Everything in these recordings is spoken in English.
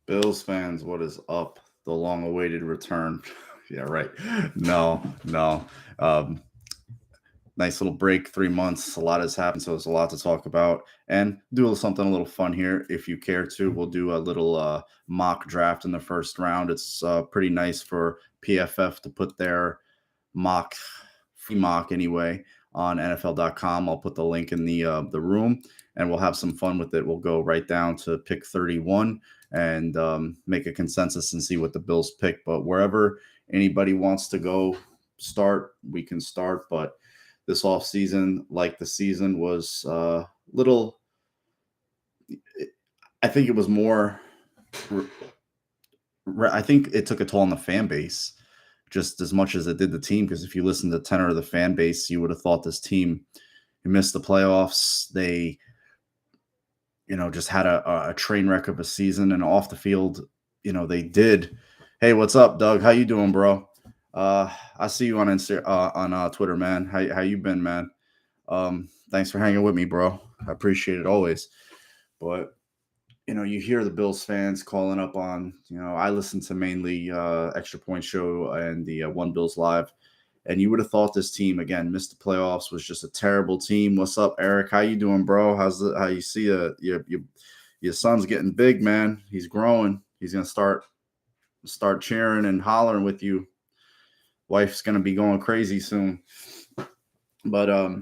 Bills fans, what is up? The long awaited return. Yeah, right. No, no. Um, nice little break, 3 months. A lot has happened, so there's a lot to talk about. And do a little something a little fun here if you care to. We'll do a little mock draft in the first round. It's pretty nice for PFF to put their mock, free mock anyway, on NFL.com. I'll put the link in the room, and we'll have some fun with it. We'll go right down to pick 31 and make a consensus and see what the Bills pick. But wherever anybody wants to go start, we can start. But this off season, like the season, was little. I think it was more. I think it took a toll on the fan base just as much as it did the team. Because if you listen to the tenor of the fan base, you would have thought this team missed the playoffs. They, just had a train wreck of a season, and off the field, they did. Hey, what's up, Doug? How you doing, bro? I see you on Twitter, man. How you been, man? Thanks for hanging with me, bro. I appreciate it always. But you hear the Bills fans calling up on, I listen to mainly Extra Point Show and the One Bills Live, and you would have thought this team again missed the playoffs, was just a terrible team. What's up, Eric? How you doing, bro? How you see your son's getting big, man? He's growing. He's gonna start cheering and hollering with you. Wife's gonna be going crazy soon. But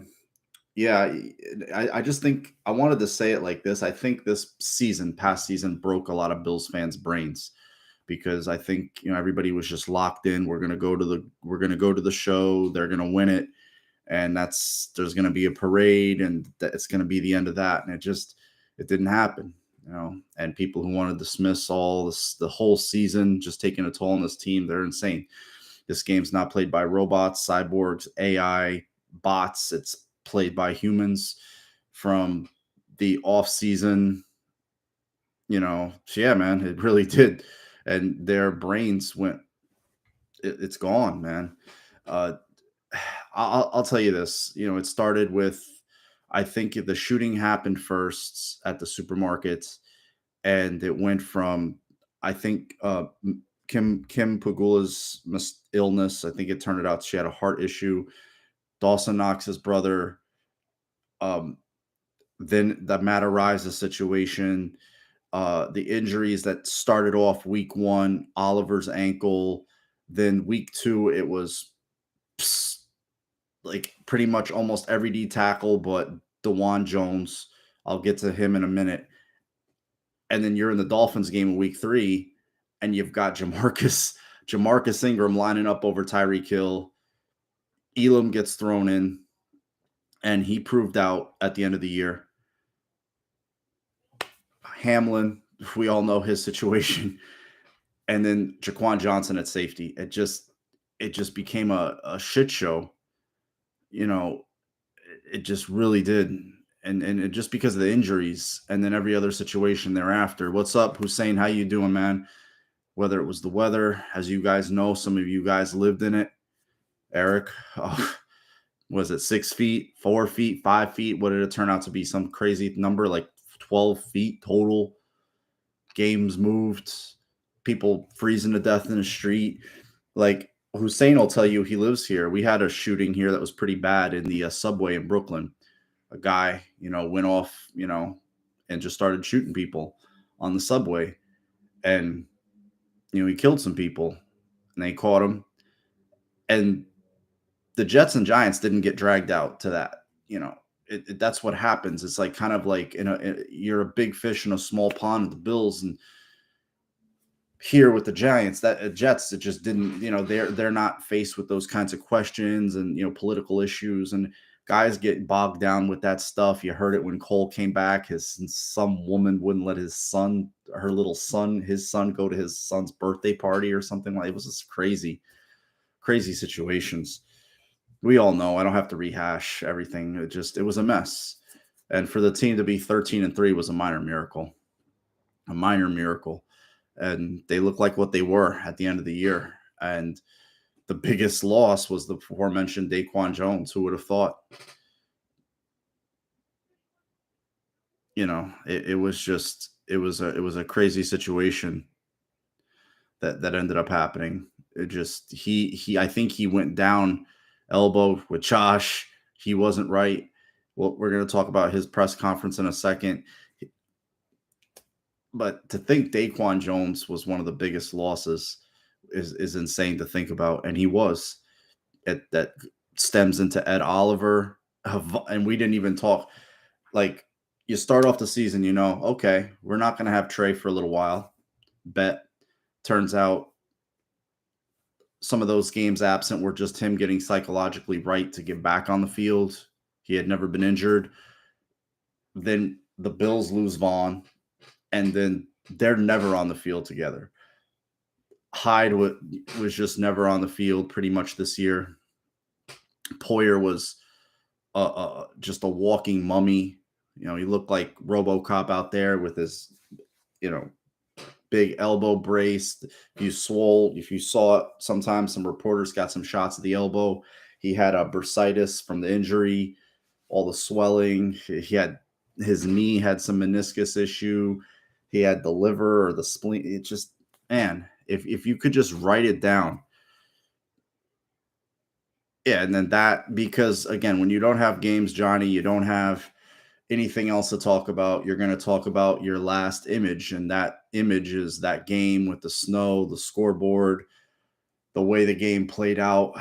yeah, I just think I wanted to say it like this. I think this past season, broke a lot of Bills fans' brains because I think everybody was just locked in. We're gonna go to the show. They're gonna win it, and there's gonna be a parade, and it's gonna be the end of that. And it didn't happen. And people who want to dismiss all this, the whole season, just taking a toll on this team, they're insane. This game's not played by robots, cyborgs, AI, bots. It's played by humans from the off season. So yeah, man, it really did. And their brains it's gone, man. Uh, I'll tell you this. It started with, I think the shooting happened first at the supermarket, and it went from, I think, Kim Pagula's illness. I think it turned out she had a heart issue. Dawson Knox's brother. Um, then the Matt Ariza situation, the injuries that started off week one, Oliver's ankle. Then week two, it was like pretty much almost every D tackle, but DeJuan Jones. I'll get to him in a minute. And then you're in the Dolphins game in week three, and you've got Jamarcus Ingram lining up over Tyreek Hill. Elam gets thrown in, and he proved out at the end of the year. Hamlin, we all know his situation, and then Jaquan Johnson at safety. It just became a shit show. You know, it just really did. And it, just because of the injuries, and then every other situation thereafter. What's up, Hussein? How you doing, man? Whether it was the weather, as you guys know, some of you guys lived in it. Eric, oh, was it 6 feet, 4 feet, 5 feet? What did it turn out to be? Some crazy number, like 12 feet total. Games moved, people freezing to death in the street. Like Hussein will tell you, he lives here. We had a shooting here that was pretty bad in the subway in Brooklyn. A guy, went off, and just started shooting people on the subway. And, he killed some people, and they caught him. And the Jets and Giants didn't get dragged out to that. That's what happens. It's like kind of like you're a big fish in a small pond with the Bills, and here with the Giants, that Jets, it just didn't. They're not faced with those kinds of questions and political issues, and guys get bogged down with that stuff. You heard it when Cole came back. Some woman wouldn't let his son, his son, go to his son's birthday party or something. Like, it was just crazy, crazy situations. We all know. I don't have to rehash everything. It was a mess. And for the team to be 13-3 was a minor miracle. A minor miracle. And they look like what they were at the end of the year. And the biggest loss was the aforementioned DaQuan Jones. Who would have thought? It was a crazy situation. that ended up happening. It just he I think he went down elbow with Josh. He wasn't right. Well, we're going to talk about his press conference in a second. But to think Daquan Jones was one of the biggest losses is insane to think about, and he was. That stems into Ed Oliver, and we didn't even talk. Like, you start off the season, okay, we're not going to have Trey for a little while. Bet turns out some of those games absent were just him getting psychologically right to get back on the field. He had never been injured. Then the Bills lose Vaughn, and then they're never on the field together. Hyde was just never on the field pretty much this year. Poyer was just a walking mummy. He looked like RoboCop out there with his, big elbow brace. If you saw it, sometimes some reporters got some shots of the elbow. He had a bursitis from the injury, all the swelling. His knee had some meniscus issue. He had the liver or the spleen. It just, man, if you could just write it down. Yeah, and then because again, when you don't have games, Johnny, you don't have anything else to talk about. You're going to talk about your last image, and that image is that game with the snow, the scoreboard, the way the game played out.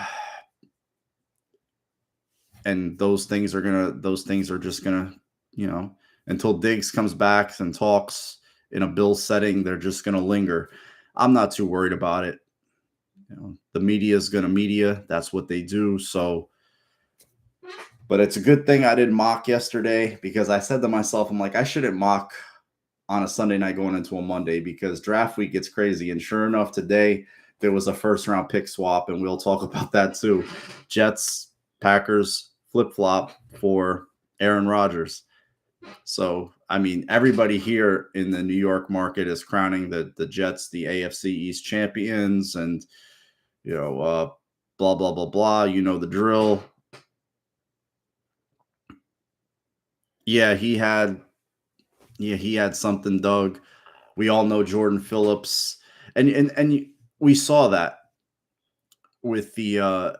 And those things are just gonna, until Diggs comes back and talks in a Bill setting, they're just gonna linger. I'm not too worried about it. The media is gonna media. That's what they do. So, but it's a good thing I didn't mock yesterday, because I said to myself, I'm like, I shouldn't mock on a Sunday night going into a Monday, because draft week gets crazy. And sure enough, today there was a first round pick swap, and we'll talk about that too. Jets, Packers flip flop for Aaron Rodgers. So, I mean, everybody here in the New York market is crowning the Jets the AFC East champions, and blah blah blah blah. You know the drill. Yeah, he had something, Doug. We all know Jordan Phillips, and we saw that with the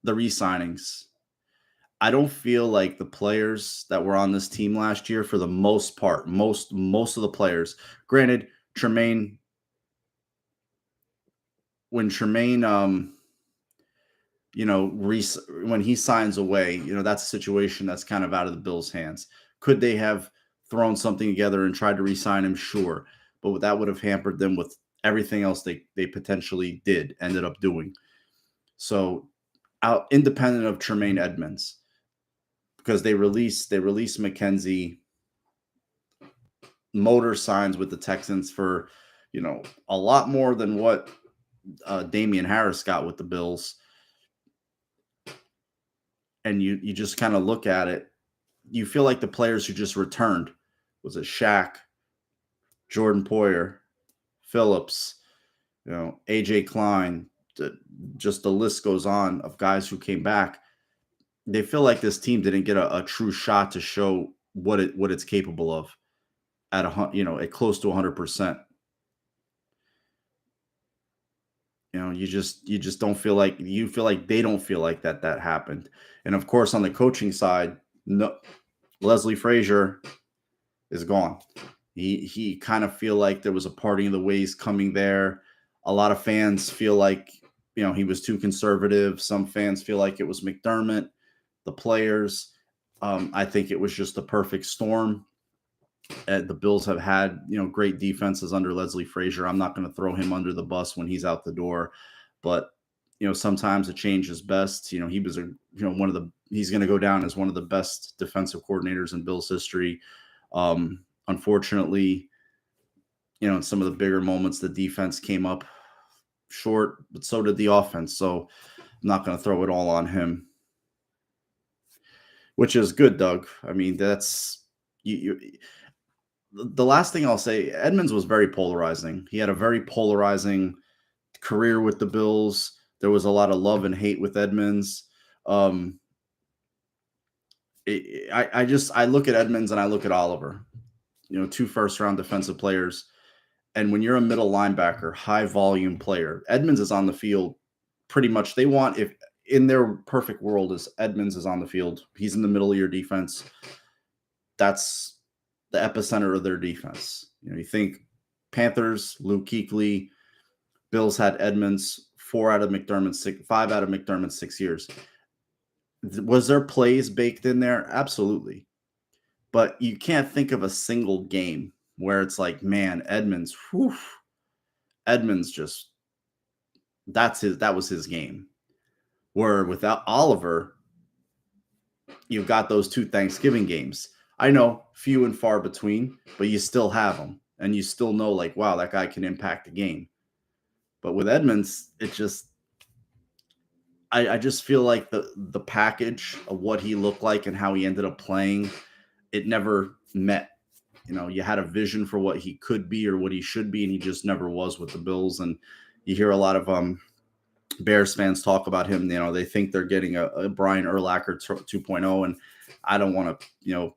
re-signings. I don't feel like the players that were on this team last year, for the most part, most of the players. Granted, Tremaine, when Tremaine, when he signs away, that's a situation that's kind of out of the Bills' hands. Could they have thrown something together and tried to re-sign him? Sure, but that would have hampered them with everything else they potentially ended up doing. So, independent of Tremaine Edmonds, because they released McKenzie. Motor signs with the Texans for, a lot more than what Damian Harris got with the Bills. And you just kind of look at it, you feel like the players who just returned, was it Shaq, Jordan Poyer, Phillips, AJ Klein, just the list goes on of guys who came back. They feel like this team didn't get a true shot to show what it's capable of at at close to 100%. You just don't feel like they don't feel like that happened. And of course, on the coaching side, no, Leslie Frazier is gone. He kind of feel like there was a parting of the ways coming there. A lot of fans feel like, he was too conservative. Some fans feel like it was McDermott, the players. I think it was just the perfect storm. The Bills have had, great defenses under Leslie Frazier. I'm not going to throw him under the bus when he's out the door, but sometimes a change is best. He was he's going to go down as one of the best defensive coordinators in Bills history. Unfortunately, in some of the bigger moments, the defense came up short, but so did the offense. So I'm not going to throw it all on him, which is good, Doug. I mean, that's the last thing I'll say. Edmonds was very polarizing. He had a very polarizing career with the Bills. There was a lot of love and hate with Edmonds. I look at Edmonds and I look at Oliver, 2 first-round defensive players, And when you're a middle linebacker, high volume player, Edmonds is on the field pretty much. They want, if in their perfect world, is Edmonds is on the field. He's in the middle of your defense. That's the epicenter of their defense. You think Panthers, Luke Kuechly, Bills had Edmonds, 5 out of McDermott's 6 years. Was there plays baked in there? Absolutely. But you can't think of a single game where it's like, man, Edmonds, whew, Edmonds just that was his game. Where without Oliver, you've got those 2 Thanksgiving games. I know, few and far between, but you still have them. And you still know, like, wow, that guy can impact the game. But with Edmonds, it just I just feel like the package of what he looked like and how he ended up playing, it never met. You had a vision for what he could be or what he should be, and he just never was with the Bills. And you hear a lot of Bears fans talk about him. They think they're getting a Brian Urlacher 2.0, and I don't want to,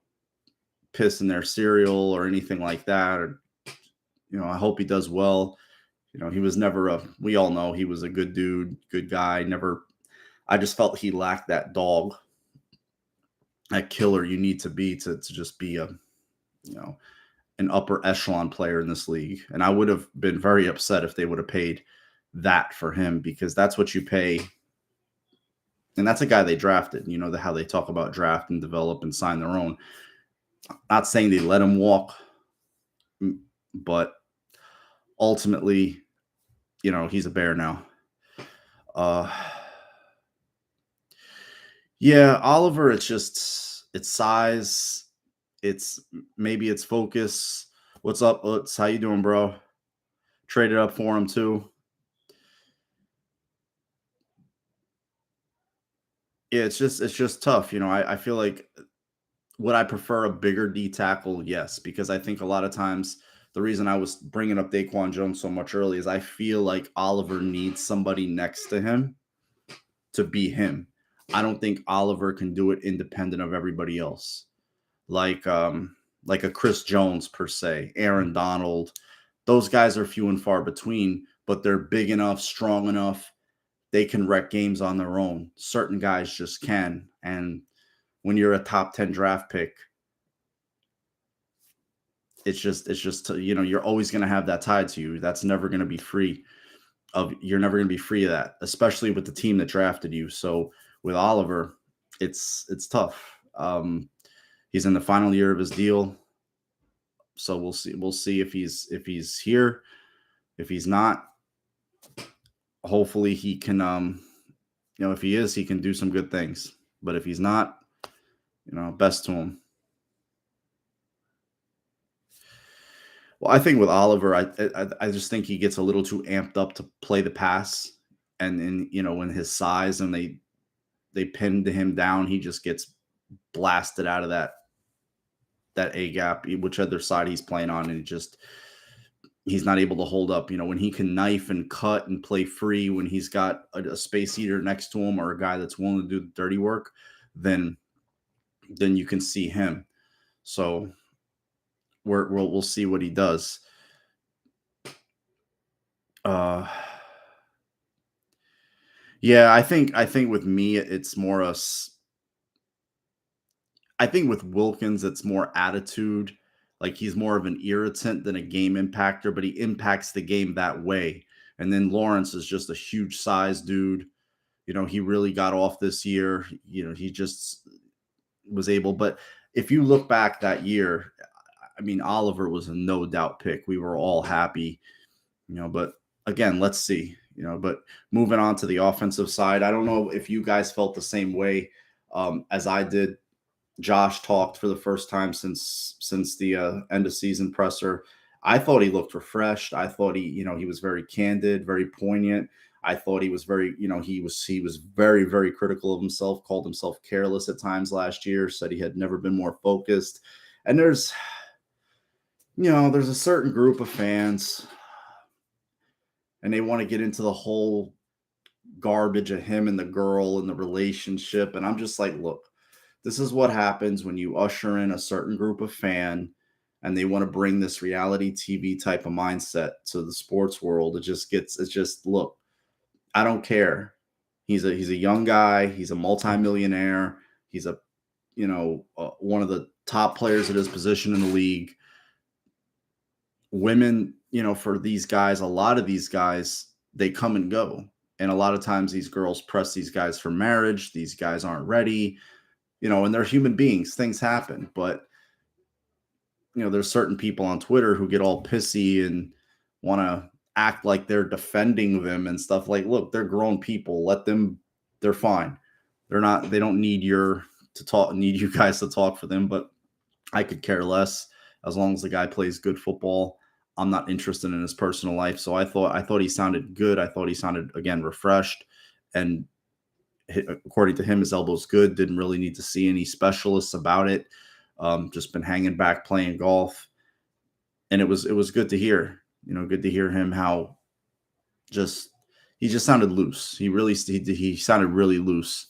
piss in their cereal or anything like that. Or, I hope he does well. He was never we all know he was a good dude, good guy. I just felt he lacked that dog, that killer you need to be to just be an upper echelon player in this league. And I would have been very upset if they would have paid that for him, because that's what you pay. And that's a guy they drafted. How they talk about draft and develop and sign their own. Not saying they let him walk, but ultimately, he's a Bear now. Yeah, Oliver, it's size, maybe it's focus. What's up, Utz? How you doing, bro? Traded up for him too. Yeah, it's just tough. I feel like, would I prefer a bigger D tackle? Yes, because I think a lot of times the reason I was bringing up Daquan Jones so much early is I feel like Oliver needs somebody next to him to be him. I don't think Oliver can do it independent of everybody else. Like a Chris Jones per se, Aaron Donald. Those guys are few and far between, but they're big enough, strong enough. They can wreck games on their own. Certain guys just can. And when you're a top 10 draft pick, it's just you're always going to have that tied to you. That's never going to be free of You're never going to be free of that, especially with the team that drafted you. So with Oliver, it's tough. He's in the final year of his deal, so we'll see if he's here. If he's not, hopefully he can if he is, he can do some good things. But if he's not, best to him. Well, I think with Oliver, I just think he gets a little too amped up to play the pass, and in his size, and they pinned him down, he just gets blasted out of that A gap, whichever side he's playing on, and he's not able to hold up. When he can knife and cut and play free, when he's got a space eater next to him or a guy that's willing to do the dirty work, then you can see him. So we'll see what he does. Yeah, I think with me, it's more I think with Wilkins, it's more attitude. Like, he's more of an irritant than a game impactor, but he impacts the game that way. And then Lawrence is just a huge size dude. He really got off this year. He just was able. But if you look back that year, I mean, Oliver was a no doubt pick. We were all happy, but again, let's see, but moving on to the offensive side, I don't know if you guys felt the same way as I did. Josh talked for the first time since the end of season presser. I thought he looked refreshed. I thought he was very candid, very poignant. I thought he was very, he was very, very critical of himself, called himself careless at times last year, said he had never been more focused. And there's a certain group of fans, and they want to get into the whole garbage of him and the girl and the relationship. And I'm just like, look, this is what happens when you usher in a certain group of fan and they want to bring this reality TV type of mindset to the sports world. It's just look, I don't care. He's a young guy. He's a multimillionaire. He's a one of the top players at his position in the league. Women, for these guys, a lot of these guys, they come and go. And a lot of times these girls press these guys for marriage. These guys aren't ready, and they're human beings. Things happen. But, there's certain people on Twitter who get all pissy and want to act like they're defending them and stuff. Like, look, they're grown people. Let them, they're fine. They don't need need you guys to talk for them. But I could care less as long as the guy plays good football. I'm not interested in his personal life. So I thought he sounded good. I thought he sounded, again, refreshed, and according to him, his elbow's good. Didn't really need to see any specialists about it. Just been hanging back playing golf, and it was good to hear. Good to hear him how he just sounded loose. He sounded really loose.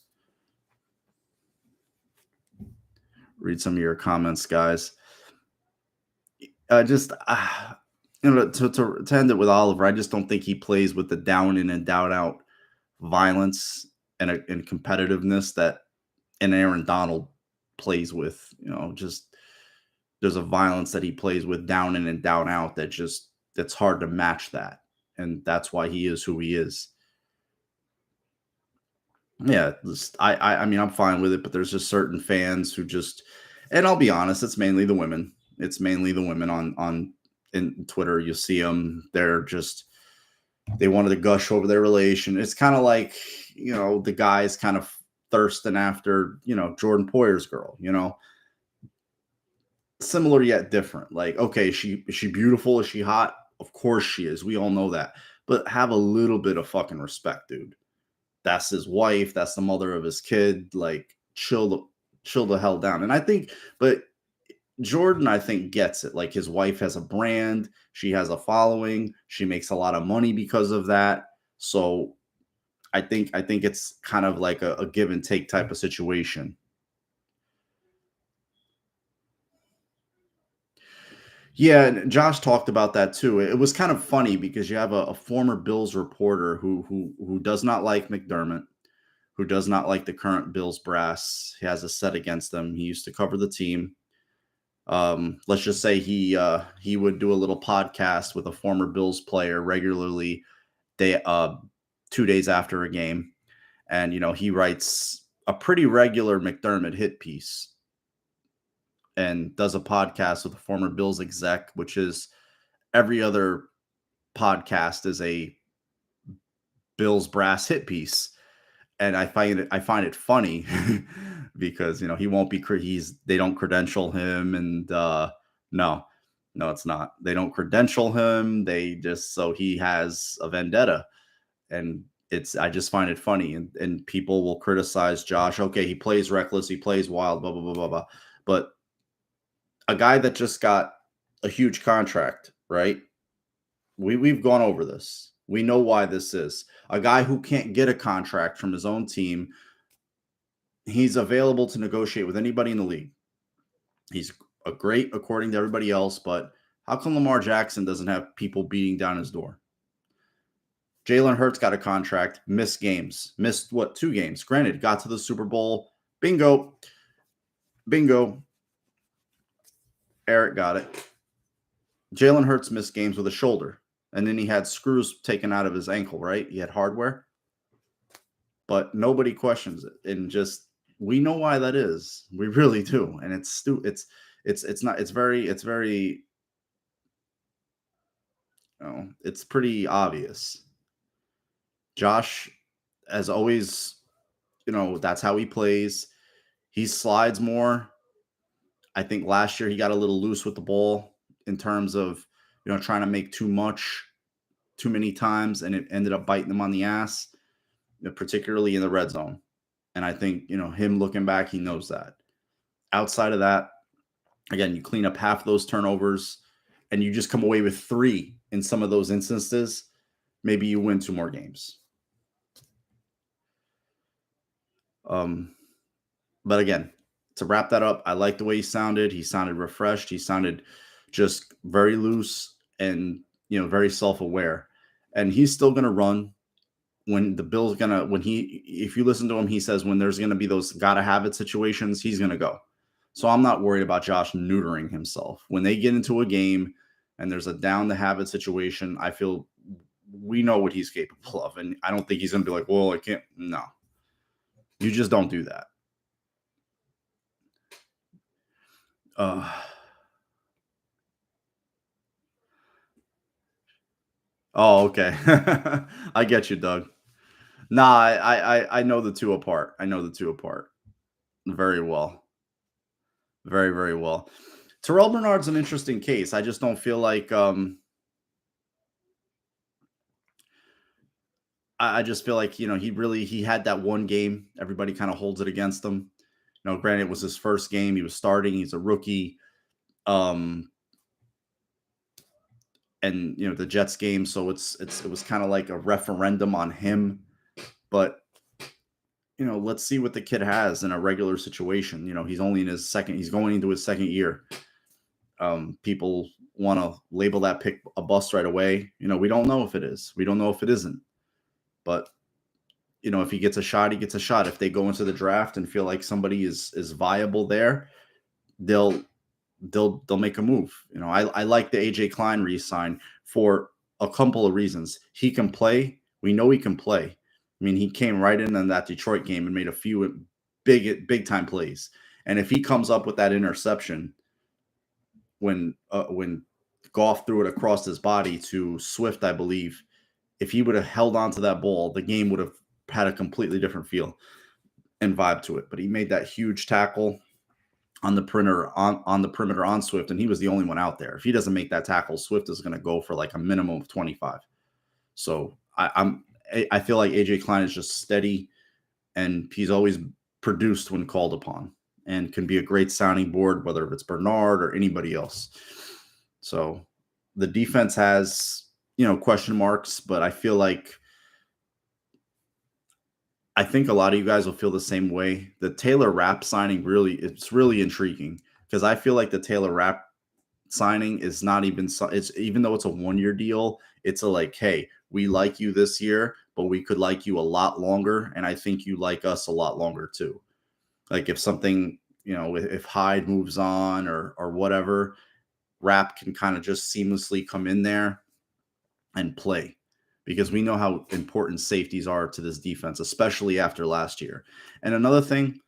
Read some of your comments, guys. To end it with Oliver, I just don't think he plays with the down in and down out violence and competitiveness that an Aaron Donald plays with. Just there's a violence that he plays with down in and down out that's hard to match that, and that's why he is who he is. Yeah, I mean, I'm fine with it, but there's just certain fans who just, and I'll be honest, it's mainly the women. It's mainly the women on in Twitter. You see them; they wanted to gush over their relation. It's kind of like the guys kind of thirsting after Jordan Poyer's girl. Similar yet different. Like, okay, is she beautiful? Is she hot? Of course she is. We all know that. But have a little bit of fucking respect, dude. That's his wife. That's the mother of his kid. Like, chill the hell down. And I think, but Jordan, I think, gets it. Like, his wife has a brand. She has a following. She makes a lot of money because of that. So I think it's kind of like a give and take type of situation. Yeah, and Josh talked about that too. It was kind of funny because you have a former Bills reporter who does not like McDermott, who does not like the current Bills brass. He has a set against them. He used to cover the team. Let's just say he would do a little podcast with a former Bills player regularly. 2 days after a game, and he writes a pretty regular McDermott hit piece and does a podcast with a former Bills exec, which is every other podcast is a Bills brass hit piece. And I find it funny because he won't be they don't credential him, and no, it's not. They don't credential him. They just, so he has a vendetta, and I just find it funny, and people will criticize Josh. Okay, he plays reckless, he plays wild, blah blah blah blah blah. But a guy that just got a huge contract, right? We've gone over this. We know why this is. A guy who can't get a contract from his own team, he's available to negotiate with anybody in the league. He's a great according to everybody else, but how come Lamar Jackson doesn't have people beating down his door? Jalen Hurts got a contract, missed games. Missed, 2 games? Granted, got to the Super Bowl. Bingo. Eric got it. Jalen Hurts missed games with a shoulder, and then he had screws taken out of his ankle, right? He had hardware. But nobody questions it. And just, we know why that is. We really do. And it's pretty obvious. Josh, as always, that's how he plays. He slides more. I think last year he got a little loose with the ball in terms of, trying to make too many times, and it ended up biting him on the ass, particularly in the red zone. And I think, him looking back, he knows that. Outside of that, again, you clean up half those turnovers and you just come away with 3 in some of those instances, maybe you win 2 more games. But again, to wrap that up, I like the way he sounded. He sounded refreshed. He sounded just very loose and very self-aware. And he's still going to run when the Bills gonna when he if you listen to him, he says when there's going to be those gotta have it situations, he's going to go. So I'm not worried about Josh neutering himself. When they get into a game and there's a down to have it situation, I feel we know what he's capable of. And I don't think he's going to be like, well, I can't. No, you just don't do that. Uh, oh, okay. I get you, Doug. Nah, I know the two apart. I know the two apart very well. Very, very well. Terrell Bernard's an interesting case. I just don't feel like I just feel like, he had that one game. Everybody kind of holds it against him. Granted, it was his first game. He was starting, he's a rookie. Um and the Jets game, so it was kind of like a referendum on him. But let's see what the kid has in a regular situation. He's going into his second year. People want to label that pick a bust right away. We don't know if it is. We don't know if it isn't. But if he gets a shot, he gets a shot. If they go into the draft and feel like somebody is viable there, they'll they'll make a move. I like the AJ Klein re-sign for a couple of reasons. He can play. We know he can play. I mean, he came right in that Detroit game and made a few big time plays. And if he comes up with that interception when Goff threw it across his body to Swift, I believe, if he would have held on to that ball, the game would have had a completely different feel and vibe to it. But he made that huge tackle on the perimeter on Swift, and he was the only one out there. If he doesn't make that tackle, Swift is going to go for like a minimum of 25. So I feel like AJ Klein is just steady, and he's always produced when called upon, and can be a great sounding board, whether it's Bernard or anybody else. So the defense has question marks, but I feel like I think a lot of you guys will feel the same way. The Taylor Rapp signing it's really intriguing because I feel like the Taylor Rapp signing is not even it's even though it's a 1-year deal, it's a like, hey, we like you this year, but we could like you a lot longer, and I think you like us a lot longer too. Like if something, if Hyde moves on or whatever, Rapp can kind of just seamlessly come in there and play, because we know how important safeties are to this defense, especially after last year. And another thing,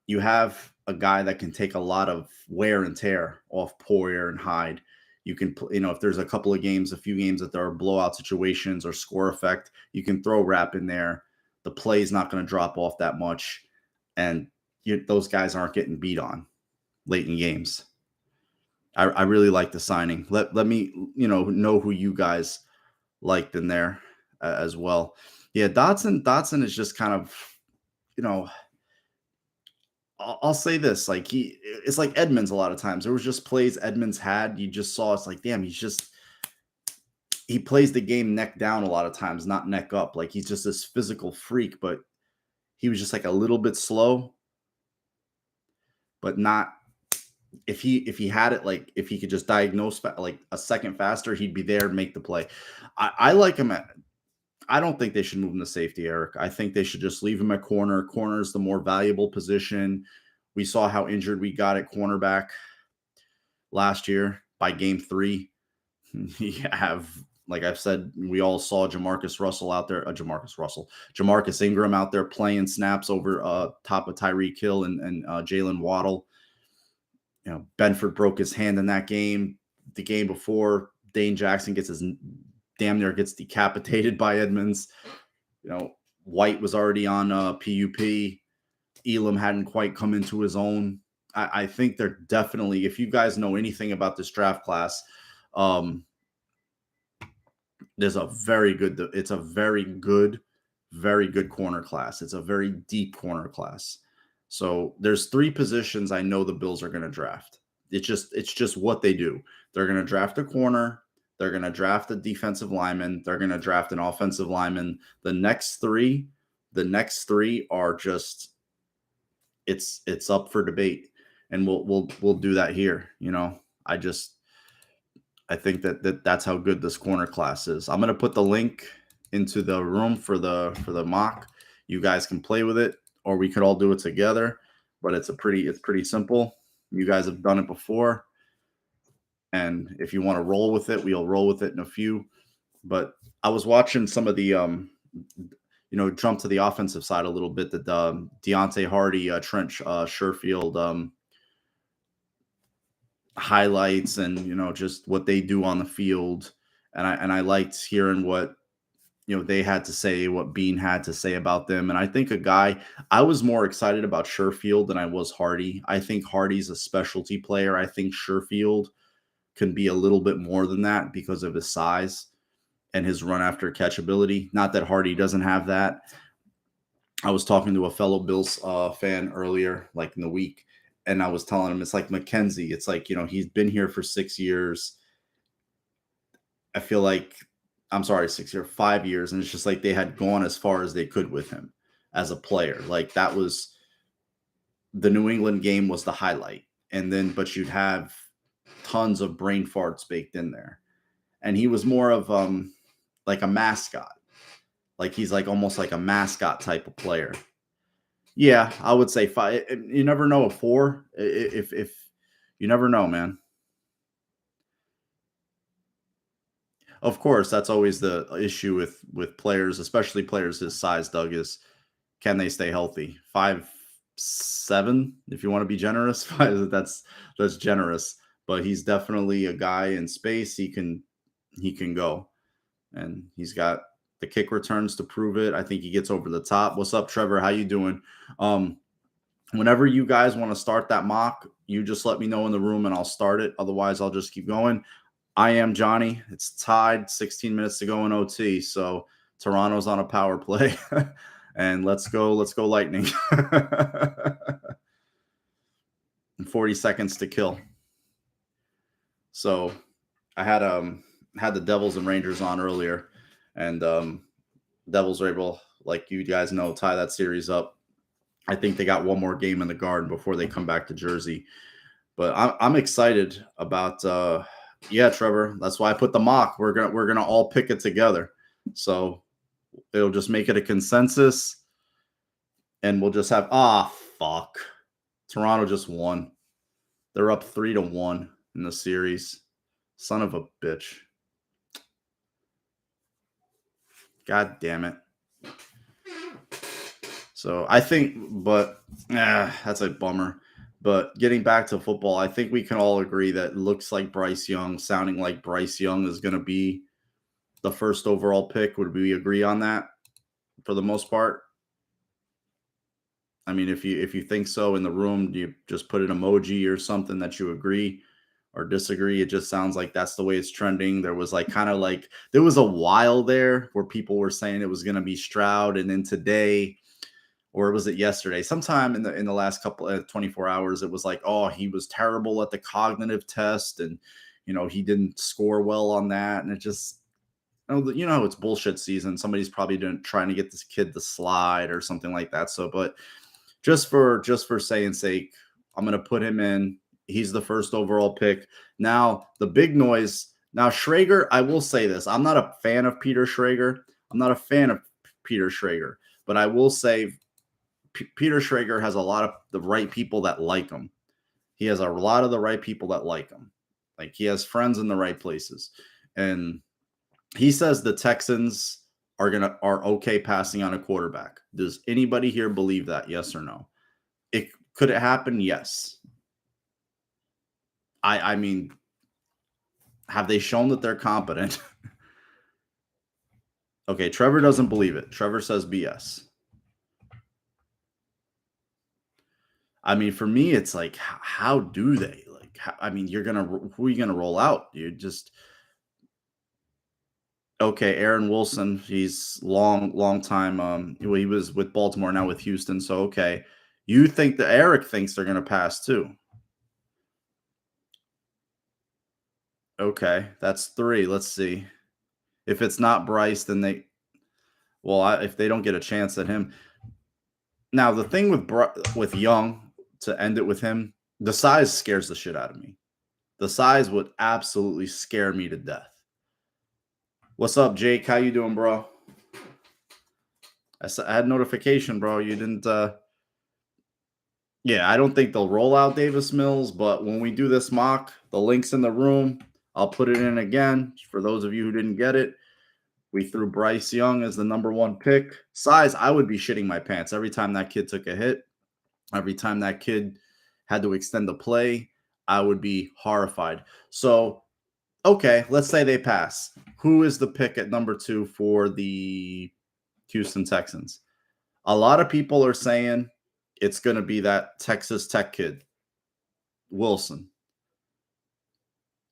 you have a guy that can take a lot of wear and tear off Poyer and Hyde. You can, if there's a few games that there are blowout situations or score effect, you can throw Rapp in there. The play is not going to drop off that much, and those guys aren't getting beat on late in games. I really like the signing. Let me know who you guys liked in there as well. Yeah, Dotson is just kind of, you know, I'll say this, like it's like Edmonds a lot of times. There was just plays Edmonds had, you just saw it's like, damn, he plays the game neck down a lot of times, not neck up. Like he's just this physical freak, but he was just like a little bit slow, but not if he had it, like if he could just diagnose like a second faster, he'd be there to make the play. I like him at I don't think they should move him to safety, Eric. I think they should just leave him at corner. Corner is the more valuable position. We saw how injured we got at cornerback last year by game 3. You have, like I've said, we all saw Jamarcus Ingram out there playing snaps over top of Tyreek Hill and Jalen Waddle. Benford broke his hand in that game. The game before, Dane Jackson damn near gets decapitated by Edmonds. White was already on PUP. Elam hadn't quite come into his own. I think they're definitely, if you guys know anything about this draft class, it's a very good corner class. It's a very deep corner class. So there's 3 positions I know the Bills are going to draft. It's just what they do. They're going to draft a corner. They're going to draft a defensive lineman. They're going to draft an offensive lineman. The next three are just, it's up for debate, and we'll do that here. I think that's how good this corner class is. I'm gonna put the link into the room for the mock. You guys can play with it, or we could all do it together. But it's pretty simple. You guys have done it before, and if you want to roll with it, we'll roll with it in a few. But I was watching some of the jump to the offensive side a little bit. That Deontay Hardy, Trent Sherfield highlights, and just what they do on the field. And I liked hearing what they had to say, what Bean had to say about them. And I think I was more excited about Sherfield than I was Hardy. I think Hardy's a specialty player. I think Sherfield can be a little bit more than that because of his size and his run after catch ability. Not that Hardy doesn't have that. I was talking to a fellow Bills fan earlier, like in the week, and I was telling him it's like McKenzie. It's like, he's been here for 6 years. I feel like, I'm sorry, 6 years, 5 years. And it's just like they had gone as far as they could with him as a player. Like that was the New England game was the highlight. And then, but you'd have tons of brain farts baked in there. And he was more of like a mascot. Like he's like almost like a mascot type of player. Yeah, I would say 5. You never know a 4. If you never know, man. Of course, that's always the issue with players, especially players his size, Doug, is can they stay healthy? 5'7", if you want to be generous. That's generous. But he's definitely a guy in space. He can go. And he's got the kick returns to prove it. I think he gets over the top. What's up, Trevor? How you doing? Whenever you guys want to start that mock, you just let me know in the room and I'll start it. Otherwise, I'll just keep going. I am Johnny. It's tied, 16 minutes to go in OT. So Toronto's on a power play. And let's go Lightning. And 40 seconds to kill. So I had the Devils and Rangers on earlier, and Devils were able, like you guys know, tie that series up. I think they got one more game in the Garden before they come back to Jersey. But I'm excited about Trevor. That's why I put the mock. We're gonna all pick it together. So it'll just make it a consensus, and we'll just have fuck. Toronto just won. They're up 3-1 in the series. Son of a bitch. God damn it. So I think, but that's a bummer. But getting back to football, I think we can all agree that it looks like Bryce Young, sounding like Bryce Young is going to be the first overall pick. Would we agree on that for the most part? I mean, if you think so in the room, do you just put an emoji or something that you agree or disagree? It just sounds like that's the way it's trending. There was there was a while there where people were saying it was going to be Stroud, and then today, or was it yesterday? Sometime in the last couple of 24 hours, it was like, oh, he was terrible at the cognitive test, and he didn't score well on that, and it just. It's bullshit season. Somebody's probably trying to get this kid to slide or something like that. So, but just for saying sake, I'm going to put him in. He's the first overall pick. Now, the big noise. Now, Schrager, I will say this. I'm not a fan of Peter Schrager. But I will say Peter Schrager has a lot of the right people that like him. He has a lot of the right people that like him. Like he has friends in the right places. And he says the Texans are okay passing on a quarterback. Does anybody here believe that? Yes or no? Could it happen? Yes. I mean, have they shown that they're competent? Okay, Trevor doesn't believe it. Trevor says BS. I mean, for me, it's like, how do they? Like, who are you gonna roll out? You just. Okay, Aaron Wilson, he's long time. He was with Baltimore, now with Houston. So, okay. You think that Eric thinks they're going to pass too. Okay, that's 3. Let's see. If it's not Bryce, then if they don't get a chance at him. Now, the thing with Young, to end it with him, the size scares the shit out of me. The size would absolutely scare me to death. What's up, Jake? How you doing, bro? I had notification, bro. You didn't. Yeah, I don't think they'll roll out Davis Mills, but when we do this mock, the link's in the room. I'll put it in again for those of you who didn't get it. We threw Bryce Young as the number one pick. Size, I would be shitting my pants every time that kid took a hit. Every time that kid had to extend the play, I would be horrified. So, okay, let's say they pass. Who is the pick at number 2 for the Houston Texans? A lot of people are saying it's going to be that Texas Tech kid, Wilson.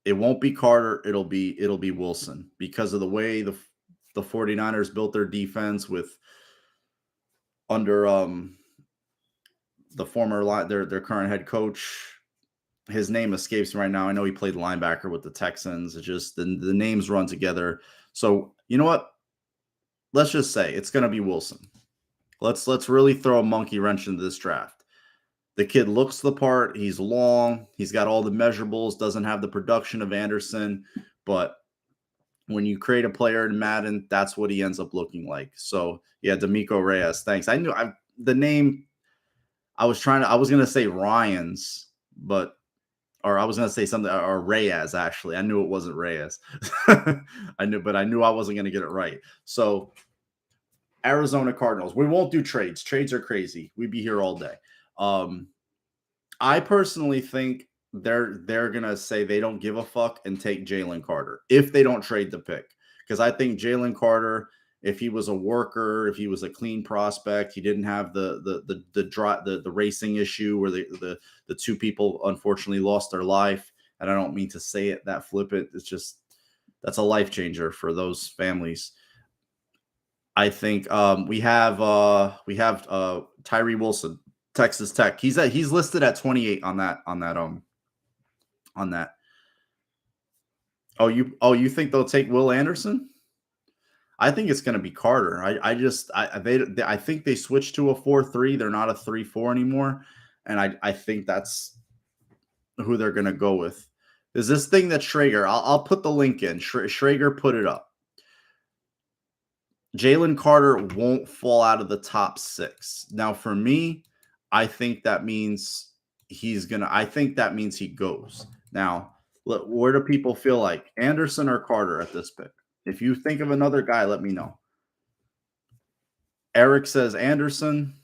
It won't be Carter, it'll be Wilson because of the way the 49ers built their defense with under the former their current head coach. His name escapes me right now. I know he played linebacker with the Texans. It's just the names run together. So, you know what? Let's just say it's going to be Wilson. Let's really throw a monkey wrench into this draft. The kid looks the part. He's long. He's got all the measurables. Doesn't have the production of Anderson, but when you create a player in Madden, that's what he ends up looking like. So yeah, D'Amico Reyes. Thanks. I knew the name. I was going to say Ryans, or I was going to say something, or Reyes, actually. I knew it wasn't Reyes. I knew I wasn't going to get it right. So Arizona Cardinals. We won't do trades. Trades are crazy. We'd be here all day. I personally think they're gonna say they don't give a fuck and take Jalen Carter if they don't trade the pick. Because I think Jalen Carter, if he was a worker, if he was a clean prospect, he didn't have the racing issue where the two people unfortunately lost their life. And I don't mean to say it that flippant. It's just that's a life changer for those families. I think we have Tyree Wilson, Texas Tech. He's listed at 28 on that. Oh, you think they'll take Will Anderson? I think it's going to be Carter. I think they switched to a 4-3. They're not a 3-4 anymore, and I think that's who they're going to go with. Is this thing that Schrager? I'll put the link in. Schrager put it up. Jalen Carter won't fall out of the top 6. Now, for me, I think that means he goes. Now, where do people feel like? Anderson or Carter at this pick? If you think of another guy, let me know. Eric says Anderson.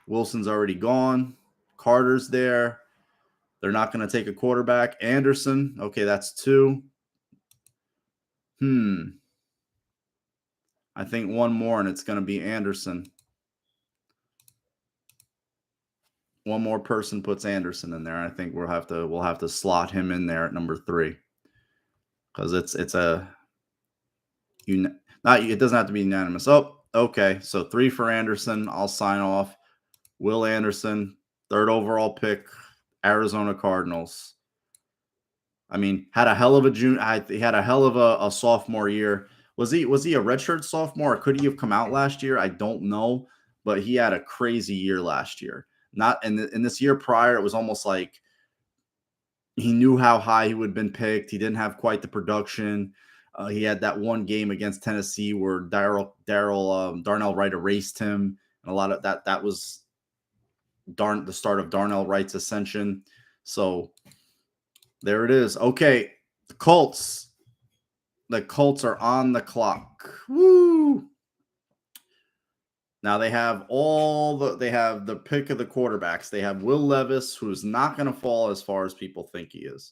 Wilson's already gone. Carter's there. They're not going to take a quarterback. Anderson. Okay, that's 2. I think one more, and it's going to be Anderson. One more person puts Anderson in there. I think we'll have to slot him in there at number 3 because it doesn't have to be unanimous. Oh, okay. So 3 for Anderson. I'll sign off. Will Anderson, 3rd overall pick, Arizona Cardinals. I mean, had a hell of a he had a hell of a sophomore year. Was he a redshirt sophomore, or could he have come out last year? I don't know, but he had a crazy year last year. Not in this year prior, it was almost like he knew how high he would have been picked. He didn't have quite the production. He had that one game against Tennessee where Darnell Wright erased him, and a lot of that was the start of Darnell Wright's ascension. So there it is. Okay, the Colts. The Colts are on the clock. Woo! Now they have the pick of the quarterbacks. They have Will Levis, who's not going to fall as far as people think he is.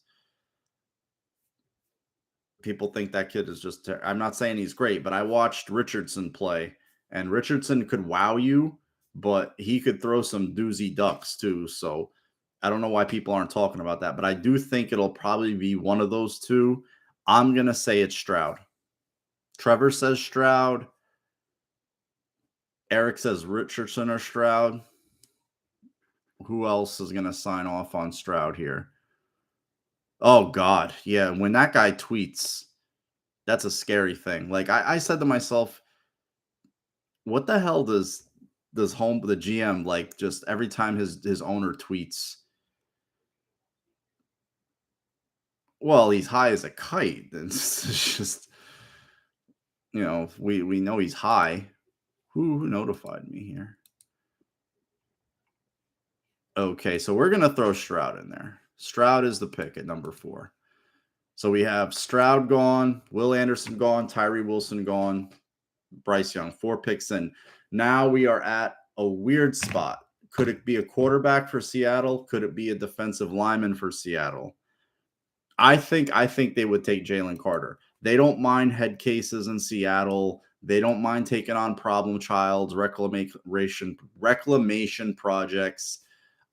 People think that kid is just I'm not saying he's great, but I watched Richardson play, and Richardson could wow you, but he could throw some doozy ducks too. So I don't know why people aren't talking about that, but I do think it'll probably be one of those two. I'm going to say it's Stroud. Trevor says Stroud. Eric says Richardson or Stroud. Who else is going to sign off on Stroud here? Oh, God. Yeah, when that guy tweets, that's a scary thing. Like, I said to myself, what the hell does the GM, like, just every time his owner tweets, Well, he's high as a kite. It's just, we know he's high. Who notified me here? Okay, so we're gonna throw Stroud in there. Stroud is the pick at number 4. So we have Stroud gone, Will Anderson gone, Tyree Wilson gone, Bryce Young. 4 picks in. Now we are at a weird spot. Could it be a quarterback for Seattle? Could it be a defensive lineman for Seattle? I think they would take Jalen Carter. They don't mind head cases in Seattle. They don't mind taking on problem childs, reclamation projects.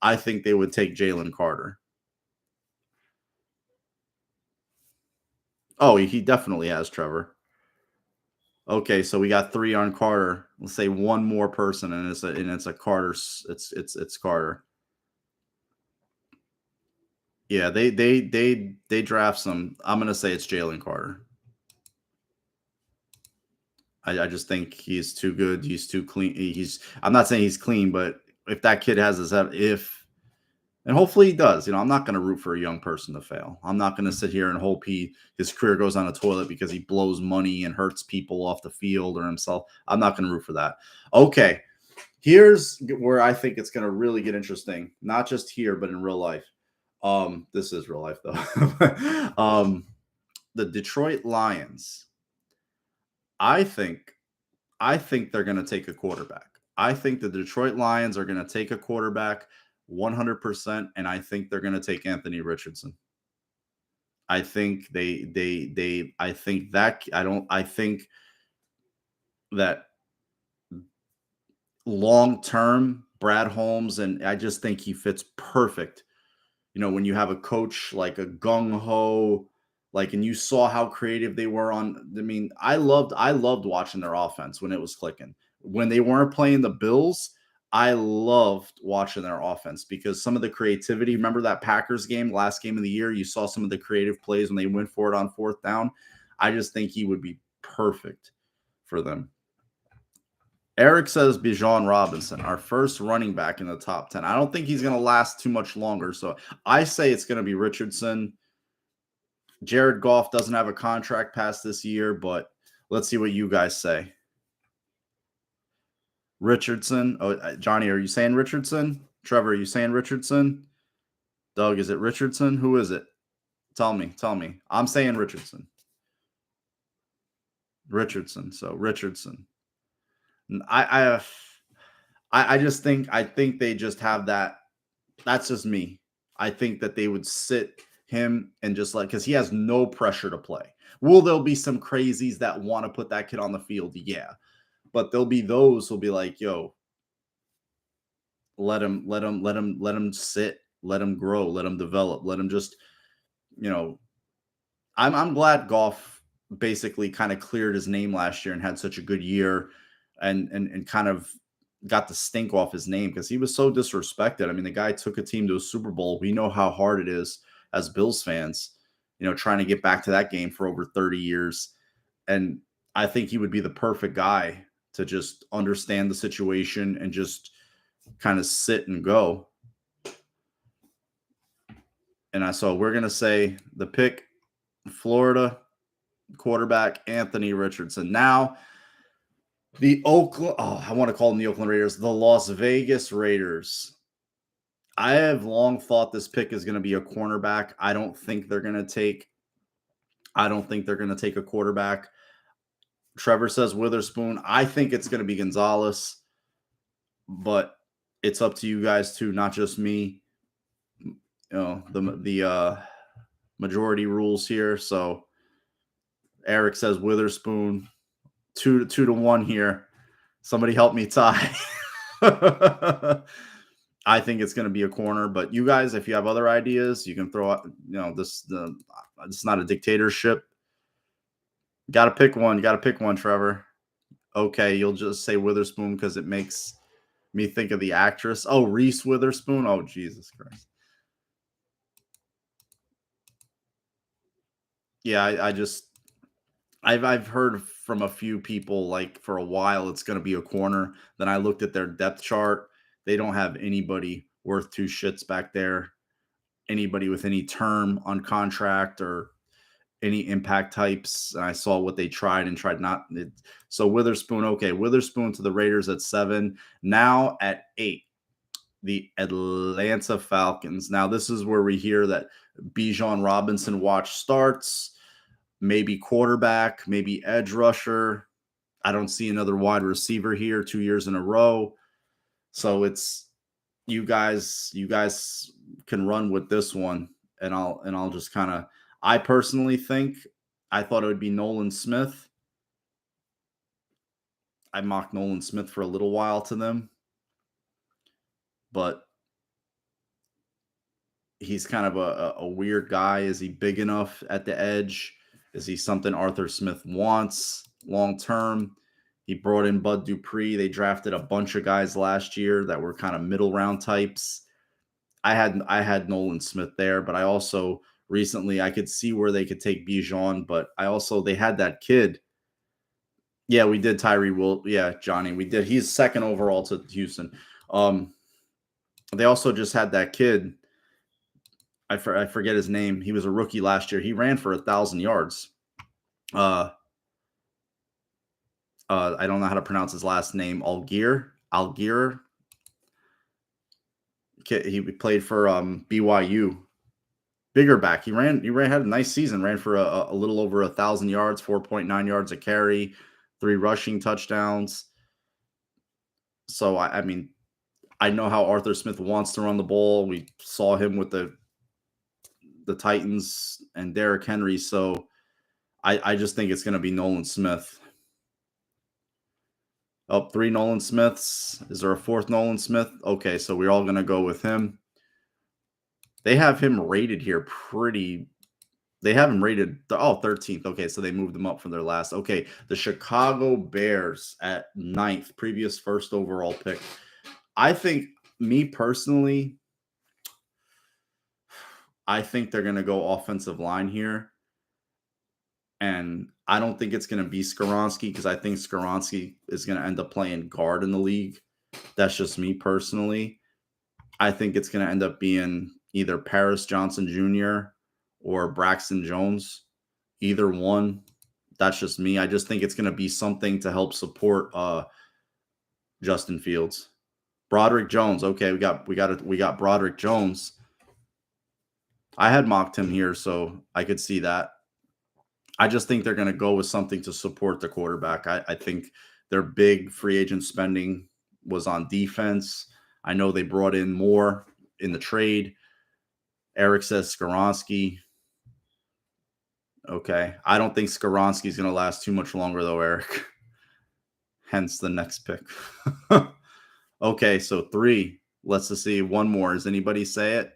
I think they would take Jalen Carter. Oh, he definitely has Trevor. Okay, so we got 3 on Carter. Let's say one more person, and it's a Carter. It's Carter. Yeah, they draft some. I'm gonna say it's Jalen Carter. I just think he's too good. He's too clean. I'm not saying he's clean, but if that kid has his head, if and hopefully he does. I'm not going to root for a young person to fail. I'm not going to sit here and hope his career goes on a toilet because he blows money and hurts people off the field or himself. I'm not going to root for that. Okay, here's where I think it's going to really get interesting. Not just here, but in real life. This is real life though. The Detroit Lions. I think I think they're going to take a quarterback. I think the Detroit Lions are going to take a quarterback 100%, and I think they're going to take Anthony Richardson. I think I think that I think that long term Brad Holmes, and I just think he fits perfect. When you have a coach like a gung ho, like, and you saw how creative they were on. I mean, I loved watching their offense when it was clicking. When they weren't playing the Bills, I loved watching their offense because some of the creativity. Remember that Packers game, last game of the year? You saw some of the creative plays when they went for it on 4th down. I just think he would be perfect for them. Eric says Bijan Robinson, our first running back in the top 10. I don't think he's going to last too much longer. So I say it's going to be Richardson. Jared Goff doesn't have a contract past this year, but let's see what you guys say. Richardson. Oh, Johnny, are you saying Richardson? Trevor, are you saying Richardson? Doug, is it Richardson? Who is it? Tell me. I'm saying Richardson. Richardson. So Richardson. I just think they just have that. That's just me. I think that they would sit him and just because he has no pressure to play. Will there be some crazies that want to put that kid on the field? Yeah. But there'll be those who'll be like, yo, let him sit, let him grow, let him develop, let him just, I'm glad Goff basically kind of cleared his name last year and had such a good year and kind of got the stink off his name because he was so disrespected. I mean, the guy took a team to a Super Bowl. We know how hard it is as Bills fans, trying to get back to that game for over 30 years. And I think he would be the perfect guy to just understand the situation and just kind of sit and go. And so we're going to say the pick, Florida quarterback, Anthony Richardson. Now, I want to call them the Oakland Raiders, the Las Vegas Raiders. I have long thought this pick is going to be a cornerback. I don't think they're going to take a quarterback. Trevor says Witherspoon. I think it's going to be Gonzalez, but it's up to you guys too, not just me. The majority rules here. So Eric says Witherspoon. 2-1 here. Somebody help me tie. I think it's going to be a corner, but you guys, if you have other ideas, you can throw out. It's not a dictatorship. Got to pick one. You got to pick one, Trevor. Okay, you'll just say Witherspoon because it makes me think of the actress. Oh, Reese Witherspoon. Oh, Jesus Christ. Yeah, I've heard from a few people like for a while it's going to be a corner. Then I looked at their depth chart. They don't have anybody worth 2 shits back there. anybody with any term on contract or any impact types. And I saw what they tried and tried not. So Witherspoon, okay, Witherspoon to the Raiders at 7. Now at 8, the Atlanta Falcons. Now this is where we hear that Bijan Robinson watch starts, maybe quarterback, maybe edge rusher. I don't see another wide receiver here 2 years in a row. So it's you guys can run with this one, and I'll just kind of, I personally think, I thought it would be Nolan Smith. I mocked Nolan Smith for a little while to them, but he's kind of a weird guy. Is he big enough at the edge? Is he something Arthur Smith wants long term? He brought in Bud Dupree. They drafted a bunch of guys last year that were kind of middle round types. I had Nolan Smith there, but I also recently I could see where they could take Bijan, but they had that kid. Yeah, we did Tyree Will. Yeah, Johnny, we did. He's second overall to Houston. They also just had that kid. I forget his name. He was a rookie last year. He ran for 1,000 yards. I don't know how to pronounce his last name. Algier. He played for BYU. Bigger back. He had a nice season. Ran for a little over 1,000 yards, 4.9 yards a carry, 3 rushing touchdowns. So I mean, I know how Arthur Smith wants to run the ball. We saw him with the Titans and Derrick Henry. So I just think it's going to be Nolan Smith. Oh, 3 Nolan Smiths. Is there a 4th Nolan Smith? Okay, so we're all going to go with him. They have him rated here they have him rated 13th. Okay, so they moved him up from their last. Okay, the Chicago Bears at 9th, previous 1st overall pick. I think, me personally, I think they're going to go offensive line here. And I don't think it's going to be Skoronski, because I think Skoronski is going to end up playing guard in the league. That's just me personally. I think it's going to end up being either Paris Johnson Jr. or Braxton Jones. Either one. That's just me. I just think it's going to be something to help support Justin Fields. Broderick Jones. Okay, we got Broderick Jones. I had mocked him here, so I could see that. I just think they're going to go with something to support the quarterback. I think their big free agent spending was on defense. I know they brought in more in the trade. Eric says Skoronski. Okay. I don't think Skoronski is going to last too much longer, though, Eric. Hence the next pick. Okay, so 3. Let's just see. One more. Does anybody say it?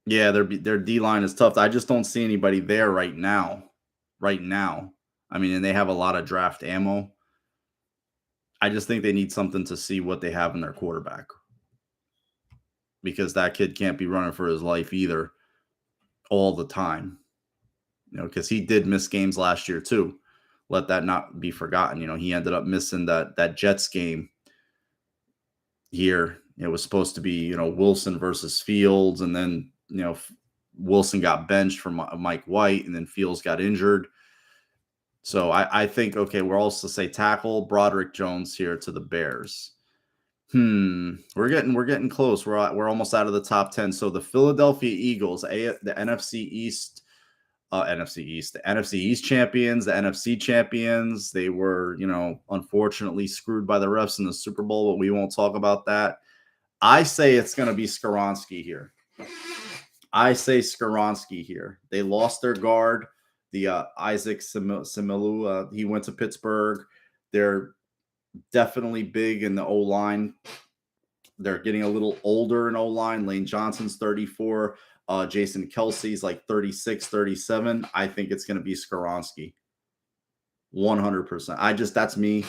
Yeah, their D-line is tough. I just don't see anybody there right now. I mean, and they have a lot of draft ammo. I just think they need something to see what they have in their quarterback, because that kid can't be running for his life either all the time. Because he did miss games last year too. Let that not be forgotten. He ended up missing that Jets game here. It was supposed to be, Wilson versus Fields, and then Wilson got benched for Mike White, and then Fields got injured. So I think, okay, we're also say tackle Broderick Jones here to the Bears. We're getting close. We're almost out of the top 10. So the Philadelphia Eagles, the NFC East, the NFC East champions, the NFC champions. They were, unfortunately screwed by the refs in the Super Bowl, but we won't talk about that. I say it's going to be Skoronski here. They lost their guard, the Isaac Similu. He went to Pittsburgh. They're definitely big in the O-line. They're getting a little older in O-line. Lane Johnson's 34. Jason Kelsey's like 36, 37. I think it's going to be Skoronski. 100%. That's me.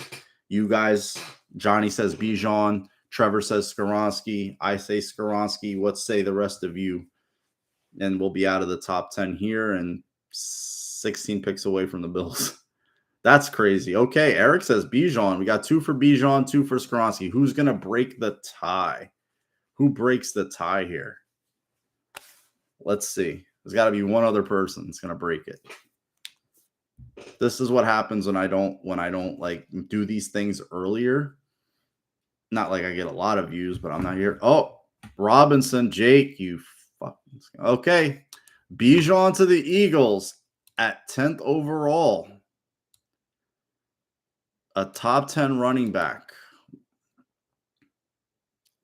You guys, Johnny says Bijan. Trevor says Skoronski. I say Skoronski. What say the rest of you? And we'll be out of the top 10 here and 16 picks away from the Bills. That's crazy. Okay, Eric says Bijan. We got 2 for Bijan, 2 for Skoronski. Who's going to break the tie? Who breaks the tie here? Let's see. There's got to be one other person that's going to break it. This is what happens when I don't like do these things earlier. Not like I get a lot of views, but I'm not here. Oh, Robinson, Jake, you fucking okay. Bijan to the Eagles at 10th overall. A top 10 running back.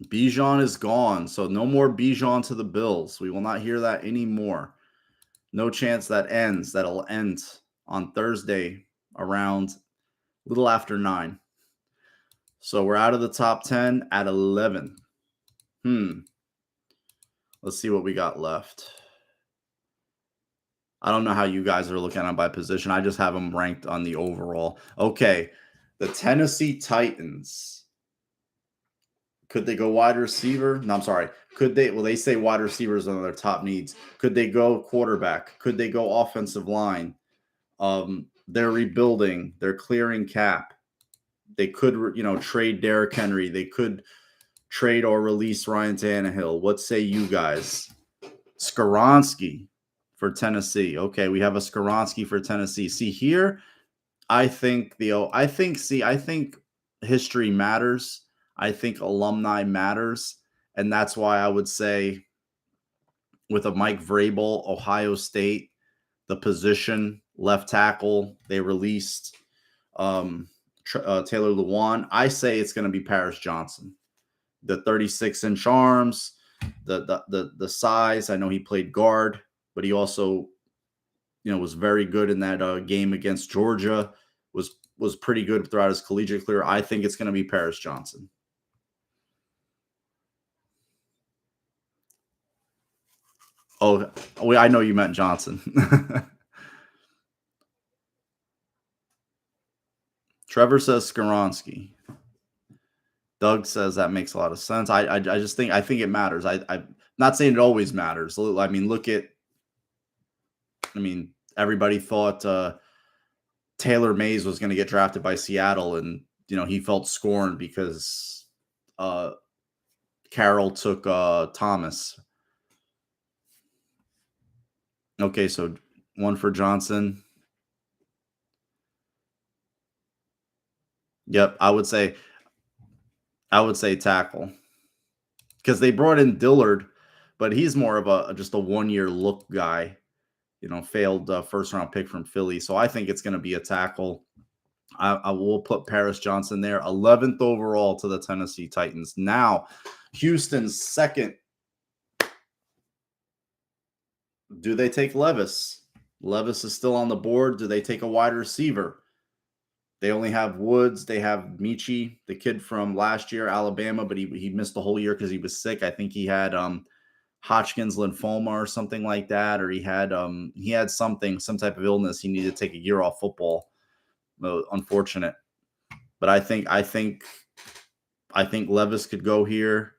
Bijan is gone, so no more Bijan to the Bills. We will not hear that anymore. No chance that ends. That'll end on Thursday around a little after 9. So we're out of the top 10 at 11. Let's see what we got left. I don't know how you guys are looking at them by position. I just have them ranked on the overall. Okay, the Tennessee Titans. Could they go wide receiver? No, I'm sorry. Could they? Well, they say wide receivers are one of their top needs. Could they go quarterback? Could they go offensive line? They're rebuilding. They're clearing cap. They could, trade Derrick Henry. They could trade or release Ryan Tannehill. What say you guys? Skoronski for Tennessee. Okay, we have a Skoronski for Tennessee. See here, I think history matters. I think alumni matters. And that's why I would say with a Mike Vrabel, Ohio State, the position, left tackle, they released Taylor Lewan. I say it's going to be Paris Johnson. The 36-inch arms, the size. I know he played guard, but he also, was very good in that game against Georgia. Was pretty good throughout his collegiate career. I think it's going to be Paris Johnson. Oh, I know you meant Johnson. Trevor says Skoronski. Doug says that makes a lot of sense. I think it matters. I'm not saying it always matters. I mean, everybody thought Taylor Mays was going to get drafted by Seattle, and he felt scorned because Carroll took Thomas. Okay, so one for Johnson. Yep, I would say tackle, because they brought in Dillard, but he's more of just a 1-year look guy. Failed first round pick from Philly. So I think it's going to be a tackle. I will put Paris Johnson there, 11th overall to the Tennessee Titans. Now, Houston's second. Do they take Levis? Levis is still on the board. Do they take a wide receiver? They only have Woods. They have Michi, the kid from last year, Alabama, but he missed the whole year because he was sick. I think he had Hodgkin's lymphoma or something like that, or he had some type of illness. He needed to take a year off football. Unfortunate, but I think Levis could go here.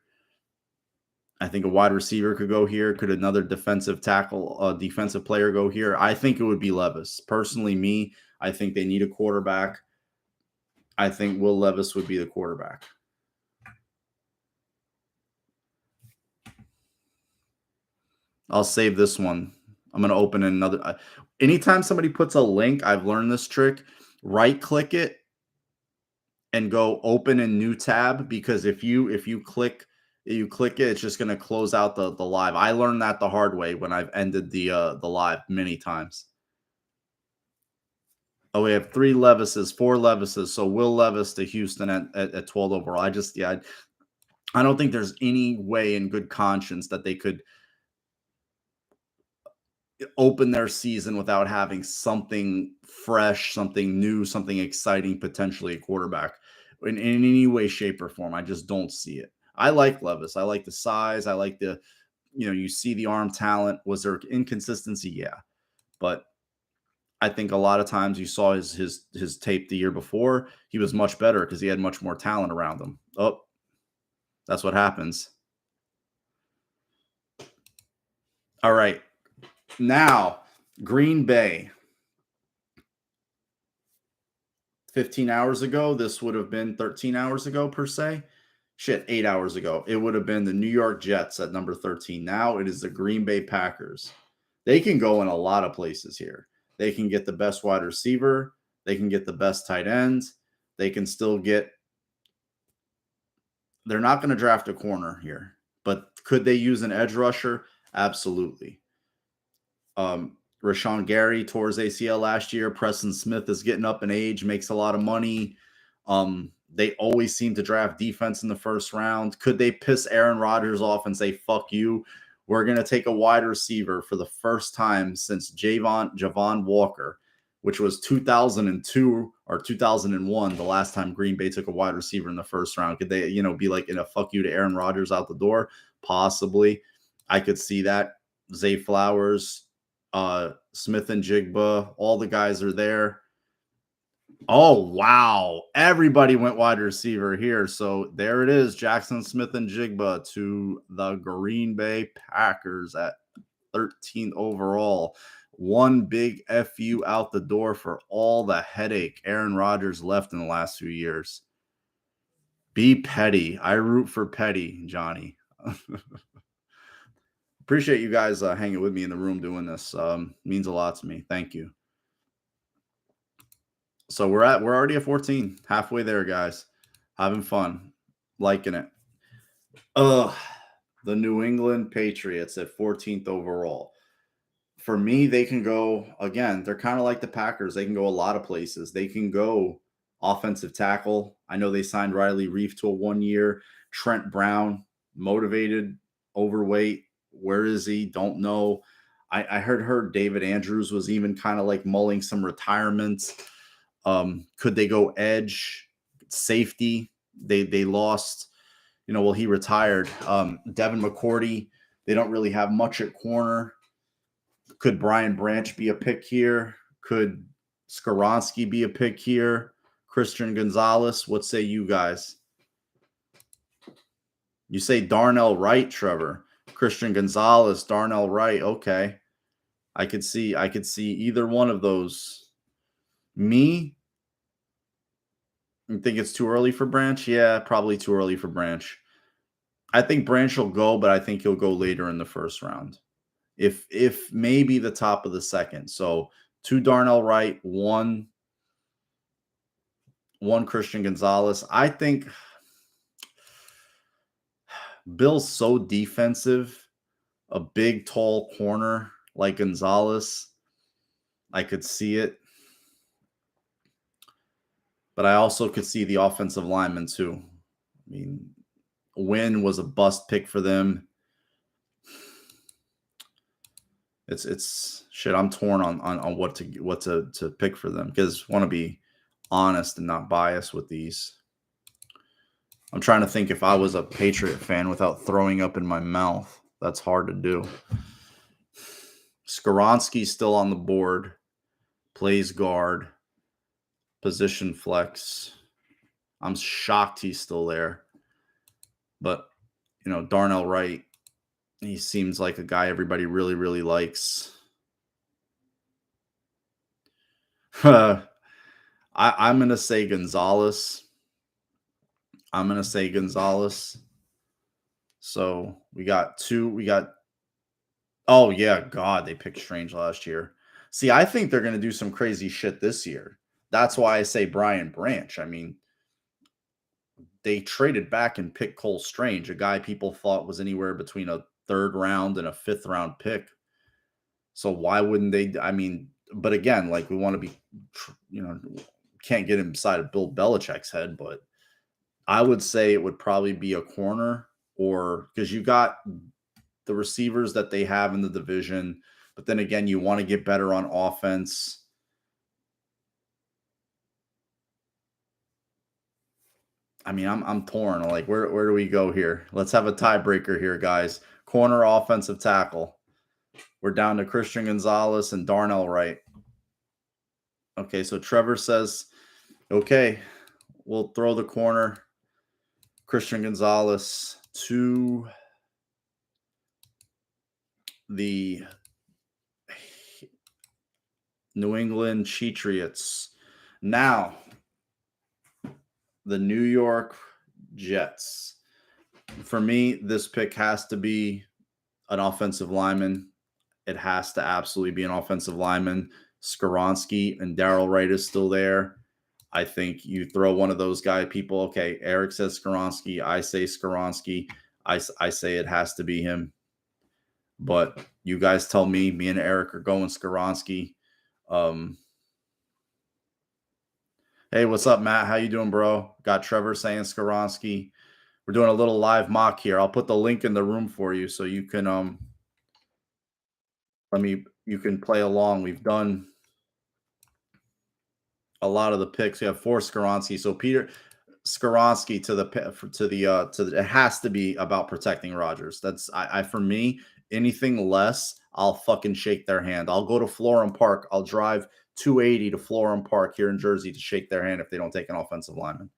I think a wide receiver could go here. Could another defensive player go here? I think it would be Levis. Personally, I think they need a quarterback. I think Will Levis would be the quarterback. I'll save this one. I'm going to open another. Anytime somebody puts a link, I've learned this trick. Right-click it and go open a new tab, because if you click it, it's just going to close out the live. I learned that the hard way when I've ended the live many times. Oh, we have 4 Levises. So Will Levis to Houston at 12 overall. I don't think there's any way in good conscience that they could open their season without having something fresh, something new, something exciting, potentially a quarterback in any way, shape, or form. I just don't see it. I like Levis. I like the size. I like you see the arm talent. Was there inconsistency? Yeah. But I think a lot of times you saw his tape the year before, he was much better because he had much more talent around him. Oh, that's what happens. All right. Now, Green Bay. 15 hours ago, this would have been 13 hours ago per se. shit, 8 hours ago, it would have been the New York Jets at number 13. Now it is the Green Bay Packers. They can go in a lot of places here. They can get the best wide receiver. They can get the best tight ends. They can still get. They're not going to draft a corner here, but could they use an edge rusher? Absolutely. Rashawn Gary tore his ACL last year. Preston Smith is getting up in age, makes a lot of money. They always seem to draft defense in the first round. Could they piss Aaron Rodgers off and say, fuck you? We're going to take a wide receiver for the first time since Javon Walker, which was 2002 or 2001, the last time Green Bay took a wide receiver in the first round. Could they, be like in a fuck you to Aaron Rodgers out the door? Possibly. I could see that. Zay Flowers, Smith and Jigba, all the guys are there. Oh, wow. Everybody went wide receiver here. So there it is. Jackson Smith and Jigba to the Green Bay Packers at 13th overall. One big FU out the door for all the headache Aaron Rodgers left in the last few years. Be petty. I root for petty, Johnny. Appreciate you guys hanging with me in the room doing this. Means a lot to me. Thank you. So we're already at 14, halfway there, guys. Having fun, liking it. The New England Patriots at 14th overall. For me, they can go again. They're kind of like the Packers. They can go a lot of places. They can go offensive tackle. I know they signed Riley Reif to a 1-year. Trent Brown, motivated, overweight. Where is he? Don't know. I heard David Andrews was even kind of like mulling some retirements. Could they go edge, safety? They lost, he retired. Devin McCourty, they don't really have much at corner. Could Brian Branch be a pick here? Could Skoronski be a pick here? Christian Gonzalez, what say you guys? You say Darnell Wright, Trevor. Christian Gonzalez, Darnell Wright. Okay. I could see either one of those. Me? You think it's too early for Branch? Yeah, probably too early for Branch. I think Branch will go, but I think he'll go later in the first round. If maybe the top of the second. So 2 Darnell Wright, 1 Christian Gonzalez. I think Bill's so defensive. A big, tall corner like Gonzalez. I could see it. But I also could see the offensive lineman too. I mean, Wynn was a bust pick for them. It's shit. I'm torn on what to pick for them because I want to be honest and not biased with these. I'm trying to think if I was a Patriot fan without throwing up in my mouth. That's hard to do. Skoronski's still on the board. Plays guard. Position flex. I'm shocked he's still there. But, Darnell Wright, he seems like a guy everybody really, really likes. I'm going to say Gonzalez. So we got 2. Oh, yeah, God, they picked Strange last year. See, I think they're going to do some crazy shit this year. That's why I say Brian Branch. I mean, they traded back and picked Cole Strange, a guy people thought was anywhere between a 3rd round and a 5th round pick. So why wouldn't they? I mean, but again, like we want to be, can't get inside of Bill Belichick's head, but I would say it would probably be a corner or because you got the receivers that they have in the division. But then again, you want to get better on offense. I mean, I'm torn. Like, where do we go here? Let's have a tiebreaker here, guys. Corner, offensive tackle. We're down to Christian Gonzalez and Darnell Wright. Okay, so Trevor says, okay, we'll throw the corner. Christian Gonzalez to the New England Patriots. Now, the New York Jets. For me, this pick has to be an offensive lineman. It has to absolutely be an offensive lineman. Skoronski and Daryl Wright is still there. I think you throw one of those people. Okay, Eric says Skoronski. I say Skoronski. I say it has to be him. But you guys tell me. Me and Eric are going Skoronski. Hey, what's up, Matt? How you doing, bro? Got Trevor saying Skoronski. We're doing a little live mock here. I'll put the link in the room for you so you can you can play along. We've done a lot of the picks. We have 4 Skoronski. So Peter Skoronski it has to be about protecting Rodgers. That's I for me, anything less, I'll fucking shake their hand. I'll go to Florham Park. I'll drive 280 to Florham Park here in Jersey to shake their hand if they don't take an offensive lineman.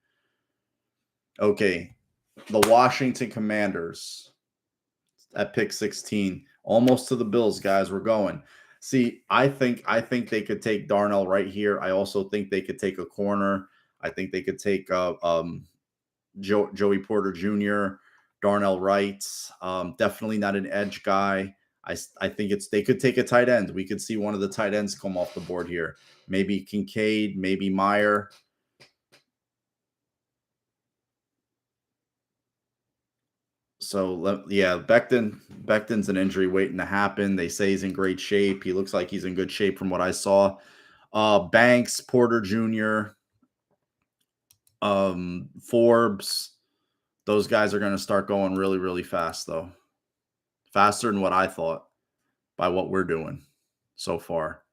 Okay. The Washington Commanders at pick 16. Almost to the Bills, guys. We're going. See, I think they could take Darnell right here. I also think they could take a corner. I think they could take Joey Porter Jr., Darnell Wright. Definitely not an edge guy. I think they could take a tight end. We could see one of the tight ends come off the board here. Maybe Kincaid, maybe Meyer. So, yeah, Becton's an injury waiting to happen. They say he's in great shape. He looks like he's in good shape from what I saw. Banks, Porter Jr., Forbes, those guys are going to start going really, really fast, though. Faster than what I thought by what we're doing so far.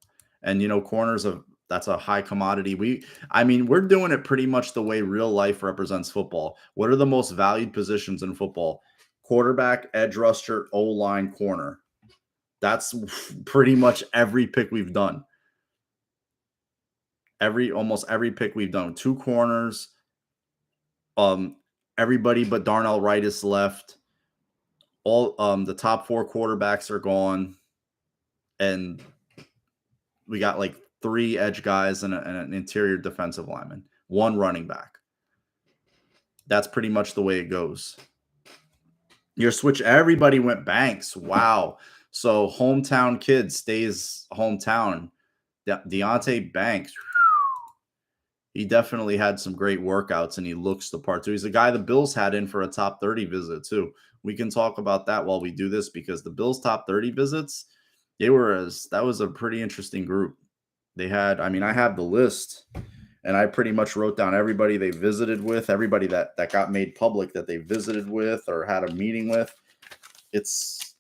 And, corners that's a high commodity. We're doing it pretty much the way real life represents football. What are the most valued positions in football? Quarterback, edge rusher, O-line, corner. That's pretty much every pick we've done. Almost every pick we've done. 2 corners. Everybody but Darnell Wright is left. All the top 4 quarterbacks are gone. And we got like 3 edge guys and an interior defensive lineman, 1 running back. That's pretty much the way it goes. Your switch, everybody went Banks. Wow. So hometown kid stays hometown. Deontay Banks. He definitely had some great workouts and he looks the part too. He's the guy the Bills had in for a top 30 visit too. We can talk about that while we do this because the Bills top 30 visits, that was a pretty interesting group. They had, I have the list and I pretty much wrote down everybody they visited with, everybody that got made public that they visited with or had a meeting with. It's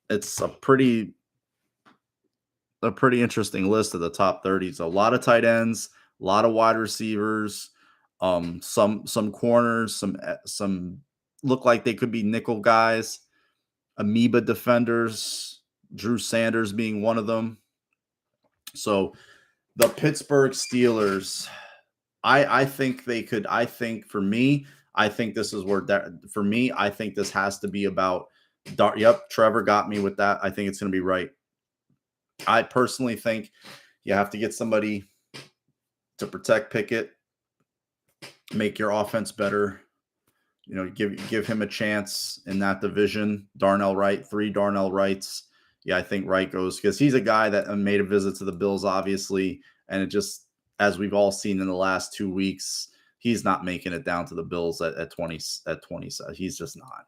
a pretty interesting list of the top 30s. A lot of tight ends, a lot of wide receivers, some corners, some look like they could be nickel guys, amoeba defenders, Drew Sanders being one of them. So the Pittsburgh Steelers, I think they could. I think for me, I think this is where for me, I think this has to be about. Yep, Trevor got me with that. I think it's going to be right. I personally think you have to get somebody to protect Pickett, make your offense better. Give him a chance in that division. Darnell Wright, 3 Darnell Wrights. Yeah, I think Wright goes because he's a guy that made a visit to the Bills, obviously, and it just, as we've all seen in the last 2 weeks, he's not making it down to the Bills at 20. He's just not.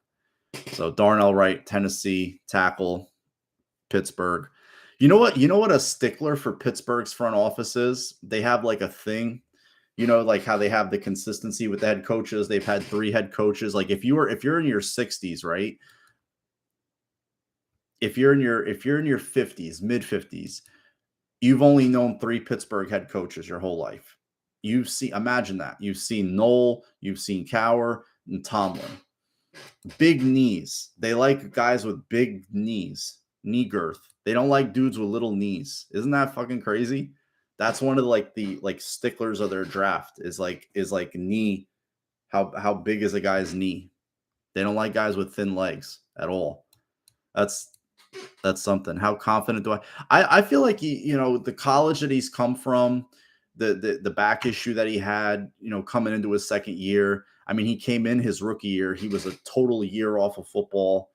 So Darnell Wright, Tennessee, tackle, Pittsburgh. You know what a stickler for Pittsburgh's front office is? They have like a thing, like how they have the consistency with the head coaches. They've had 3 head coaches. Like if you're in your 60s, right? If you're in your 50s, mid 50s, you've only known 3 Pittsburgh head coaches your whole life. Imagine that. You've seen Knoll, you've seen Cowher, and Tomlin. Big knees. They like guys with big knees, knee girth. They don't like dudes with little knees. Isn't that fucking crazy? That's one of the sticklers of their draft is knee. How big is a guy's knee? They don't like guys with thin legs at all. That's something. How confident do I feel like the college that he's come from, the back issue that he had, coming into his second year. I mean, he came in his rookie year. He was a total year off of football.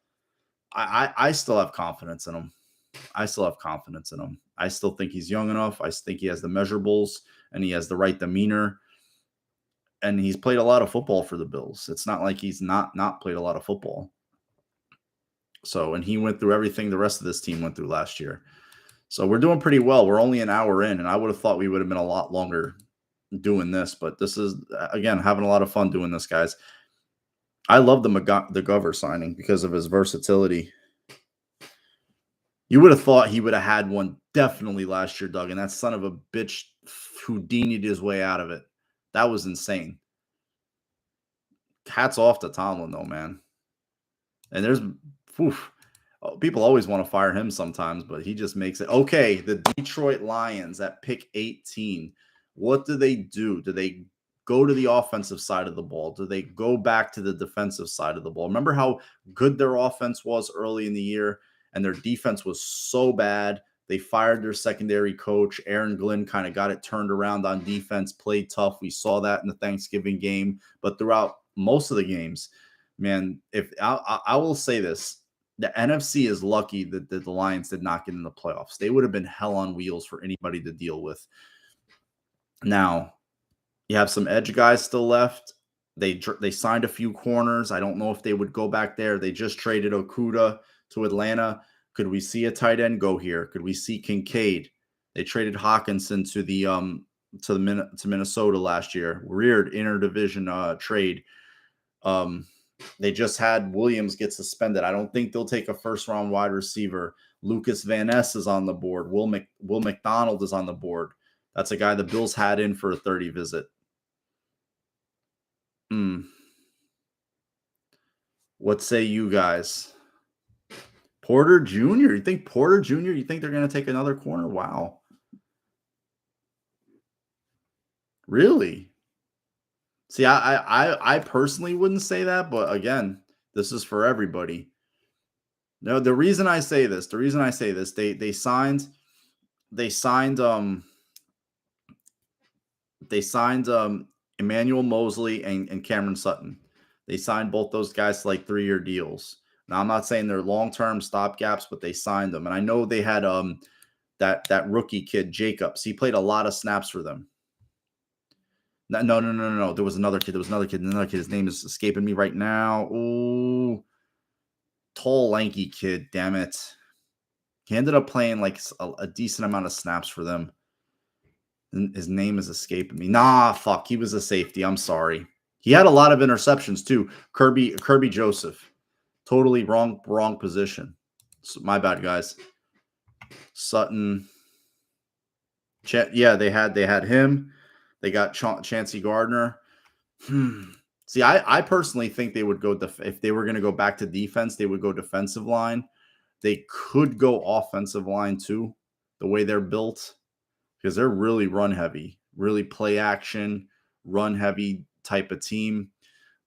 I still have confidence in him. I still have confidence in him. I still think he's young enough. I think he has the measurables and he has the right demeanor. And he's played a lot of football for the Bills. It's not like he's not played a lot of football. So, and he went through everything the rest of this team went through last year. So we're doing pretty well. We're only an hour in, and I would have thought we would have been a lot longer doing this, but this is, again, having a lot of fun doing this, guys. I love the McGovern signing because of his versatility. You would have thought he would have had one definitely last year, Doug, and that son of a bitch Houdini'd his way out of it. That was insane. Hats off to Tomlin, though, man. And there's people always want to fire him sometimes, but he just makes it. Okay, the Detroit Lions at pick 18. What do? Do they go to the offensive side of the ball? Do they go back to the defensive side of the ball? Remember how good their offense was early in the year, and their defense was so bad. They fired their secondary coach. Aaron Glenn kind of got it turned around on defense, played tough. We saw that in the Thanksgiving game, but throughout most of the games, man, if I will say this, the NFC is lucky that the Lions did not get in the playoffs. They would have been hell on wheels for anybody to deal with. Now, you have some edge guys still left. They signed a few corners. I don't know if they would go back there. They just traded Okudah to Atlanta. Could we see a tight end go here? Could we see Kincaid? They traded Hawkinson to Minnesota last year. Weird interdivision trade. They just had Williams get suspended. I don't think they'll take a first-round wide receiver. Lucas Van Ness is on the board. Will McDonald is on the board. That's a guy the Bills had in for a 30 visit. What say you guys? Porter Jr.? You think Porter Jr.? You think they're going to take another corner? Wow. Really? See, I personally wouldn't say that, but again, this is for everybody. No, the reason I say this, they signed Emmanuel Mosley and Cameron Sutton. They signed both those guys to like 3-year deals. Now, I'm not saying they're long-term stopgaps, but they signed them. And I know they had that rookie kid, Jacobs. He played a lot of snaps for them. No. There was another kid. His name is escaping me right now. Ooh, tall, lanky kid. Damn it. He ended up playing like a decent amount of snaps for them. His name is escaping me. Nah, fuck. He was a safety. I'm sorry. He had a lot of interceptions too. Kirby Joseph. Totally wrong position. So, my bad, guys. Sutton. Yeah, they had him. They got Chauncey Gardner. See, I personally think they would go if they were going to go back to defense, they would go defensive line. They could go offensive line too, the way they're built, because they're really run heavy, really play action, run heavy type of team.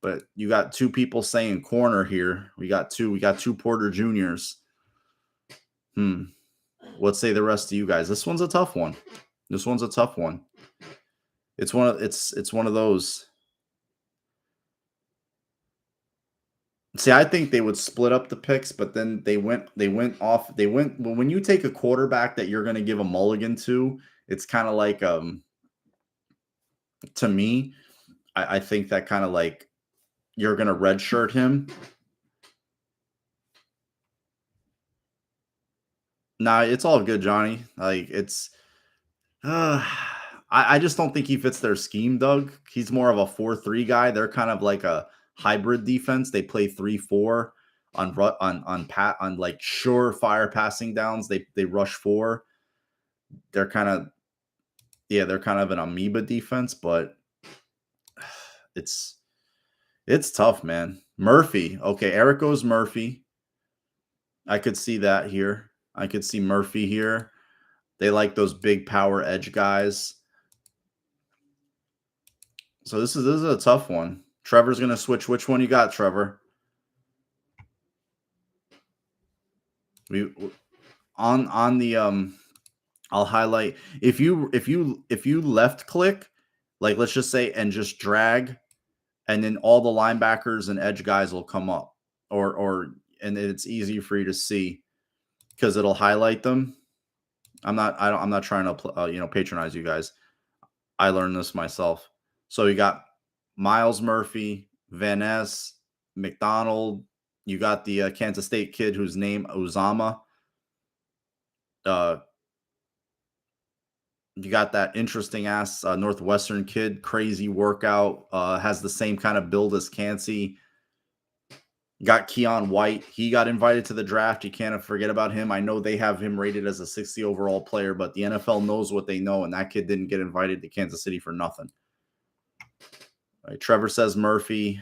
But you got two people saying corner here. We got two Porter Juniors. What say the rest of you guys? This one's a tough one. It's one of those. See, I think they would split up the picks, but then they went when you take a quarterback that you're going to give a mulligan to, it's kind of like to me, I think that kind of like you're going to redshirt him. Nah, it's all good, Johnny. Like it's I just don't think he fits their scheme, Doug. He's more of a 4-3 guy. They're kind of like a hybrid defense. They play 3-4 on like surefire passing downs. They rush 4. They're kind of an amoeba defense, but it's tough, man. Murphy. Okay, Eric goes Murphy. I could see that here. I could see Murphy here. They like those big power edge guys. So this is a tough one. Trevor's going to switch. Which one you got, Trevor? We on the I'll highlight if you left click, like let's just say, and just drag and then all the linebackers and edge guys will come up, and it's easy for you to see because it'll highlight them. I'm not trying to patronize you guys. I learned this myself. So you got Miles Murphy, Van Ness, McDonald. You got the Kansas State kid whose name Uzama. You got that interesting ass Northwestern kid, crazy workout, has the same kind of build as Cansey. Got Keon White. He got invited to the draft. You can't forget about him. I know they have him rated as a 60 overall player, but the NFL knows what they know, and that kid didn't get invited to Kansas City for nothing. All right, Trevor says Murphy.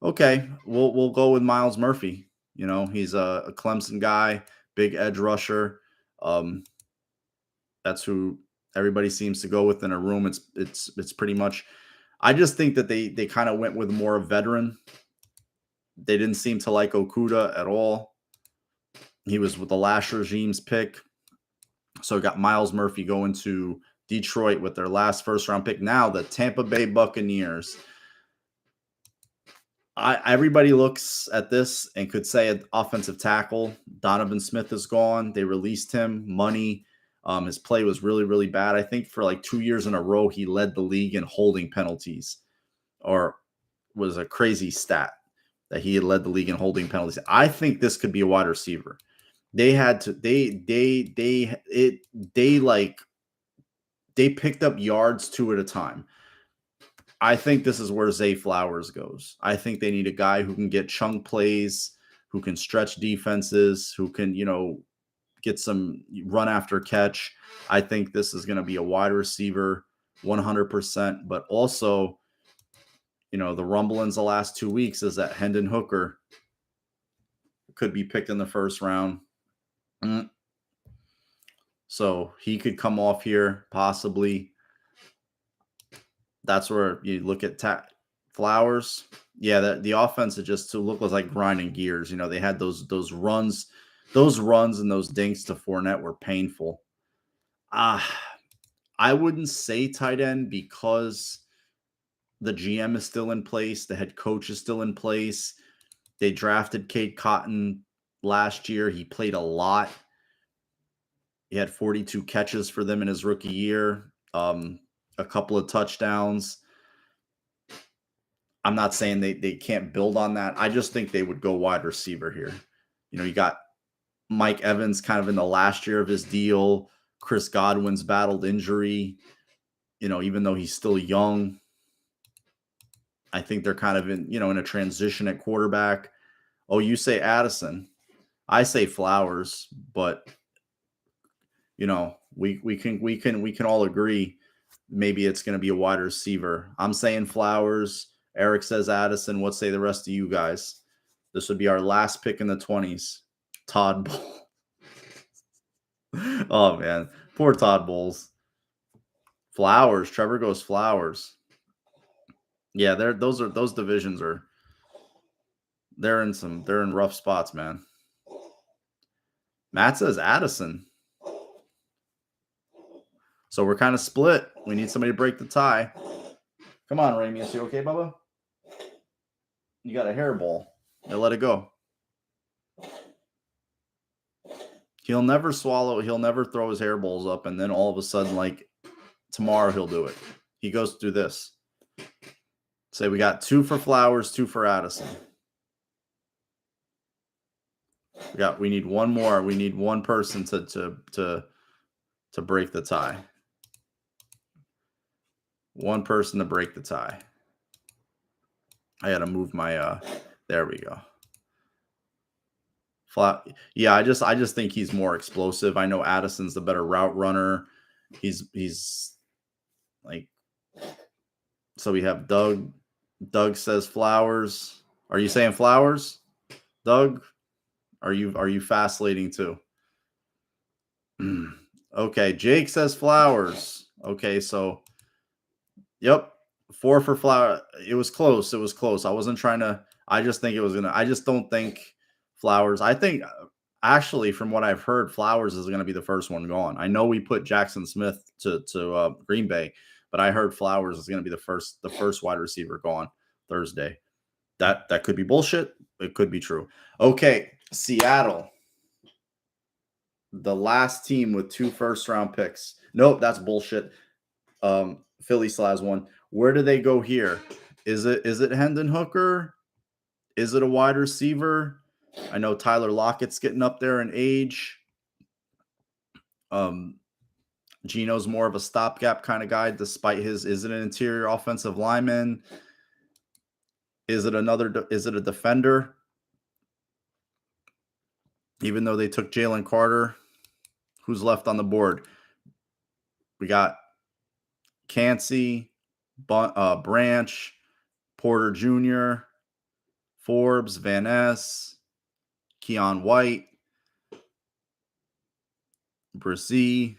Okay, we'll go with Miles Murphy. He's a Clemson guy, big edge rusher. That's who everybody seems to go with in a room. It's pretty much. I just think that they kind of went with more a veteran. They didn't seem to like Okuda at all. He was with the last regime's pick. So got Miles Murphy going to Detroit with their last first-round pick. Now the Tampa Bay Buccaneers. Everybody looks at this and could say an offensive tackle. Donovan Smith is gone. They released him. Money. His play was really, really bad. I think for like 2 years in a row, he led the league in holding penalties, or was a crazy stat that he had led the league in holding penalties. I think this could be a wide receiver. They picked up yards 2 at a time. I think this is where Zay Flowers goes. I think they need a guy who can get chunk plays, who can stretch defenses, who can, get some run after catch. I think this is going to be a wide receiver 100%, but also, the rumblings the last 2 weeks is that Hendon Hooker could be picked in the first round. So he could come off here, possibly. That's where you look at Flowers. Yeah, the offense is just to look like grinding gears. They had those runs. Those runs and those dinks to Fournette were painful. I wouldn't say tight end because the GM is still in place. The head coach is still in place. They drafted Cade Cotton last year. He played a lot. He had 42 catches for them in his rookie year, a couple of touchdowns. I'm not saying they can't build on that. I just think they would go wide receiver here. You got Mike Evans kind of in the last year of his deal. Chris Godwin's battled injury. Even though he's still young, I think they're kind of in a transition at quarterback. Oh, you say Addison. I say Flowers, but we can all agree maybe it's going to be a wide receiver. I'm saying Flowers. Eric says Addison. What say the rest of you guys? This would be our last pick in the 20s. Todd Bowles. Oh man, poor Todd Bowles. Flowers. Trevor goes Flowers. Yeah, those divisions are. They're in rough spots, man. Matt says Addison. So we're kind of split. We need somebody to break the tie. Come on, Ramy. Is you okay, Bubba? You got a hairball. Now let it go. He'll never swallow. He'll never throw his hairballs up, and then all of a sudden, like tomorrow, he'll do it. He goes through this. Say we got 2 for Flowers, 2 for Addison. We need one more. We need one person to break the tie. One person to break the tie. I got to move my there we go. Yeah, I just think he's more explosive. I know Addison's the better route runner. He's like, so we have Doug. Doug says Flowers. Are you saying Flowers? Doug? Are you fascinating too? Okay, Jake says Flowers. Okay, so yep, 4 for Flowers. It was close. I wasn't trying to. I just think it was gonna. I just don't think Flowers. I think actually, from what I've heard, Flowers is going to be the first one gone. I know we put Jackson Smith to Green Bay, but I heard Flowers is going to be the first wide receiver gone Thursday. That could be bullshit. It could be true. Okay, Seattle, the last team with 2 first-round picks. Nope, that's bullshit. Philly still has one. Where do they go here? Is it Hendon Hooker? Is it a wide receiver? I know Tyler Lockett's getting up there in age. Gino's more of a stopgap kind of guy, despite his. Is it an interior offensive lineman? Is it a defender? Even though they took Jalen Carter, who's left on the board? We got Cansey, Branch, Porter Jr., Forbes, Van Ness, Keon White, Brzee.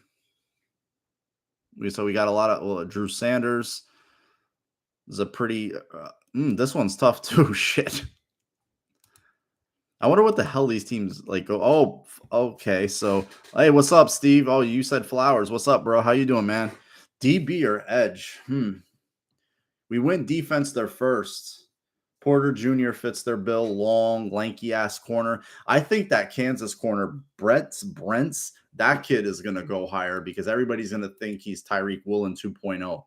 So we got a lot of Drew Sanders. This is a pretty. This one's tough too. Shit. I wonder what the hell these teams like go. Oh, okay. So, hey, what's up, Steve? Oh, you said Flowers. What's up, bro? How you doing, man? DB or edge? We went defense there first. Porter Jr. fits their bill. Long, lanky ass corner. I think that Kansas corner, Brents, that kid is going to go higher because everybody's going to think he's Tyreek Woolen 2.0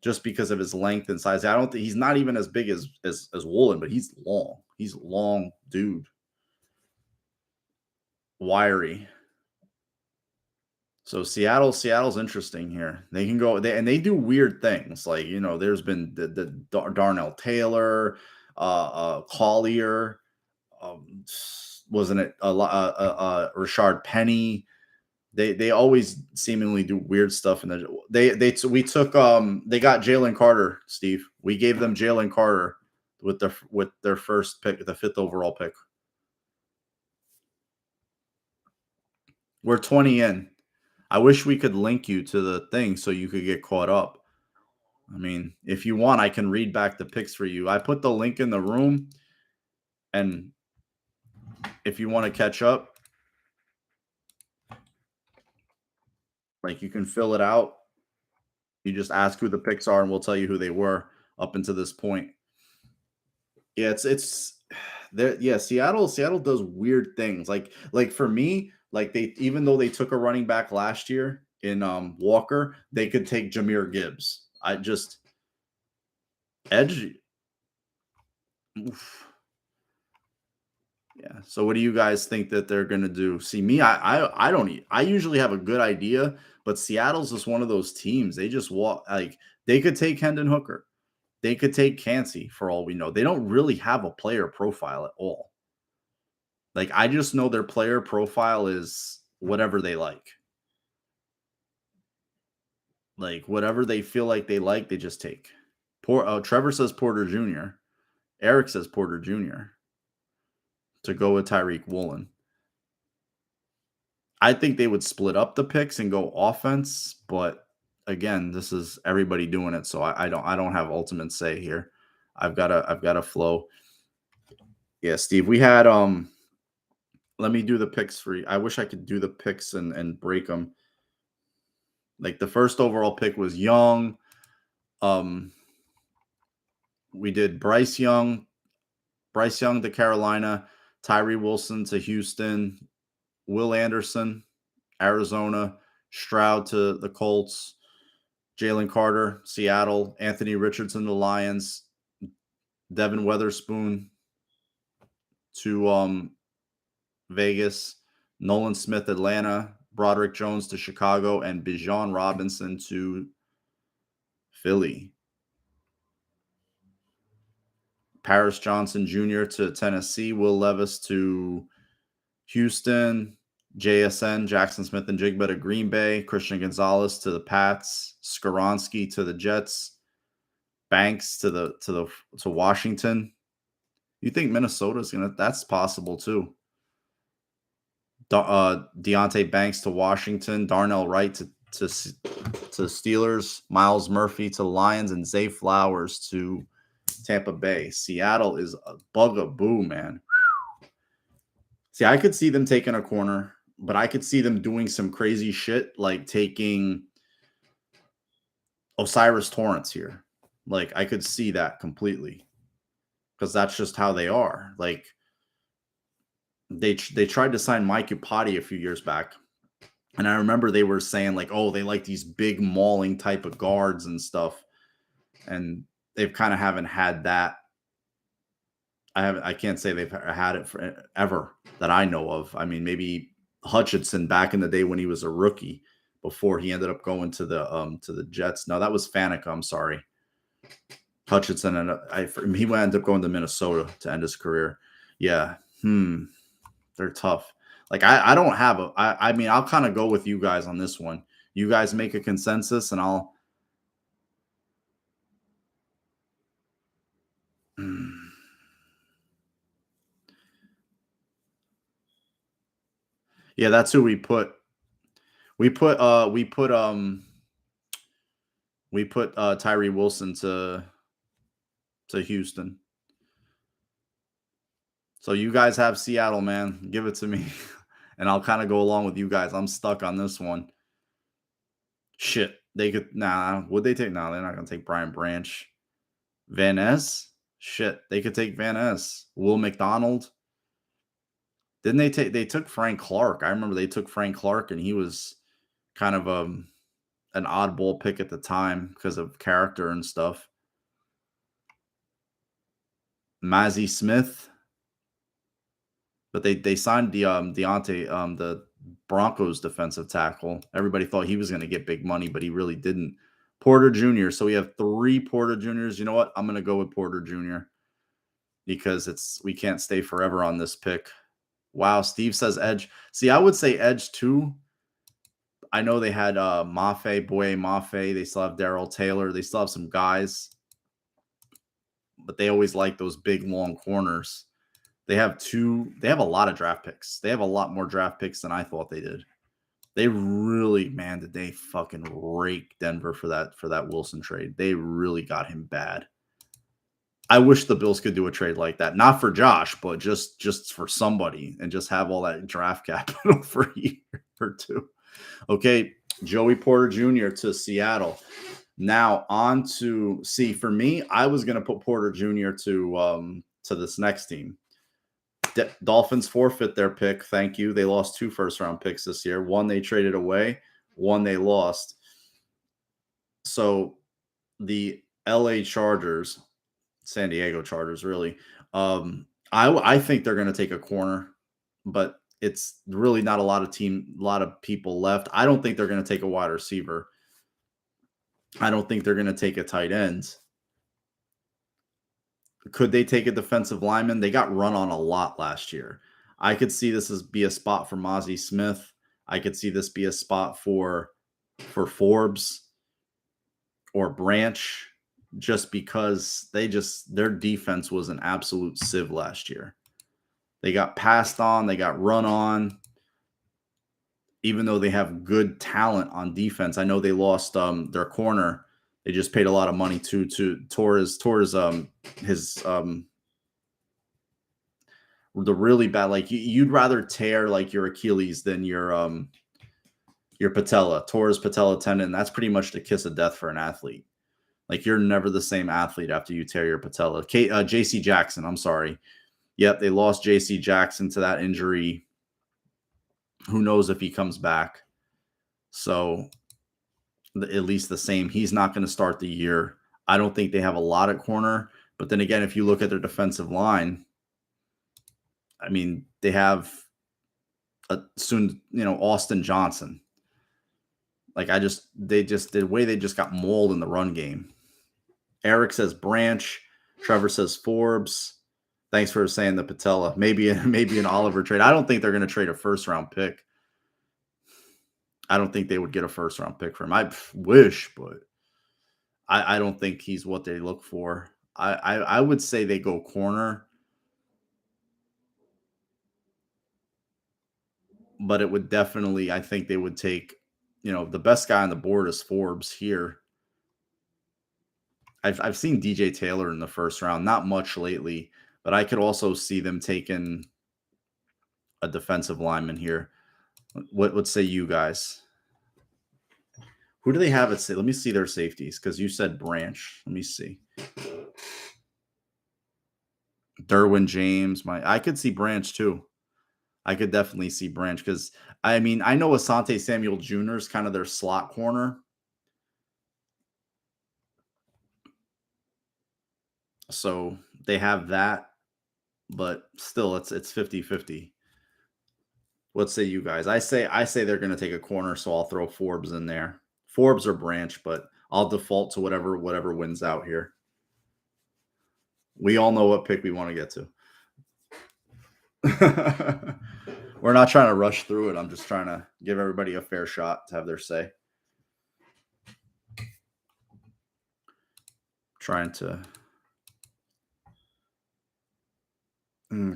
just because of his length and size. I don't think he's not even as big as Woolen, but he's long. He's long, dude. Wiry. So Seattle's interesting here. They can go they do weird things. Like, there's been the Darnell Taylor, Collier, wasn't it Rashard Penny? They always seemingly do weird stuff. And they got Jalen Carter, Steve. We gave them Jalen Carter with their first pick, the 5th overall pick. We're 20 in. I wish we could link you to the thing so you could get caught up. I mean, if you want, I can read back the picks for you. I put the link in the room, and if you want to catch up, like, you can fill it out. You just ask who the picks are, and we'll tell you who they were up until this point. Yeah, it's there. Yeah, Seattle does weird things. Like for me, like even though they took a running back last year in Walker, they could take Jahmyr Gibbs. I just edge. Oof. Yeah. So what do you guys think that they're gonna do? See, me, I don't. I usually have a good idea, but Seattle's just one of those teams. They just walk like they could take Hendon Hooker. They could take Cansey for all we know. They don't really have a player profile at all. Like, I just know their player profile is whatever they like. Like, whatever they feel like they just take. Trevor says Porter Jr. Eric says Porter Jr. to go with Tyreek Woolen. I think they would split up the picks and go offense, but again, this is everybody doing it, so I don't have ultimate say here. I've got a flow. Yeah, Steve, we had let me do the picks for you. I wish I could do the picks and break them. Like, the first overall pick was Young. We did Bryce Young to Carolina, Tyree Wilson to Houston, Will Anderson, Arizona, Stroud to the Colts, Jalen Carter, Seattle, Anthony Richardson, the Lions, Devin Weatherspoon to Vegas, Nolan Smith, Atlanta, Broderick Jones to Chicago, and Bijan Robinson to Philly. Paris Johnson Jr. to Tennessee, Will Levis to Houston, JSN, Jackson Smith and Jigba to Green Bay, Christian Gonzalez to the Pats, Skoronski to the Jets, Banks to Washington. You think Minnesota's gonna? That's possible too. Deontay Banks to Washington, Darnell Wright to Steelers, Miles Murphy to Lions, and Zay Flowers to Tampa Bay. Seattle is a bugaboo, man. See, I could see them taking a corner, but I could see them doing some crazy shit, like taking Osiris Torrance here. Like, I could see that completely because that's just how they are. Like, they tried to sign Mike Upati a few years back, and I remember they were saying like, oh, they like these big mauling type of guards and stuff, and they've kind of haven't had that. I can't say they've had it for ever that I know of. I mean, maybe Hutchinson back in the day when he was a rookie before he ended up going to the Jets. No, that was Faneca. I'm sorry. Hutchinson and he ended up going to Minnesota to end his career. Yeah. They're tough. Like I don't have I mean, I'll kind of go with you guys on this one. You guys make a consensus and I'll Yeah, that's who we put. We put Tyree Wilson to Houston. So you guys have Seattle, man. Give it to me. And I'll kind of go along with you guys. I'm stuck on this one. Shit. They could would they take they're not gonna take Brian Branch. Van Ness? Shit. They could take Van Ness. Will McDonald. Didn't they took Frank Clark? I remember they took Frank Clark and he was kind of an oddball pick at the time because of character and stuff. Mazzie Smith. But they signed the Deontay, the Broncos defensive tackle. Everybody thought he was going to get big money, but he really didn't. Porter Jr. So we have 3 Porter Juniors. You know what? I'm going to go with Porter Jr. because we can't stay forever on this pick. Wow, Steve says edge. See, I would say edge too. I know they had Boye Mafe. They still have Darrell Taylor. They still have some guys, but they always like those big long corners. They have a lot of draft picks. They have a lot more draft picks than I thought they did. They really, man, did they fucking rake Denver for that Wilson trade. They really got him bad. I wish the Bills could do a trade like that. Not for Josh, but just for somebody and just have all that draft capital for a year or two. Okay, Joey Porter Jr. to Seattle. Now on to for me, I was going to put Porter Jr. to this next team. Dolphins forfeit their pick. Thank you. They lost 2 first-round picks this year. One they traded away. One they lost. So the LA Chargers, San Diego Chargers, really. I think they're going to take a corner, but it's really not a lot of people left. I don't think they're going to take a wide receiver. I don't think they're going to take a tight end. Could they take a defensive lineman? They got run on a lot last year. I could see this as be a spot for Mazzie Smith. I could see this be a spot for Forbes or Branch, just because their defense was an absolute sieve last year. They got passed on, they got run on. Even though they have good talent on defense, I know they lost their corner. They just paid a lot of money to Torres the really bad, like you'd rather tear like your Achilles than your patella, Torres patella tendon. That's pretty much the kiss of death for an athlete. Like you're never the same athlete after you tear your patella. JC Jackson, I'm sorry. Yep, they lost JC Jackson to that injury. Who knows if he comes back? So at least the same. He's not going to start the year. I don't think they have a lot at corner. But then again, if you look at their defensive line, I mean, they have Austin Johnson. Like the way they just got mauled in the run game. Eric says Branch. Trevor says Forbes. Thanks for saying the patella. Maybe an Oliver trade. I don't think they're going to trade a first-round pick. I don't think they would get a first-round pick for him. I wish, but I don't think he's what they look for. I would say they go corner, but it would definitely, I think they would take, the best guy on the board is Forbes here. I've seen DJ Taylor in the first round, not much lately, but I could also see them taking a defensive lineman here. What say you guys? Who do they have at say? Let me see their safeties because you said Branch. Let me see. Derwin James. I could see Branch too. I could definitely see Branch because I mean I know Asante Samuel Jr. is kind of their slot corner. So they have that, but still it's 50-50. What say you guys? I say they're gonna take a corner, so I'll throw Forbes in there. Forbes or Branch, but I'll default to whatever wins out here. We all know what pick we want to get to. We're not trying to rush through it. I'm just trying to give everybody a fair shot to have their say. Trying to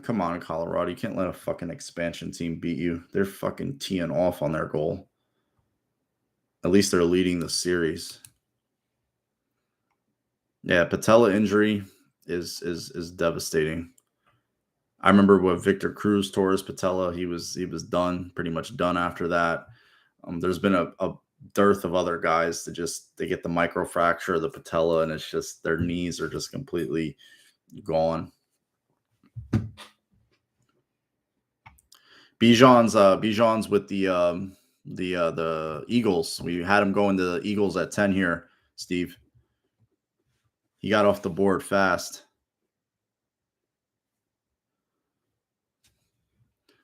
come on, Colorado. You can't let a fucking expansion team beat you. They're fucking teeing off on their goal. At least they're leading the series. Yeah, patella injury is devastating. I remember when Victor Cruz tore his patella. He was done, pretty much done after that. There's been a dearth of other guys that they get the microfracture of the patella, and it's just their knees are just completely gone. Bijan's with the Eagles. We had him going to the Eagles at 10 here, Steve. He got off the board fast.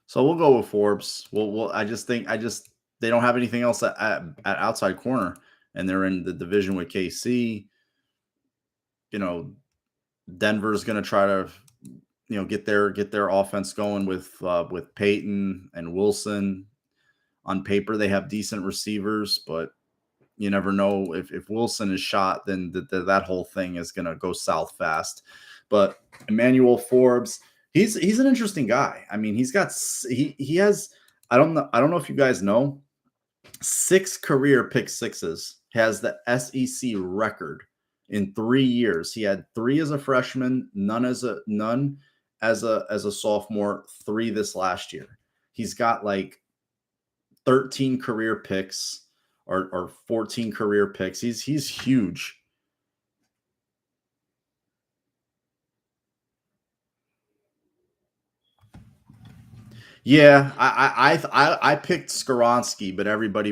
So we'll go with Forbes. I just think they don't have anything else at outside corner, and they're in the division with KC. You know, Denver's going to try to get their offense going with Peyton and Wilson. On paper, they have decent receivers, but you never know if Wilson is shot, then that whole thing is going to go south fast. But Emmanuel Forbes, he's an interesting guy. I mean, he has I don't know if you guys know, 6 career pick sixes. Has the SEC record in 3 years. He had 3 as a freshman, none as a sophomore, 3 this last year. He's got like 13 career picks or 14 career picks. He's huge. Yeah, I picked Skaronski, but everybody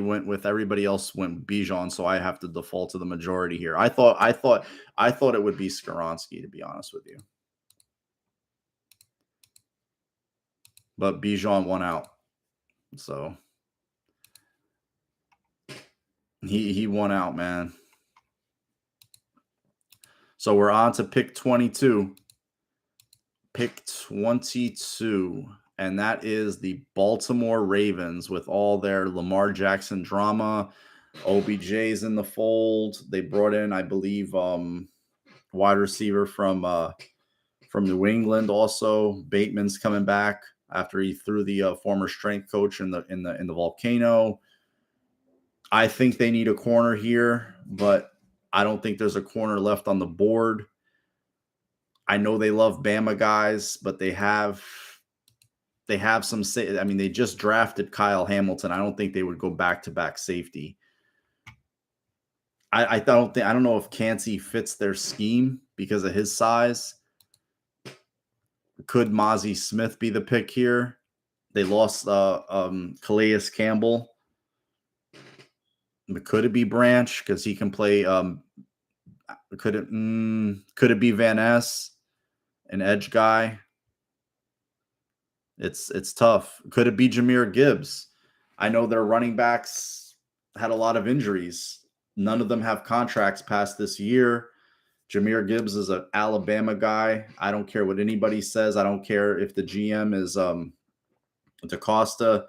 else went Bijan, so I have to default to the majority here. I thought it would be Skaronski, to be honest with you, but Bijan won out, so he won out, man. So we're on to pick 22. Pick 22. And that is the Baltimore Ravens with all their Lamar Jackson drama. OBJ's in the fold. They brought in, I believe, wide receiver from New England. Also, Bateman's coming back after he threw the former strength coach in the volcano. I think they need a corner here, but I don't think there's a corner left on the board. I know they love Bama guys, but they have some say. I mean, they just drafted Kyle Hamilton. I don't think they would go back-to-back safety. I don't know if Kancey fits their scheme because of his size. Could Mozzie Smith be the pick here? They lost Calais Campbell. But could it be Branch because he can play? Could it be Van Ness, an edge guy? It's tough. Could it be Jahmyr Gibbs? I know their running backs had a lot of injuries. None of them have contracts past this year. Jahmyr Gibbs is an Alabama guy. I don't care what anybody says. I don't care if the GM is DaCosta.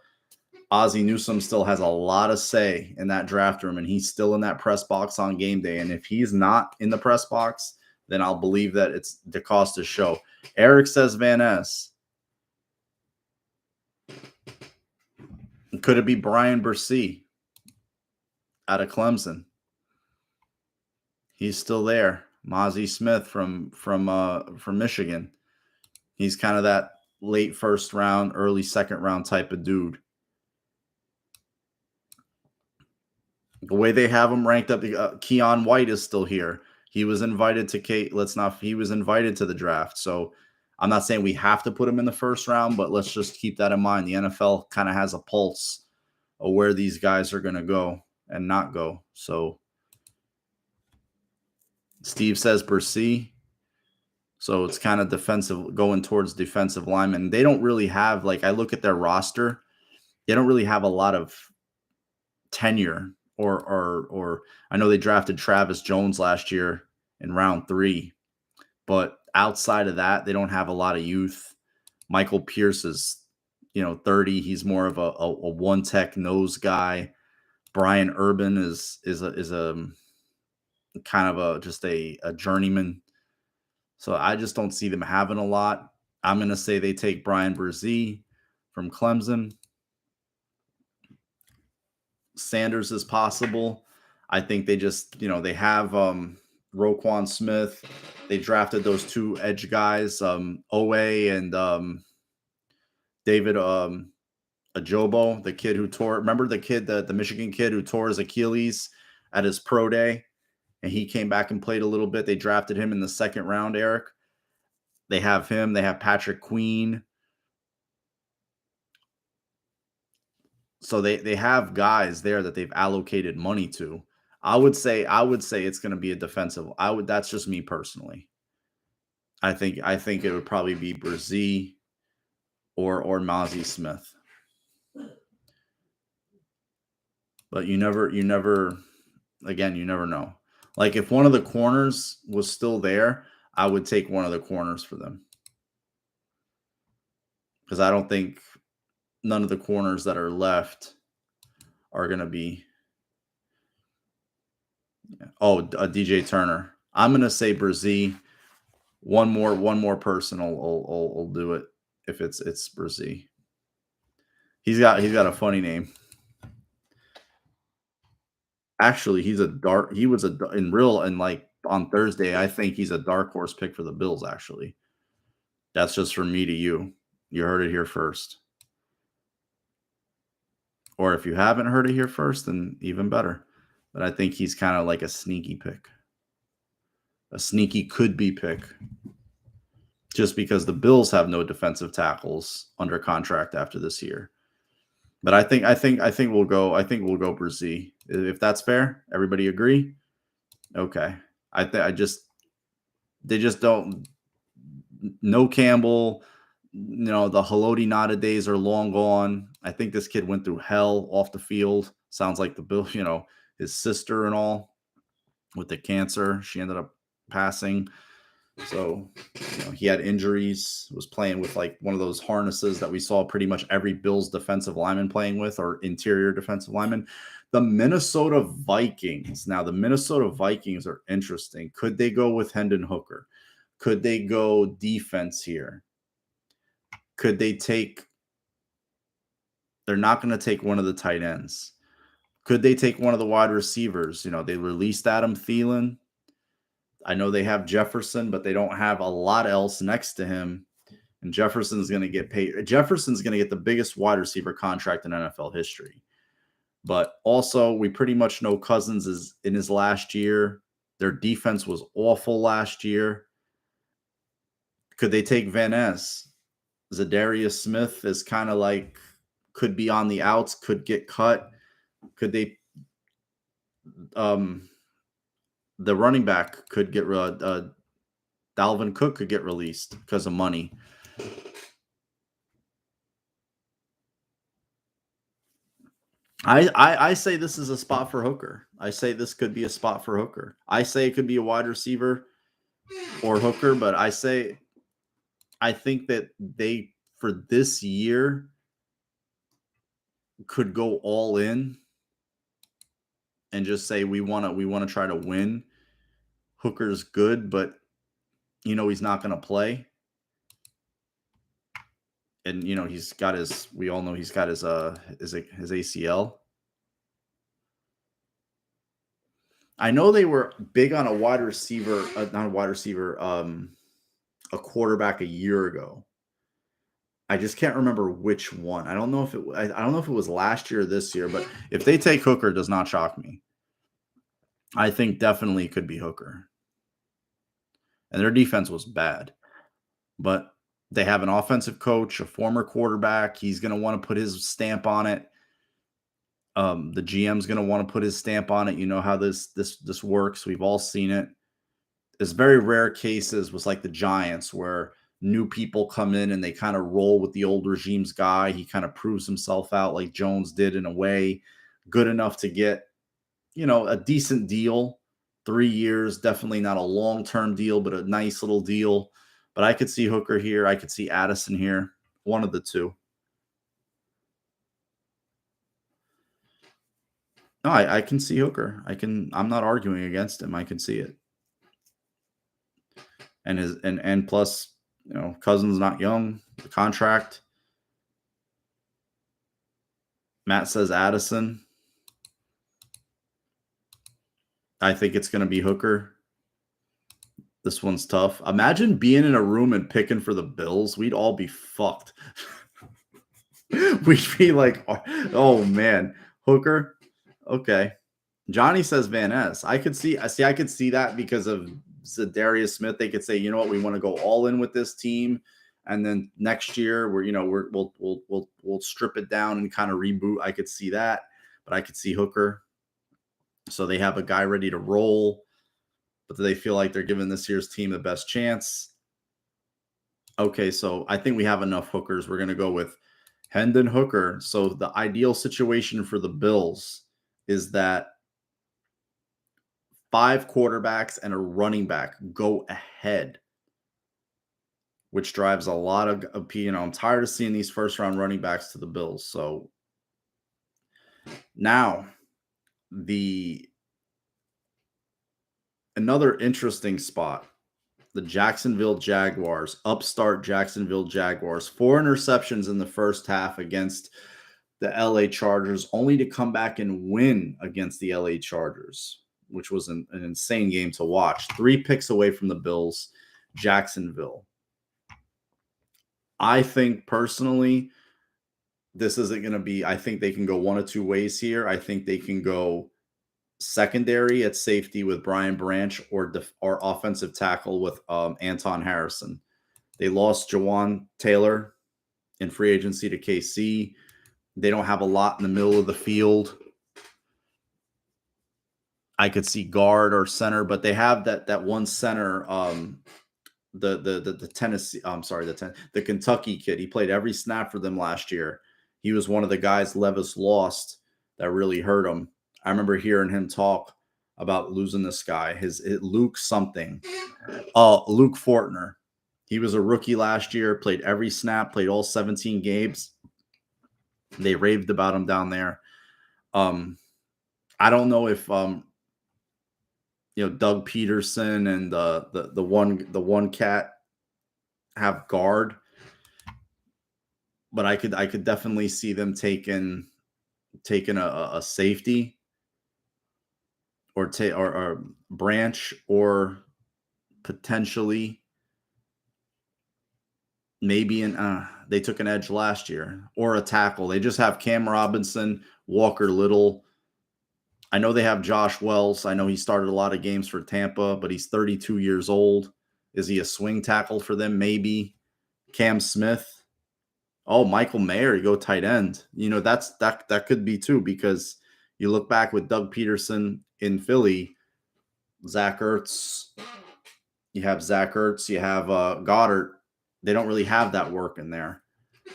Ozzie Newsome still has a lot of say in that draft room, and he's still in that press box on game day. And if he's not in the press box, then I'll believe that it's DaCosta's show. Eric says Van Ness. Could it be Brian Bursey out of Clemson? He's still there. Mozzie Smith from Michigan. He's kind of that late first round, early second round type of dude. The way they have him ranked up, Keon White is still here. He was invited to Kate. Let's not. He was invited to the draft. So I'm not saying we have to put him in the first round, but let's just keep that in mind. The NFL kind of has a pulse of where these guys are going to go and not go. So Steve says Bercy. So it's kind of defensive, going towards defensive linemen. They don't really have, like, I look at their roster, they don't really have a lot of tenure, or I know they drafted Travis Jones last year in round 3, but outside of that, they don't have a lot of youth. Michael Pierce is, 30. He's more of a one tech nose guy. Brian Urban is a kind of just a journeyman. So I just don't see them having a lot. I'm going to say they take Brian Brzee from Clemson. Sanders is possible. I think they just, they have Roquan Smith. They drafted those 2 edge guys, Owe and David Ajobo, the kid who remember the kid, the Michigan kid who tore his Achilles at his pro day, and he came back and played a little bit. They drafted him in the 2nd round, Eric. They have him. They have Patrick Queen. So they have guys there that they've allocated money to. I would say it's going to be a defensive. That's just me personally. I think it would probably be Brzee or Mozzie Smith. But you never know. Like, if one of the corners was still there, I would take one of the corners for them. Because I don't think none of the corners that are left are going to be. Oh, DJ Turner. I'm going to say Brzee. One more person will do it if it's Brzee. He's got a funny name. Actually, he was on Thursday, I think he's a dark horse pick for the Bills, actually. That's just from me to you. You heard it here first. Or if you haven't heard it here first, then even better. But I think he's kind of like a sneaky pick. A sneaky could-be pick. Just because the Bills have no defensive tackles under contract after this year. But I think we'll go Brzee. If that's fair, everybody agree? Okay. They just don't. No Campbell. The Haloti Nada days are long gone. I think this kid went through hell off the field. Sounds like the Bill, his sister and all with the cancer. She ended up passing. So, he had injuries, was playing with like one of those harnesses that we saw pretty much every Bills defensive lineman playing with, or interior defensive lineman. The Minnesota Vikings. Now, the Minnesota Vikings are interesting. Could they go with Hendon Hooker? Could they go defense here? Could they take – they're not going to take one of the tight ends. Could they take one of the wide receivers? They released Adam Thielen. I know they have Jefferson, but they don't have a lot else next to him. And Jefferson's going to get paid. Jefferson's going to get the biggest wide receiver contract in NFL history. But also, we pretty much know Cousins is in his last year. Their defense was awful last year. Could they take Van Ness? Zadarius Smith is kind of like, could be on the outs, could get cut. Could they the running back could get Dalvin Cook could get released because of money. I say this is a spot for Hooker. I say this could be a spot for Hooker. I say it could be a wide receiver or Hooker, but I think that they, for this year, could go all in and just say we want to try to win. Hooker's good, but he's not going to play. And he's got his ACL. I know they were big on a wide receiver, not a wide receiver, a quarterback a year ago. I just can't remember which one. I don't know if it was last year or this year, but if they take Hooker, it does not shock me. I think definitely could be Hooker. And their defense was bad, but they have an offensive coach, a former quarterback. He's going to want to put his stamp on it. The GM's going to want to put his stamp on it. You know how this works. We've all seen it. There's very rare cases was like the Giants where new people come in and they kind of roll with the old regime's guy. He kind of proves himself out like Jones did in a way, good enough to get, a decent deal. 3 years, definitely not a long-term deal, but a nice little deal. But I could see Hooker here. I could see Addison here. One of the two. No, I can see Hooker. I'm not arguing against him. I can see it. And plus, Cousins not young. The contract. Matt says Addison. I think it's going to be Hooker. This one's tough. Imagine being in a room and picking for the Bills. We'd all be fucked. We'd be like, oh man, Hooker. Okay. Johnny says Van Ness. I could see that because of Zadarius Smith. They could say, you know what, we want to go all in with this team, and then next year we'll strip it down and kind of reboot. I could see that, but I could see Hooker. So they have a guy ready to roll, but do they feel like they're giving this year's team the best chance? Okay, so I think we have enough Hookers. We're going to go with Hendon Hooker. So the ideal situation for the Bills is that 5 quarterbacks and a running back go ahead, which drives a lot of, I'm tired of seeing these first-round running backs to the Bills. So now another interesting spot, the Jacksonville Jaguars, upstart Jacksonville Jaguars, 4 interceptions in the first half against the LA Chargers, only to come back and win against the LA Chargers, which was an insane game to watch. 3 picks away from the Bills, Jacksonville. I think personally, this isn't going to be, I think they can go one of two ways here. I think they can go secondary at safety with Brian Branch or offensive tackle with Anton Harrison. They lost Jawan Taylor in free agency to KC. They don't have a lot in the middle of the field. I could see guard or center, but they have that one center, the Tennessee, the Kentucky kid. He played every snap for them last year. He was one of the guys Levis lost that really hurt him. I remember hearing him talk about losing this guy, Luke something. Luke Fortner. He was a rookie last year, played every snap, played all 17 games. They raved about him down there. I don't know if Doug Peterson and the one cat have guard, but I could definitely see them taking a safety or Branch, or potentially maybe they took an edge last year, or a tackle. They just have Cam Robinson, Walker Little. I know they have Josh Wells. I know he started a lot of games for Tampa, but he's 32 years old. Is he a swing tackle for them? Maybe. Cam Smith. Oh, Michael Mayer, you go tight end. That could be too, because you look back with Doug Peterson in Philly, Zach Ertz. You have Zach Ertz. You have Goddard. They don't really have that work in there.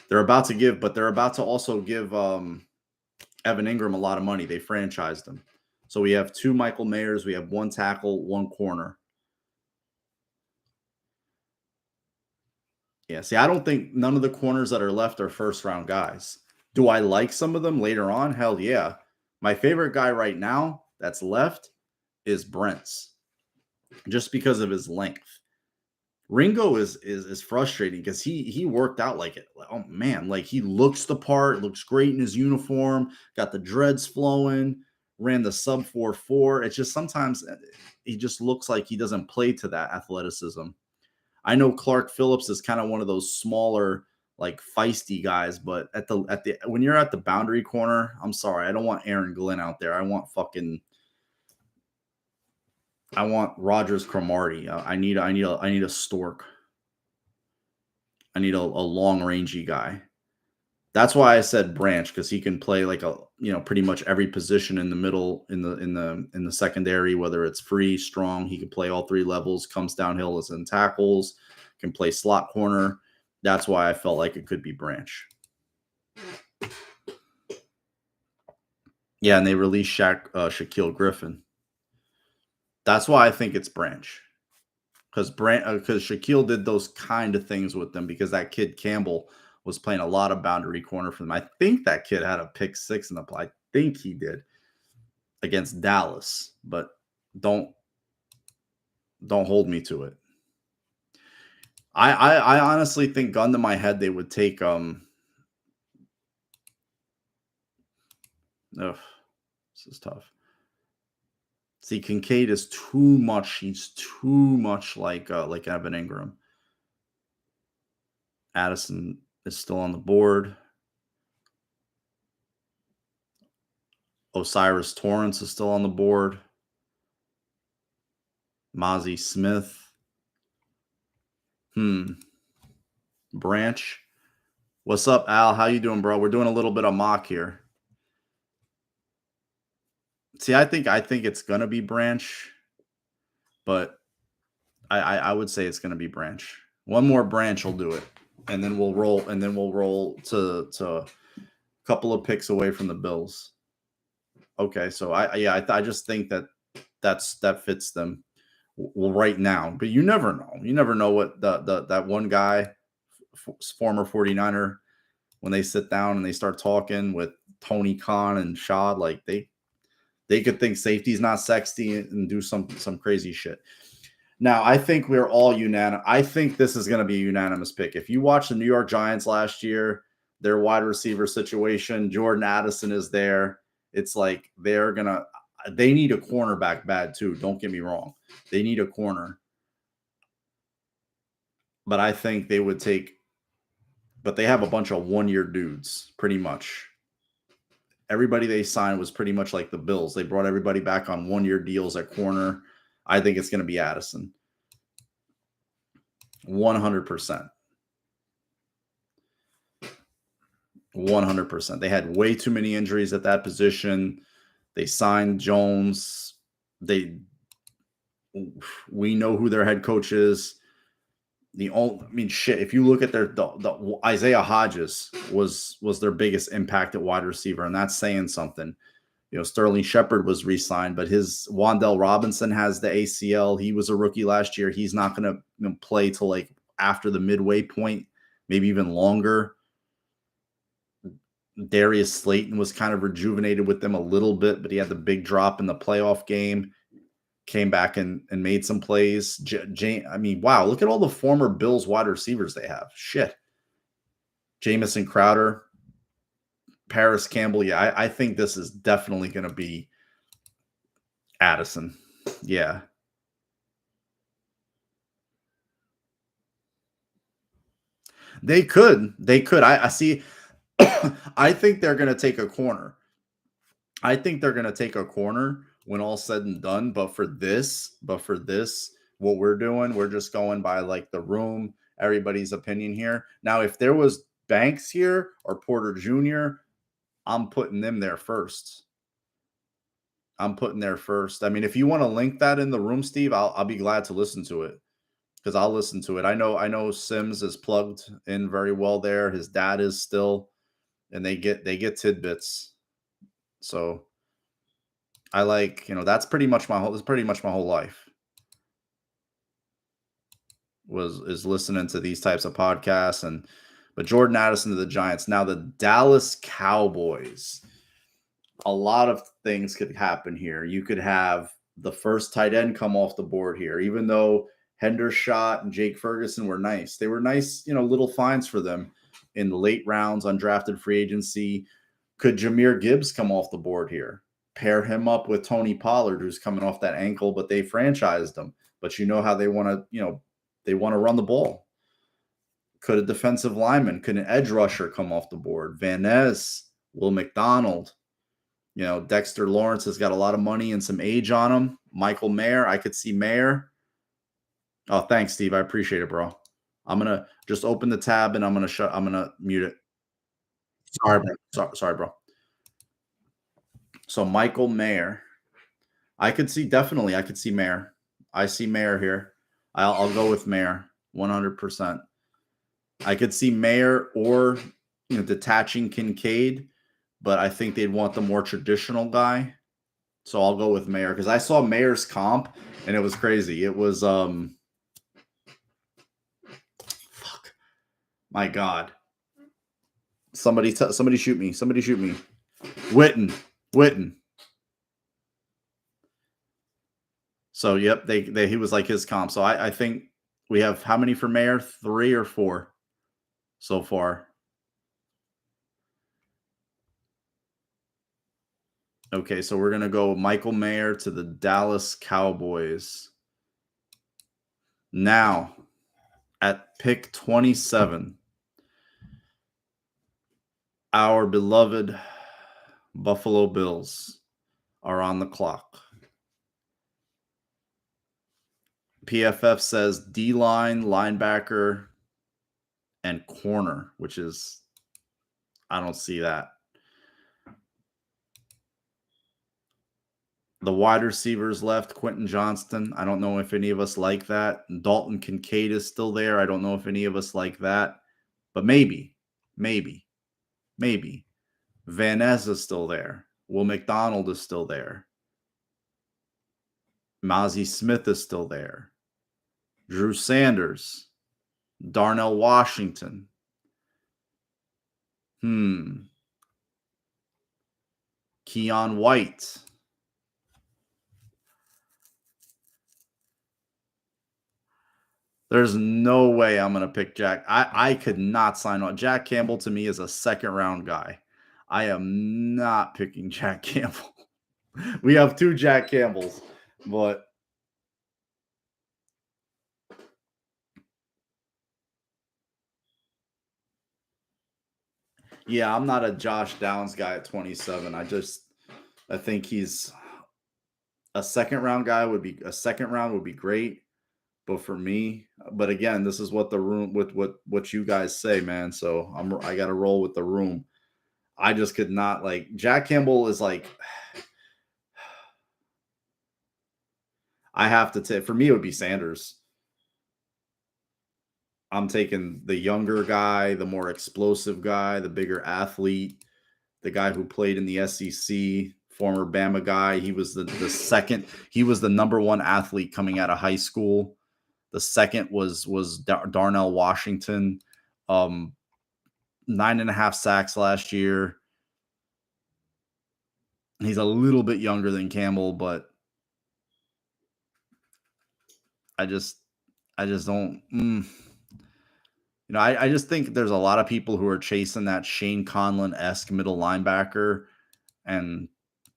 They're about to also give Evan Ingram a lot of money. They franchised him. So we have 2 Michael Mayers. We have 1 tackle, 1 corner. Yeah, see, I don't think none of the corners that are left are first-round guys. Do I like some of them later on? Hell yeah. My favorite guy right now that's left is Brent's, just because of his length. Ringo is frustrating because he worked out like it. Oh man, like he looks the part, looks great in his uniform, got the dreads flowing, ran the sub 4.4. It's just sometimes he just looks like he doesn't play to that athleticism. I know Clark Phillips is kind of one of those smaller, like feisty guys, but when you're at the boundary corner, I'm sorry, I don't want Aaron Glenn out there. I want fucking I want Rogers Cromartie. I need a stork. I need a long rangy guy. That's why I said Branch, because he can play like pretty much every position in the middle, in the secondary, whether it's free, strong. He can play all three levels. Comes downhill as in tackles. Can play slot corner. That's why I felt like it could be Branch. Yeah, and they released Shaquille Griffin. That's why I think it's Branch. Because Shaquille did those kind of things with them, because that kid Campbell was playing a lot of boundary corner for them. I think that kid had a pick six in the play. I think he did against Dallas, but don't hold me to it. I honestly think, gun to my head, they would take ugh, this is tough. See, Kincaid is too much. He's too much like Evan Ingram. Addison is still on the board. Osiris Torrance is still on the board. Mozzie Smith. Branch. What's up, Al? How you doing, bro? We're doing a little bit of mock here. See, I think it's gonna be Branch, but I would say it's gonna be Branch. One more Branch will do it, and then we'll roll to a couple of picks away from the Bills. Okay, so I just think that fits them well right now, but you never know. You never know what that one guy, former 49er, when they sit down and they start talking with Tony Khan and Shad, like they could think safety's not sexy and do some crazy shit. Now, I think we're all unanimous. I think this is going to be a unanimous pick. If you watch the New York Giants last year, their wide receiver situation, Jordan Addison is there. It's like they need a cornerback bad too. Don't get me wrong. They need a corner. But I think they would but they have a bunch of one-year dudes, pretty much. Everybody they signed was pretty much like the Bills. They brought everybody back on one-year deals at corner. I think it's going to be Addison. 100%. 100%. They had way too many injuries at that position. They signed Jones. We know who their head coach is. If you look at the Isaiah Hodges was their biggest impact at wide receiver, and that's saying something. Sterling Shepard was re-signed, but his Wan'Dale Robinson has the ACL. He was a rookie last year. He's not going to play till like after the midway point, maybe even longer. Darius Slayton was kind of rejuvenated with them a little bit, but he had the big drop in the playoff game. Came back and made some plays. Wow, look at all the former Bills wide receivers they have. Shit. Jamison Crowder, Paris Campbell. Yeah, I think this is definitely going to be Addison. Yeah. They could. I see. I think they're going to take a corner. When all's said and done. But for this, what we're doing, we're just going by like the room, everybody's opinion here. Now, if there was Banks here or Porter Jr., I'm putting them there first. I mean, if you want to link that in the room, Steve, I'll be glad to listen to it, because I'll listen to it. I know Sims is plugged in very well there. His dad is still, and they get tidbits. So I like, that's pretty much my whole life is listening to these types of podcasts. But Jordan Addison to the Giants. Now the Dallas Cowboys. A lot of things could happen here. You could have the first tight end come off the board here, even though Hendershot and Jake Ferguson were nice. They were nice, little finds for them in the late rounds, undrafted free agency. Could Jahmyr Gibbs come off the board here? Pair him up with Tony Pollard, who's coming off that ankle, but they franchised him. But you know how they want to, they want to run the ball. Could a defensive lineman, could an edge rusher come off the board? Van Ness, Will McDonald. Dexter Lawrence has got a lot of money and some age on him. Michael Mayer, I could see Mayer. Oh, thanks, Steve. I appreciate it, bro. I'm gonna just open the tab and I'm gonna mute it. Sorry, bro. Sorry, bro. So Michael Mayer. I could see Mayer. I see Mayer here. I'll go with Mayer 100%. I could see Mayer or detaching Kincaid, but I think they'd want the more traditional guy. So I'll go with Mayer because I saw Mayer's comp and it was crazy. It was fuck. My God. Somebody shoot me. Somebody shoot me. Witten. Witten. So yep, he was like his comp. So I think we have how many for Mayer? 3 or 4 so far. Okay, so we're gonna go Michael Mayer to the Dallas Cowboys. Now, at pick 27, our beloved Buffalo Bills are on the clock. PFF says D-line, linebacker, and corner, which is, I don't see that. The wide receivers left, Quentin Johnston. I don't know if any of us like that. Dalton Kincaid is still there. I don't know if any of us like that. But maybe. Van Ness is still there. Will McDonald is still there. Mozzie Smith is still there. Drew Sanders. Darnell Washington. Keon White. There's no way I'm going to pick Jack. I could not sign on. Jack Campbell to me is a second round guy. I am not picking Jack Campbell. We have 2 Jack Campbells, but yeah, I'm not a Josh Downs guy at 27. I think he's a second round would be great. But for me, but again, this is what the room with what you guys say, man. So I got to roll with the room. I just could not like Jack Campbell is like I have to take for me it would be Sanders. I'm taking the younger guy, the more explosive guy, the bigger athlete, the guy who played in the SEC, former Bama guy. He was the second. He was the number 1 athlete coming out of high school. The second was Darnell Washington, 9.5 sacks last year. He's a little bit younger than Campbell, but I just don't. I just think there's a lot of people who are chasing that Shane Conlon-esque middle linebacker, and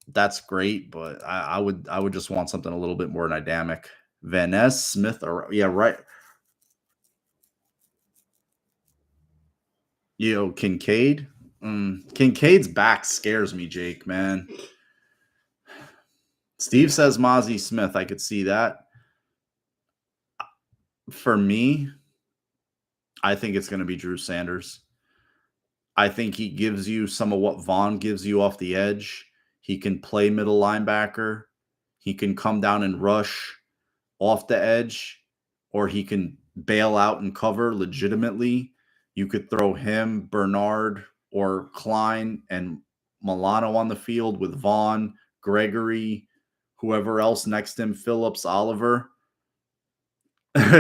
that's great, but I would just want something a little bit more dynamic. Van Ness, Smith, or yeah, right. Kincaid. Kincaid's back scares me, Jake, man. Steve says Mozzie Smith. I could see that. For me, I think it's going to be Drew Sanders. I think he gives you some of what Vaughn gives you off the edge. He can play middle linebacker. He can come down and rush off the edge, or he can bail out and cover legitimately. You could throw him, Bernard, or Klein and Milano on the field with Vaughn, Gregory, whoever else next to him, Phillips, Oliver.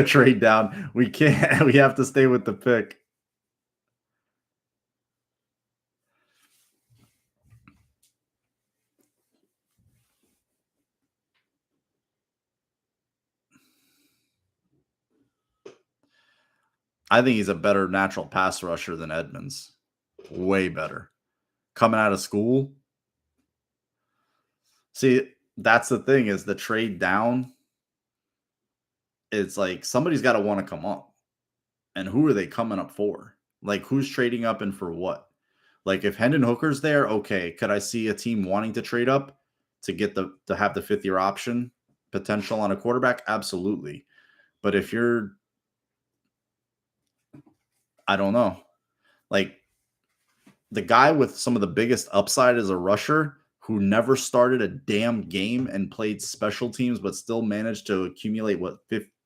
Trade down. We can't. We have to stay with the pick. I think he's a better natural pass rusher than Edmonds. Way better. Coming out of school. See, that's the thing is the trade down. It's like somebody's got to want to come up. And who are they coming up for? Like, who's trading up and for what? Like if Hendon Hooker's there, okay. Could I see a team wanting to trade up to get to have the 5th-year option potential on a quarterback? Absolutely. But if you're, I don't know, like the guy with some of the biggest upside as a rusher who never started a damn game and played special teams, but still managed to accumulate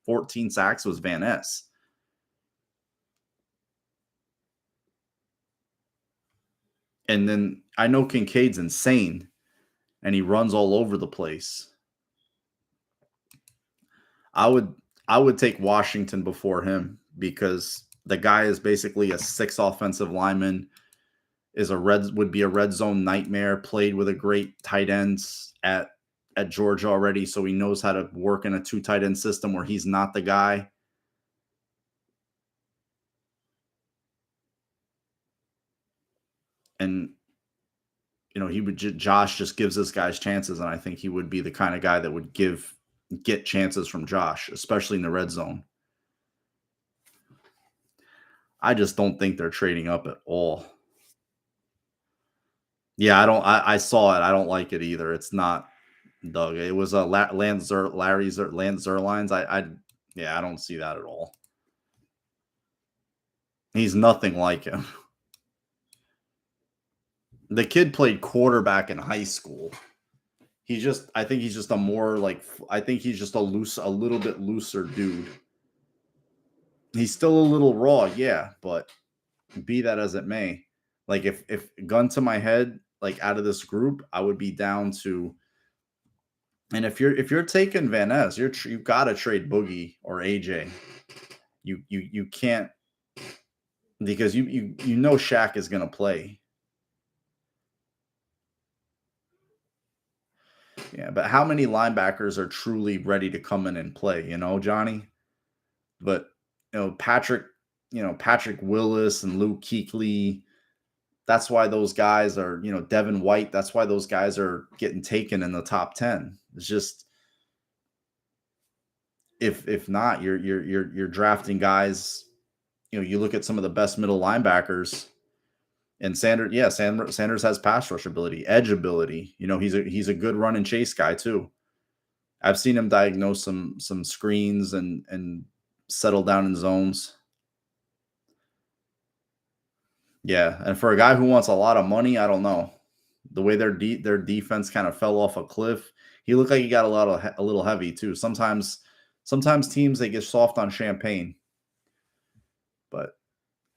14 sacks was Van Ness. And then I know Kincaid's insane and he runs all over the place. I would take Washington before him because the guy is basically a 6 offensive lineman, would be a red zone nightmare, played with a great tight ends at Georgia already, so he knows how to work in a 2 tight end system where he's not the guy. And Josh just gives this guys chances, and I think he would be the kind of guy that would get chances from Josh, especially in the red zone. I just don't think they're trading up at all. Yeah, I saw it. I don't like it either. It's not Doug. It was a Lance Zerlines. I don't see that at all. He's nothing like him. The kid played quarterback in high school. I think he's just a little bit looser dude. He's still a little raw, yeah, but be that as it may, like if gun to my head, like out of this group, I would be down to. And if you're taking Van Ness, you've got to trade Boogie or AJ. You can't, because you know Shaq is going to play. Yeah, but how many linebackers are truly ready to come in and play, Johnny? But Patrick Willis and Luke Kuechly, that's why those guys are, Devin White, that's why those guys are getting taken in the top 10. It's just, if not, you're drafting guys. You look at some of the best middle linebackers, and Sanders has pass rush ability, edge ability. He's a good run and chase guy too. I've seen him diagnose some screens and settle down in zones. Yeah, and for a guy who wants a lot of money, I don't know. The way their defense kind of fell off a cliff, he looked like he got a little heavy too. Sometimes teams, they get soft on champagne. But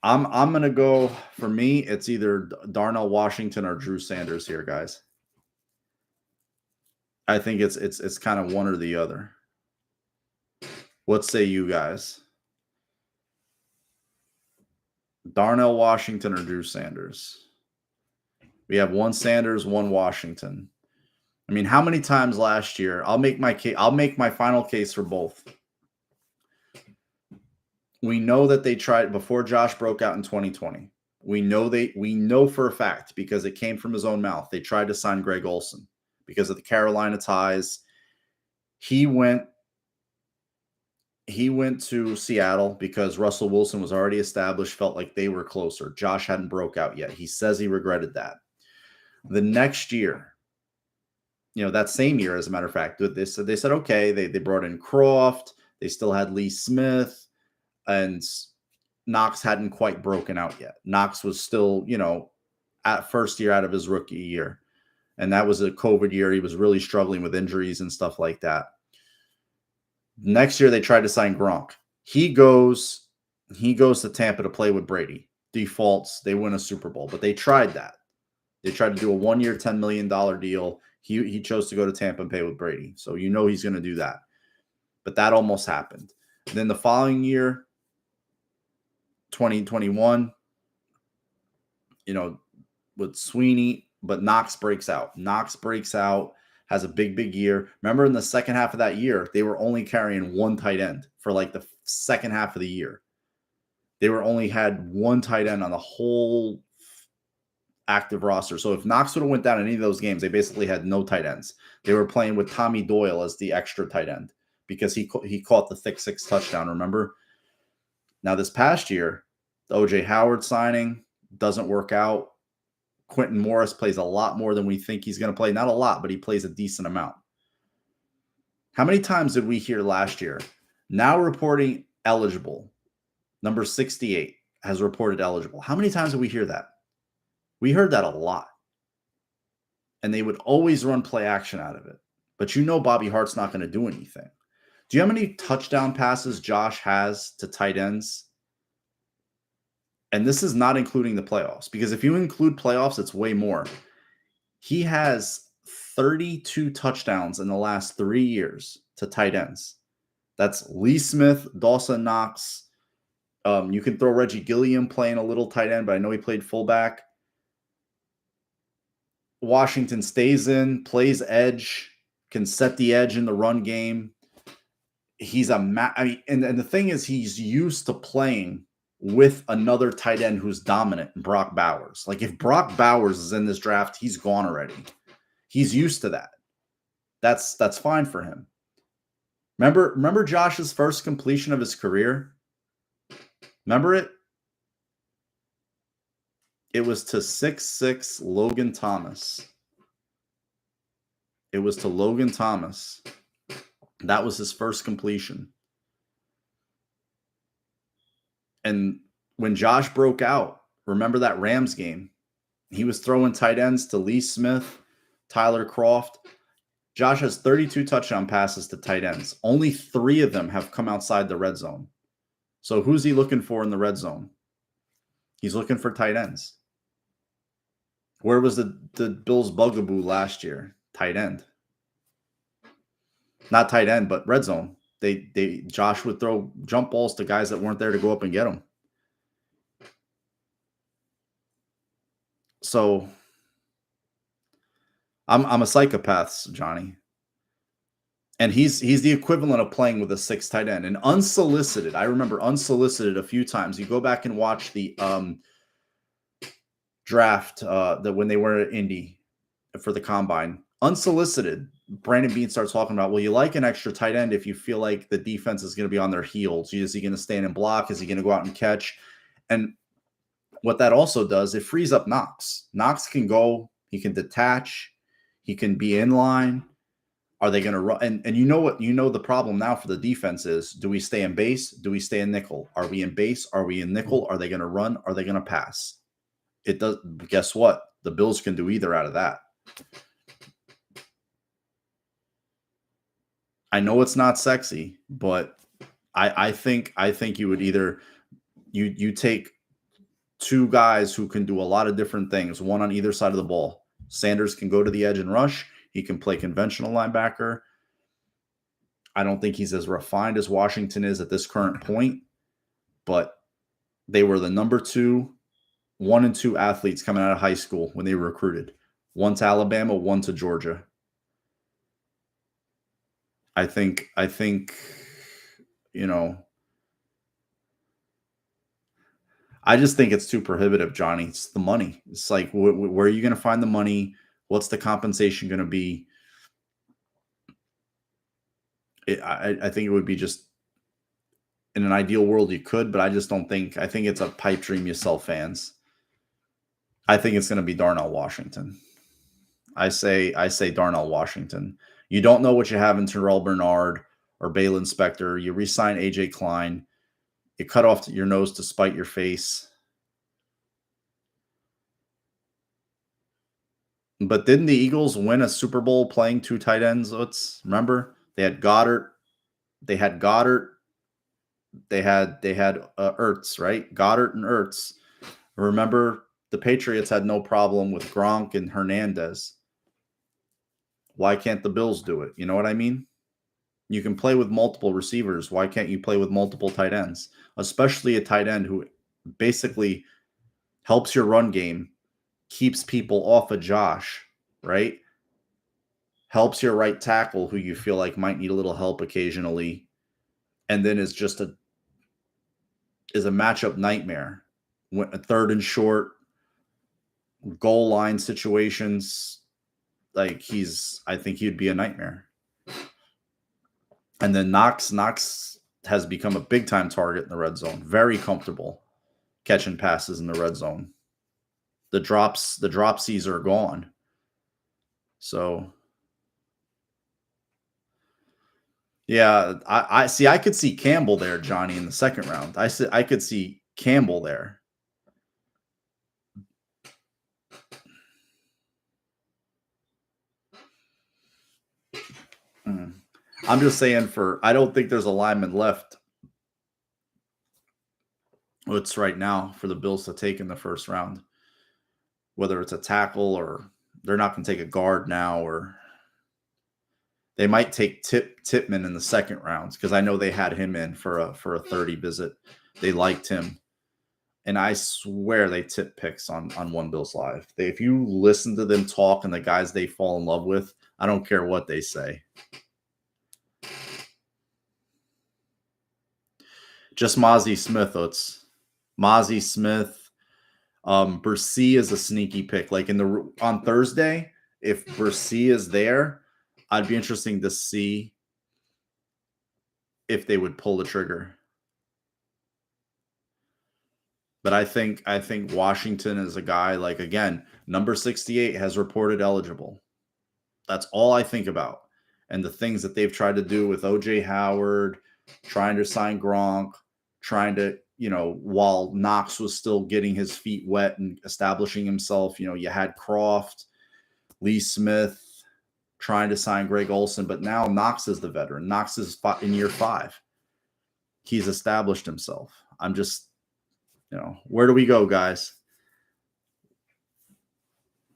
I'm gonna go, for me, it's either Darnell Washington or Drew Sanders here, guys. I think it's kind of one or the other. What say you guys? Darnell Washington or Drew Sanders? We have one Sanders, one Washington. I mean, how many times last year? I'll make my final case for both. We know that they tried before Josh broke out in 2020. We know for a fact, because it came from his own mouth, they tried to sign Greg Olsen because of the Carolina ties. He went to Seattle because Russell Wilson was already established, felt like they were closer. Josh hadn't broke out yet. He says he regretted that. The next year, that same year, as a matter of fact, they said, okay, they brought in Croft. They still had Lee Smith, and Knox hadn't quite broken out yet. Knox was still, at first year out of his rookie year. And that was a COVID year. He was really struggling with injuries and stuff like that. Next year, they tried to sign Gronk. He goes to Tampa to play with Brady. Defaults. They win a Super Bowl. But they tried that. They tried to do a 1-year, $10 million deal. He chose to go to Tampa and pay with Brady. So he's going to do that. But that almost happened. And then the following year, 2021, with Sweeney, but Knox breaks out. Has a big year. Remember, in the second half of that year, they were only carrying one tight end for like the second half of the year. They only had one tight end on the whole active roster. So if Knox would have went down in any of those games, they basically had no tight ends. They were playing with Tommy Doyle as the extra tight end because he caught the thick 6 touchdown, remember? Now this past year, the O.J. Howard signing doesn't work out. Quentin Morris plays a lot more than we think he's going to play. Not a lot, but he plays a decent amount. How many times did we hear last year? Now reporting eligible. Number 68 has reported eligible. How many times did we hear that? We heard that a lot. And they would always run play action out of it. But you know Bobby Hart's not going to do anything. Do you know how many touchdown passes Josh has to tight ends? And this is not including the playoffs, because if you include playoffs, it's way more. He has 32 touchdowns in the last 3 years to tight ends. That's Lee Smith, Dawson Knox. You can throw Reggie Gilliam playing a little tight end, but I know he played fullback. Washington stays in, plays edge, can set the edge in the run game. He's and the thing is, he's used to playing with another tight end who's dominant, Brock Bowers. Like, if Brock Bowers is in this draft, he's gone already. He's used to that. That's fine for him. Remember Josh's first completion of his career? Remember it? It was to 6'6" Logan Thomas. It was to Logan Thomas. That was his first completion. And when Josh broke out, remember that Rams game? He was throwing tight ends to Lee Smith, Tyler Croft. Josh has 32 touchdown passes to tight ends. Only 3 of them have come outside the red zone. So who's he looking for in the red zone? He's looking for tight ends. Where was the Bills' bugaboo last year? Tight end. Not tight end, but red zone. Josh would throw jump balls to guys that weren't there to go up and get them. So I'm a psychopath, Johnny. And he's the equivalent of playing with a 6 tight end. And unsolicited, I remember unsolicited a few times. You go back and watch the draft that when they were at Indy for the combine. Unsolicited, Brandon Beane starts talking about, well, you like an extra tight end if you feel like the defense is going to be on their heels. Is he going to stand and block? Is he going to go out and catch? And what that also does, it frees up Knox. Knox can go, he can detach, he can be in line. Are they going to run? And you know what? You know the problem now for the defense is, do we stay in base? Do we stay in nickel? Are we in base? Are we in nickel? Are they going to run? Are they going to pass? It does. Guess what? The Bills can do either out of that. I know it's not sexy, but I think you would either you take 2 guys who can do a lot of different things, one on either side of the ball. Sanders can go to the edge and rush. He can play conventional linebacker. I don't think he's as refined as Washington is at this current point, but they were the number 1 and 2 athletes coming out of high school when they were recruited. 1 to Alabama, 1 to Georgia. I think, you know, I just think it's too prohibitive, Johnny. It's the money. It's like, where are you going to find the money? What's the compensation going to be? I think it would be just, in an ideal world, you could, but I just don't think, I think it's a pipe dream you sell fans. I think it's going to be Darnell Washington. I say Darnell Washington. You don't know what you have in Terrell Bernard or Balin Spector. You re-sign AJ Klein. You cut off your nose to spite your face. But didn't the Eagles win a Super Bowl playing 2 tight ends? Remember? They had Goddard. They had Ertz, right? Goddard and Ertz. Remember, the Patriots had no problem with Gronk and Hernandez. Why can't the Bills do it? You know what I mean? You can play with multiple receivers. Why can't you play with multiple tight ends? Especially a tight end who basically helps your run game, keeps people off of Josh, right? Helps your right tackle, who you feel like might need a little help occasionally, and then is a matchup nightmare. A 3rd and short, goal line situations, like I think he'd be a nightmare. And then Knox has become a big time target in the red zone. Very comfortable catching passes in the red zone. the dropsies are gone. So yeah, I see. I could see Campbell there, Johnny, in the second round. I could see Campbell there. Mm. I'm just saying I don't think there's a lineman left. It's right now for the Bills to take in the first round, whether it's a tackle or they're not going to take a guard now, or they might take Tipman in the second rounds because I know they had him in for a 30 visit. They liked him. And I swear they tip picks on One Bills Live. If you listen to them talk and the guys they fall in love with, I don't care what they say. Just Mozzie Smith. It's Mozzie Smith. Bercy is a sneaky pick. Like on Thursday, if Bercy is there, I'd be interesting to see if they would pull the trigger. But I think Washington is a guy, like, again, number 68 has reported eligible. That's all I think about. And the things that they've tried to do with OJ Howard, trying to sign Gronk, trying to, while Knox was still getting his feet wet and establishing himself, you had Croft, Lee Smith trying to sign Greg Olson, but now Knox is the veteran. Knox is in year 5. He's established himself. I'm just, where do we go, guys?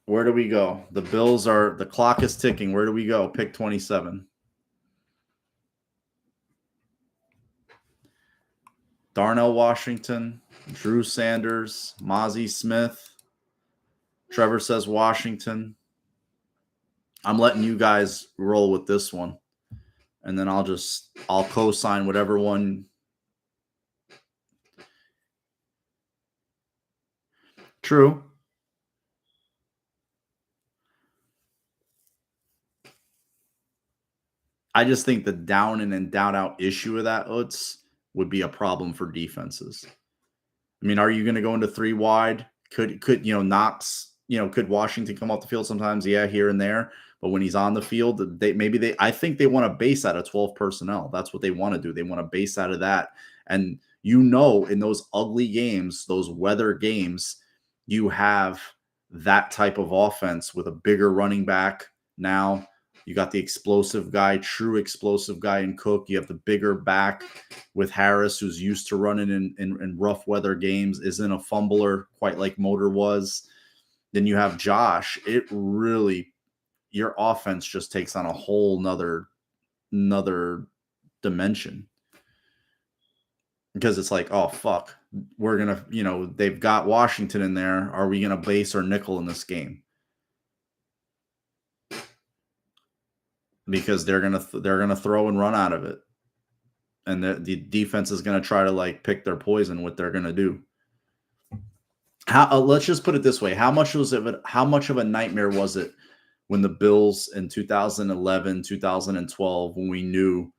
Where do we go? The clock is ticking. Where do we go? Pick 27. Darnell Washington, Drew Sanders, Mozzie Smith. Trevor says Washington. I'm letting you guys roll with this one. And then I'll co-sign whatever one. True. I just think the down in and down out issue of that, Utz, would be a problem for defenses. I mean, are you going to go into 3 wide? Could Knox, could Washington come off the field sometimes? Yeah, here and there. But when he's on the field, I think they want to base out of 12 personnel. That's what they want to do. They want to base out of that. And in those ugly games, those weather games, you have that type of offense with a bigger running back. Now you got the explosive guy, true explosive guy in Cook. You have the bigger back with Harris, who's used to running in rough weather games, isn't a fumbler quite like Motor was. Then you have Josh. It really, your offense just takes on a whole nother dimension. Because it's like, oh, fuck, we're going to, they've got Washington in there. Are we going to base our nickel in this game? Because they're going to throw and run out of it. And the defense is going to try to pick their poison, what they're going to do. Let's just put it this way. How much of a nightmare was it when the Bills in 2011, 2012, when we knew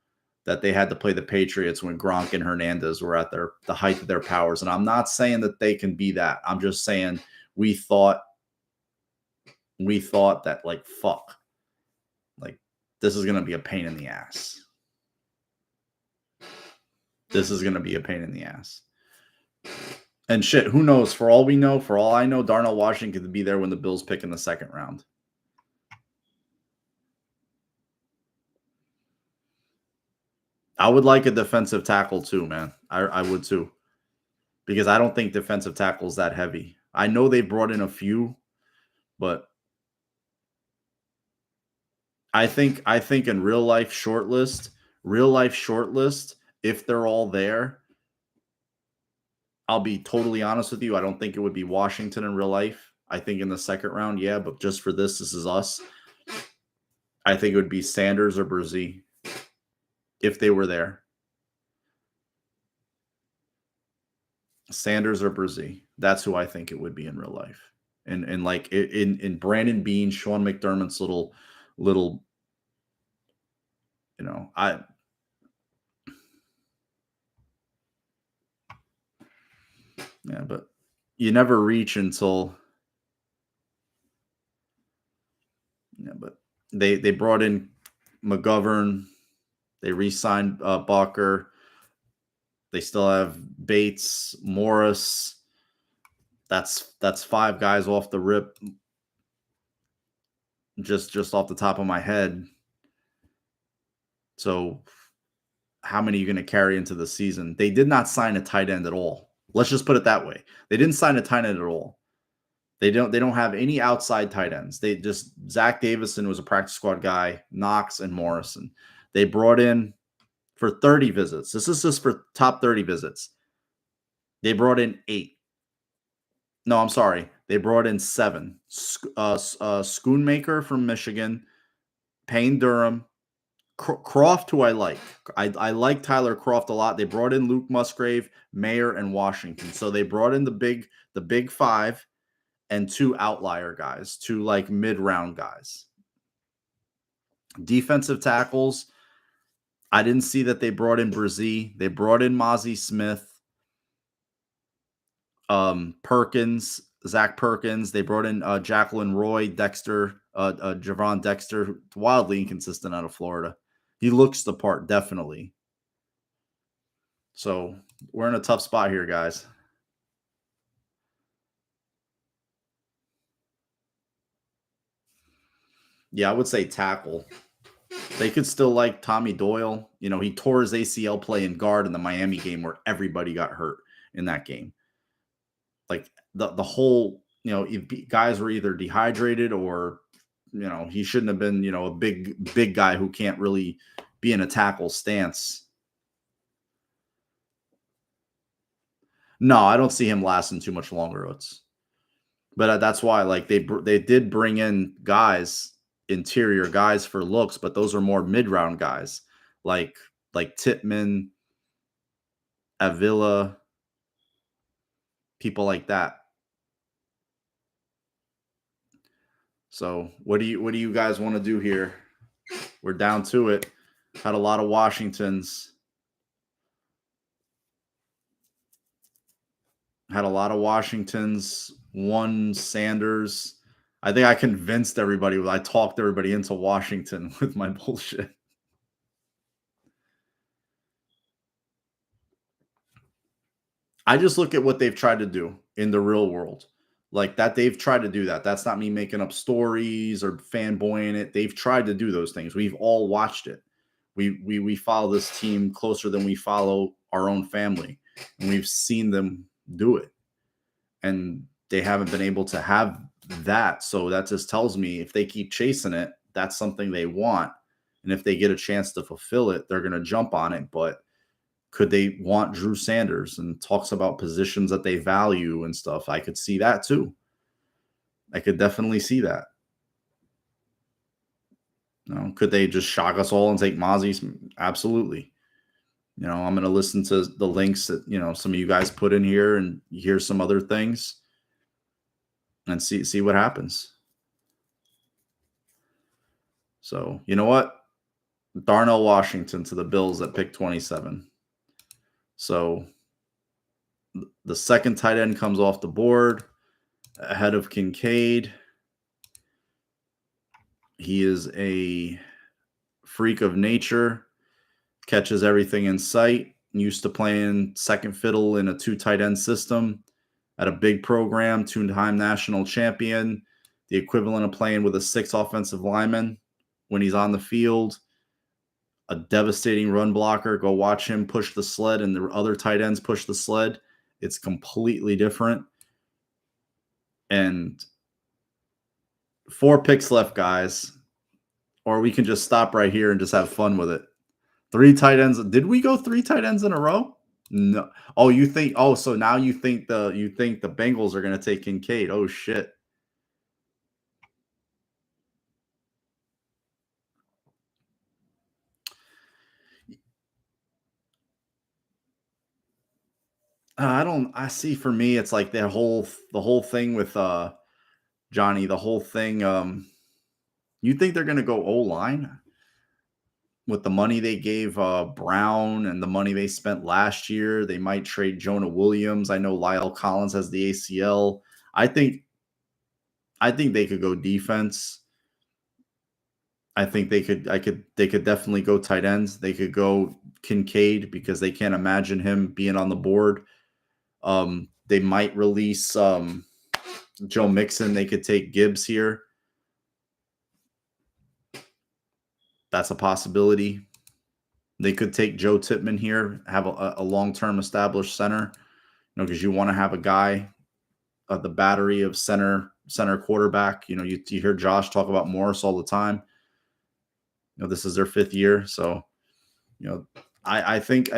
that they had to play the Patriots when Gronk and Hernandez were at the height of their powers? And I'm not saying that they can be that. I'm just saying we thought that, fuck, this is going to be a pain in the ass. This is going to be a pain in the ass. And shit, who knows? For all I know, Darnell Washington could be there when the Bills pick in the second round. I would like a defensive tackle too, man. I would too. Because I don't think defensive tackle is that heavy. I know they brought in a few, but I think in real life shortlist, if they're all there, I'll be totally honest with you. I don't think it would be Washington in real life. I think in the second round, yeah, but just for this is us. I think it would be Sanders or Brzee if they were there. Sanders or Brzee. That's who I think it would be in real life. And in Brandon Beane, Sean McDermott's little yeah, but you never reach until They brought in McGovern. They re-signed Bucker. They still have Bates, Morris. That's five guys off the rip, just off the top of my head. So how many are you going to carry into the season? They did not sign a tight end at all. Let's just put it that way. They didn't sign a tight end at all. They don't have any outside tight ends. They just Zach Davison was a practice squad guy, Knox and Morrison. They brought in for 30 visits. This is just for top 30 visits. They brought in 8. No, I'm sorry. They brought in 7. Schoonmaker from Michigan, Payne Durham, Croft, who I like. I like Tyler Croft a lot. They brought in Luke Musgrave, Mayer, and Washington. So they brought in the big 5 and 2 outlier guys, 2 like mid-round guys. Defensive tackles, I didn't see that they brought in Brzee. They brought in Mozzie Smith, Perkins, Zach Perkins. They brought in Jacqueline Roy, Dexter, Javon Dexter, wildly inconsistent out of Florida. He looks the part, definitely. So we're in a tough spot here, guys. Yeah, I would say tackle. They could still like Tommy Doyle. You know, he tore his ACL playing guard in the Miami game where everybody got hurt in that game. Like the whole, you know, guys were either dehydrated or, you know, he shouldn't have been, you know, a big guy who can't really be in a tackle stance. No, I don't see him lasting too much longer. But that's why, like, they did bring in guys, interior guys for looks, but those are more mid-round guys, like Tippmann, Avila, people like that. So what do you guys want to do here? We're down to it. Had a lot of Washingtons. One Sanders. I think I convinced everybody. I talked everybody into Washington with my bullshit. I just look at what they've tried to do in the real world. Like that, they've tried to do that. That's not me making up stories or fanboying it. They've tried to do those things. We've all watched it. We follow this team closer than we follow our own family, and we've seen them do it. And they haven't been able to have that. So that just tells me if they keep chasing it, that's something they want. And if they get a chance to fulfill it, they're going to jump on it. But could they want Drew Sanders and talks about positions that they value and stuff? I could see that too. I could definitely see that. You know, could they just shock us all and take Mozzie? Absolutely. You know, I'm going to listen to the links that, you know, some of you guys put in here and hear some other things and see what happens. So, you know what? Darnell Washington to the Bills at pick 27. So the second tight end comes off the board ahead of Kincaid. He is a freak of nature, catches everything in sight, used to playing second fiddle in a 2 tight end system at a big program, 2-time national champion, the equivalent of playing with a 6 offensive lineman when he's on the field. A devastating run blocker. Go watch him push the sled and the other tight ends push the sled. It's completely different. And 4 picks left, guys. Or we can just stop right here and just have fun with it. 3 tight ends. Did we go 3 tight ends in a row? No. Oh, you think? Oh, so now you think the Bengals are going to take Kincaid? Oh shit. I see. For me, it's like the whole thing with Johnny. The whole thing. You think they're going to go O-line with the money they gave Brown and the money they spent last year? They might trade Jonah Williams. I know Lyle Collins has the ACL. I think they could go defense. I think they could definitely go tight ends. They could go Kincaid because they can't imagine him being on the board. They might release Joe Mixon. They could take Gibbs here. That's a possibility. They could take Joe Tippmann here, have a long-term established center, because you want to have a guy, the battery of center quarterback. You hear Josh talk about Morris all the time. This is their 5th year, so you know, I think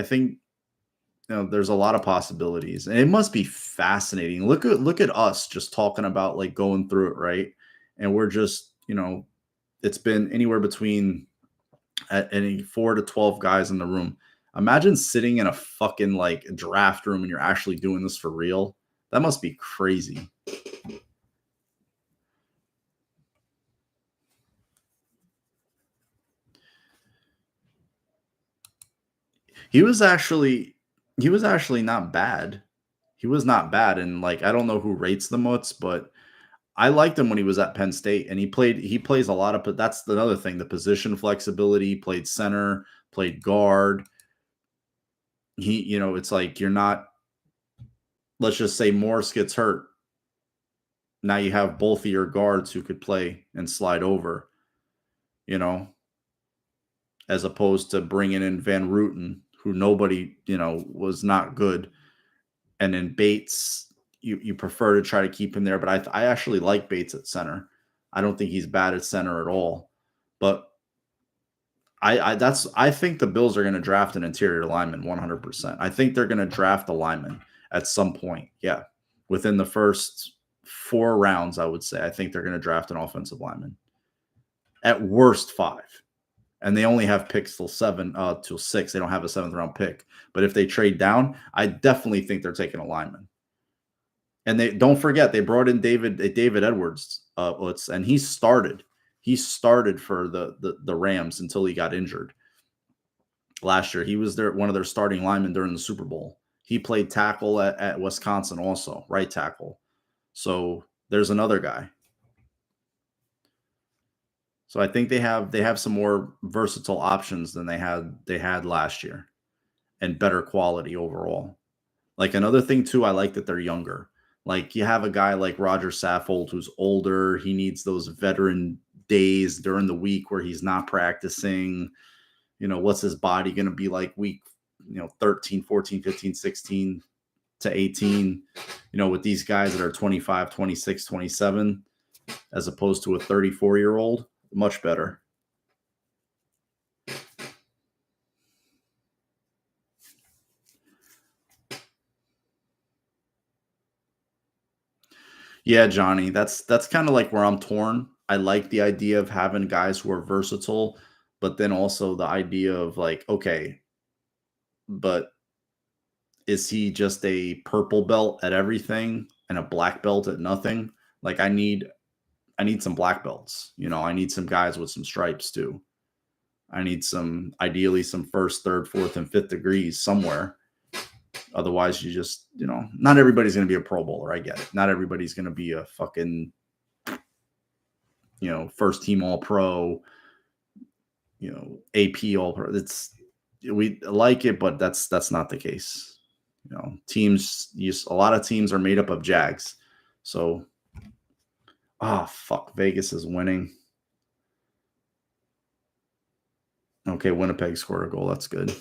there's a lot of possibilities, and it must be fascinating. Look at us just talking about like going through it, right? And we're just it's been anywhere between any 4 to 12 guys in the room. Imagine sitting in a fucking like draft room and you're actually doing this for real. That must be crazy. He was actually he was actually not bad. He was not bad, and like I don't know who rates the most, but I liked him when he was at Penn State, and he plays a lot of. But that's another thing, the position flexibility. Played center, played guard. It's like you're not. Let's just say Morris gets hurt. Now you have both of your guards who could play and slide over. You know, as opposed to bringing in Van Ruten, who nobody was not good, and then Bates. You prefer to try to keep him there, but I actually like Bates at center. I don't think he's bad at center at all. But I think the Bills are going to draft an interior lineman 100%. I think they're going to draft a lineman at some point. Yeah, within the first 4 rounds, I would say. I think they're going to draft an offensive lineman. At worst 5. And they only have picks till 6. They don't have a 7th round pick. But if they trade down, I definitely think they're taking a lineman. And they don't forget they brought in David Edwards, and he started. He started for the Rams until he got injured. Last year, he was one of their starting linemen during the Super Bowl. He played tackle at Wisconsin also, right tackle. So there's another guy. So I think they have some more versatile options than they had last year, and better quality overall. Like another thing too, I like that they're younger. Like you have a guy like Roger Saffold who's older. He needs those veteran days during the week where he's not practicing. What's his body going to be like week 13, 14, 15, 16 to 18, with these guys that are 25, 26, 27, as opposed to a 34-year-old. Much better. Yeah, Johnny, that's kind of like where I'm torn. I like the idea of having guys who are versatile, but then also the idea of like, okay, but is he just a purple belt at everything and a black belt at nothing? Like I need some black belts. I need some guys with some stripes too. I need ideally some 1st, 3rd, 4th, and 5th degrees somewhere. Otherwise, you just, not everybody's going to be a Pro Bowler. I get it. Not everybody's going to be a fucking, first team All Pro, AP All Pro. We like it, but that's not the case. A lot of teams are made up of Jags. So, fuck, Vegas is winning. Okay, Winnipeg scored a goal. That's good.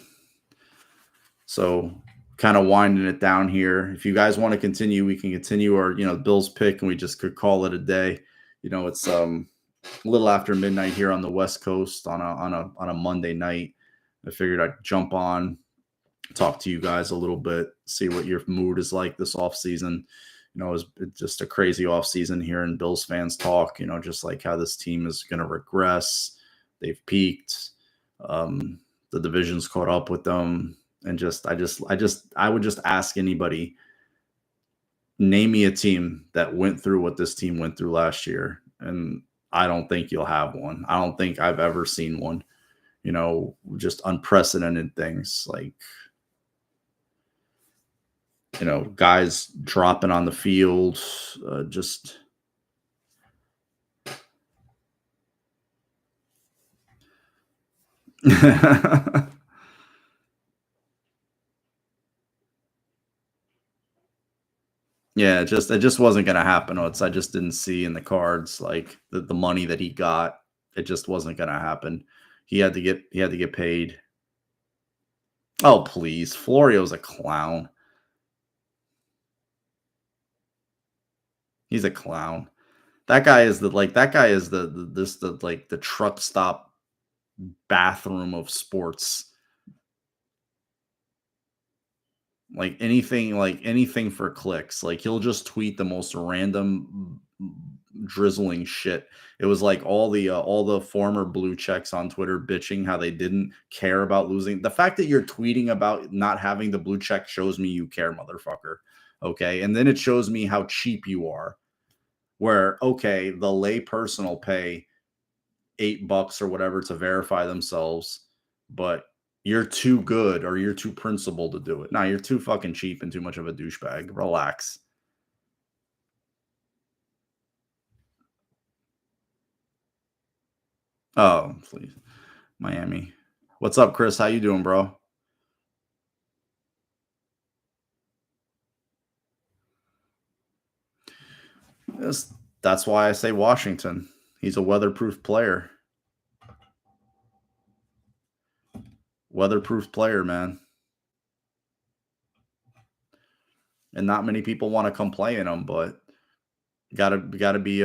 So, kind of winding it down here. If you guys want to continue, we can continue our, Bills pick, and we just could call it a day. It's a little after midnight here on the West Coast on a Monday night. I figured I'd jump on, talk to you guys a little bit, see what your mood is like this offseason. It's just a crazy offseason here in Bills fans talk, just like how this team is going to regress. They've peaked. The division's caught up with them. And I would just ask anybody, name me a team that went through what this team went through last year. And I don't think you'll have one. I don't think I've ever seen one, just unprecedented things like, guys dropping on the field, just Yeah, it just wasn't gonna happen. I just didn't see in the cards like the money that he got. It just wasn't gonna happen. He had to get paid. Oh please, Florio's a clown. He's a clown. That guy is the truck stop bathroom of sports. Like anything for clicks. Like he'll just tweet the most random drizzling shit. It was like all the former blue checks on Twitter bitching how they didn't care about losing. The fact that you're tweeting about not having the blue check shows me you care, motherfucker. Okay? And then it shows me how cheap you are. Where okay, the lay person will pay $8 or whatever to verify themselves, but you're too good or you're too principled to do it. Nah, you're too fucking cheap and too much of a douchebag. Relax. Oh, please. Miami. What's up, Chris? How you doing, bro? That's that's why I say Washington. He's a weatherproof player. Weatherproof player, man. And not many people want to come play in him, but gotta be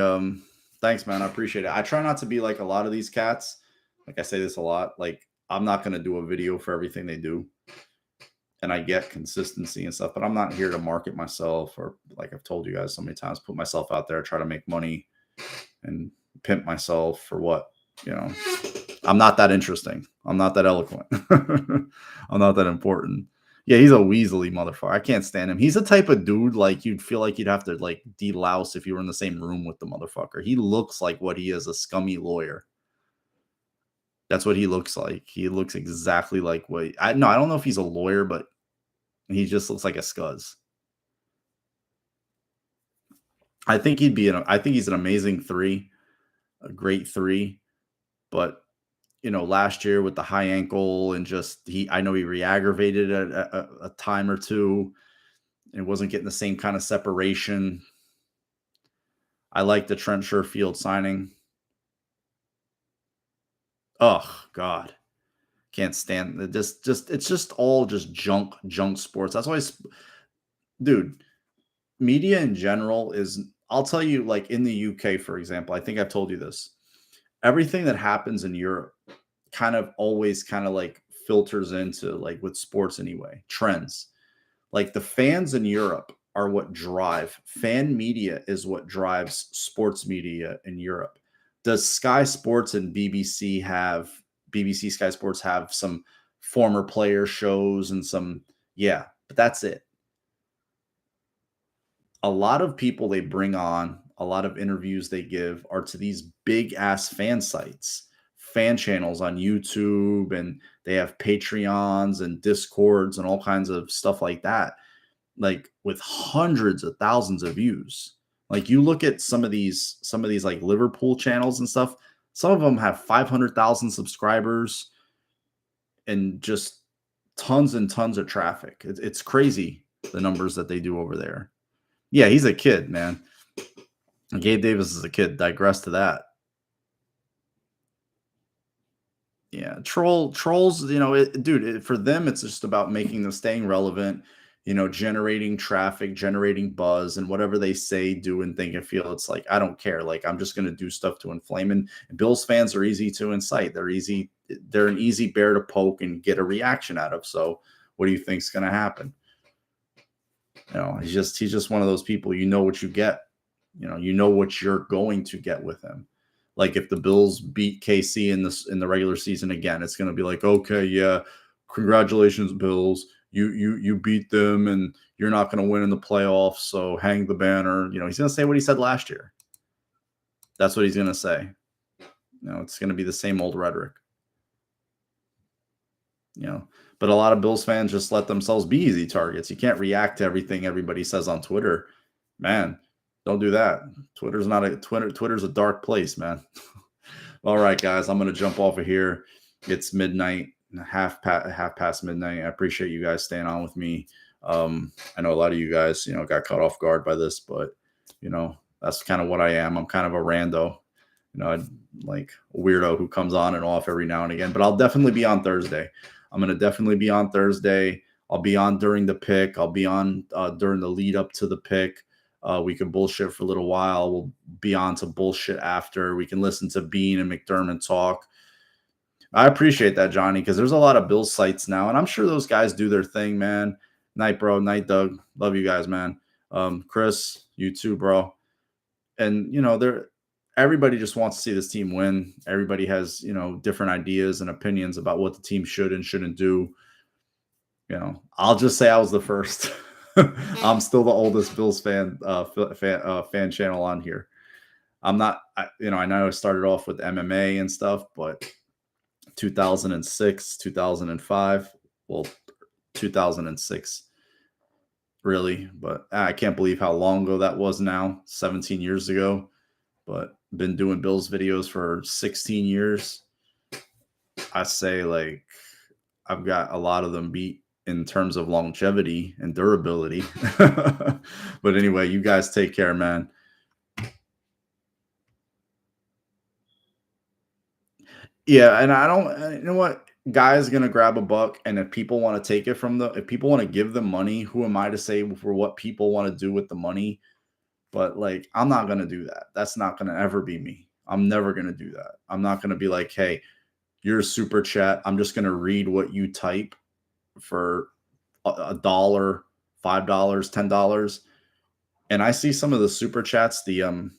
thanks, man. I appreciate it. I try not to be like a lot of these cats. Like I say this a lot. Like I'm not gonna do a video for everything they do. And I get consistency and stuff, but I'm not here to market myself or like I've told you guys so many times, put myself out there, try to make money and pimp myself for what, you know. I'm not that interesting. I'm not that eloquent. I'm not that important. Yeah, he's a weaselly motherfucker. I can't stand him. He's the type of dude like you'd feel like you'd have to like delouse if you were in the same room with the motherfucker. He looks like what he is, a scummy lawyer. That's what he looks like. He looks exactly like what I no, I don't know if he's a lawyer, but he just looks like a scuzz. I think he's an amazing three, a great three, but last year with the high ankle and just I know he re-aggravated it a time or two and wasn't getting the same kind of separation. I like the Trent Sherfield signing. Oh God, can't stand it. Just it's just all just junk sports. That's why, dude. Media in general is. I'll tell you, like in the UK, for example, I think I've told you this. Everything that happens in Europe kind of always kind of like filters into like with sports anyway, trends. Like the fans in Europe are what drive fan media is what drives sports media in Europe. Does Sky Sports and BBC Sky Sports have some former player shows and some yeah, but that's it. A lot of people they bring on, a lot of interviews they give are to these big ass fan sites, fan channels on YouTube, and they have Patreons and Discords and all kinds of stuff like that, like with hundreds of thousands of views. Like you look at some of these like Liverpool channels and stuff, some of them have 500,000 subscribers and just tons and tons of traffic. It's crazy the numbers that they do over there. Yeah, he's a kid, man. Gabe Davis is a kid. Digress to that. Yeah, trolls. For them, it's just about making them staying relevant. Generating traffic, generating buzz, and whatever they say, do, and think and feel. It's like I don't care. Like I'm just going to do stuff to inflame. And Bills fans are easy to incite. They're easy. They're an easy bear to poke and get a reaction out of. So, what do you think's going to happen? He's just one of those people. You know what you get. You know what you're going to get with him. Like if the Bills beat KC in the regular season again, it's going to be like, okay, yeah, congratulations, Bills. You beat them, and you're not going to win in the playoffs. So hang the banner. He's going to say what he said last year. That's what he's going to say. It's going to be the same old rhetoric. But a lot of Bills fans just let themselves be easy targets. You can't react to everything everybody says on Twitter, man. Don't do that. Twitter's a dark place, man. All right, guys, I'm gonna jump off of here. It's midnight, half past midnight. I appreciate you guys staying on with me. I know a lot of you guys, got caught off guard by this, but that's kind of what I am. I'm kind of a rando, like a weirdo who comes on and off every now and again. But I'll definitely be on Thursday. I'm gonna definitely be on Thursday. I'll be on during the pick. I'll be on during the lead up to the pick. We can bullshit for a little while. We'll be on to bullshit after. We can listen to Bean and McDermott talk. I appreciate that, Johnny, because there's a lot of Bills sites now, and I'm sure those guys do their thing, man. Night, bro. Night, Doug. Love you guys, man. Chris, you too, bro. And everybody just wants to see this team win. Everybody has different ideas and opinions about what the team should and shouldn't do. I'll just say I was the first. I'm still the oldest Bills fan channel on here. I'm not. I know I started off with MMA and stuff, but 2006, 2005, 2006, really. But I can't believe how long ago that was now, 17 years ago. But been doing Bills videos for 16 years. I say I've got a lot of them beat in terms of longevity and durability. But anyway, you guys take care, man. Yeah, and I don't, you know what? Guy's gonna grab a buck, and if people want to take it if people want to give them money, who am I to say for what people want to do with the money? But I'm not gonna do that. That's not gonna ever be me. I'm never gonna do that. I'm not gonna be like, hey, you're a super chat. I'm just gonna read what you type for $1, $5, $10. And I see some of the super chats the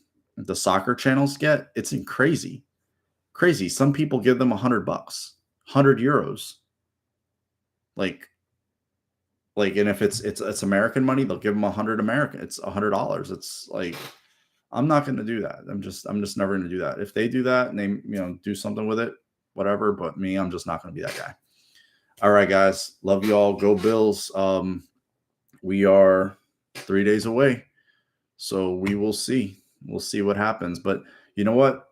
soccer channels get. It's crazy. Some people give them $100, €100. And if it's American money, they'll give them 100 American. It's $100. It's I'm not going to do that. I'm just never going to do that. If they do that and they do something with it, whatever. But me, I'm just not going to be that guy. All right, guys, love you all. Go Bills. We are 3 days away, so we will see. We'll see what happens. But you know what?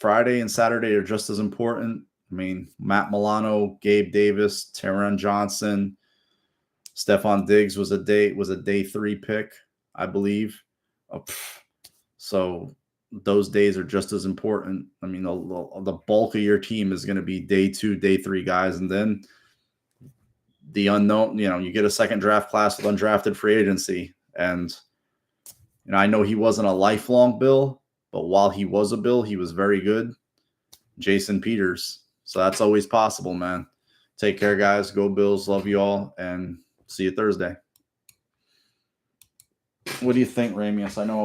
Friday and Saturday are just as important. I mean, Matt Milano, Gabe Davis, Taron Johnson, Stephon Diggs was a day 3 pick, I believe. So those days are just as important. I mean, the bulk of your team is going to be day 2, day 3 guys, and then the unknown. You get a second draft class with undrafted free agency, and I know he wasn't a lifelong Bill. But while he was a Bill, he was very good. Jason Peters. So that's always possible, man. Take care, guys. Go Bills. Love you all. And see you Thursday. What do you think, Ramius? I know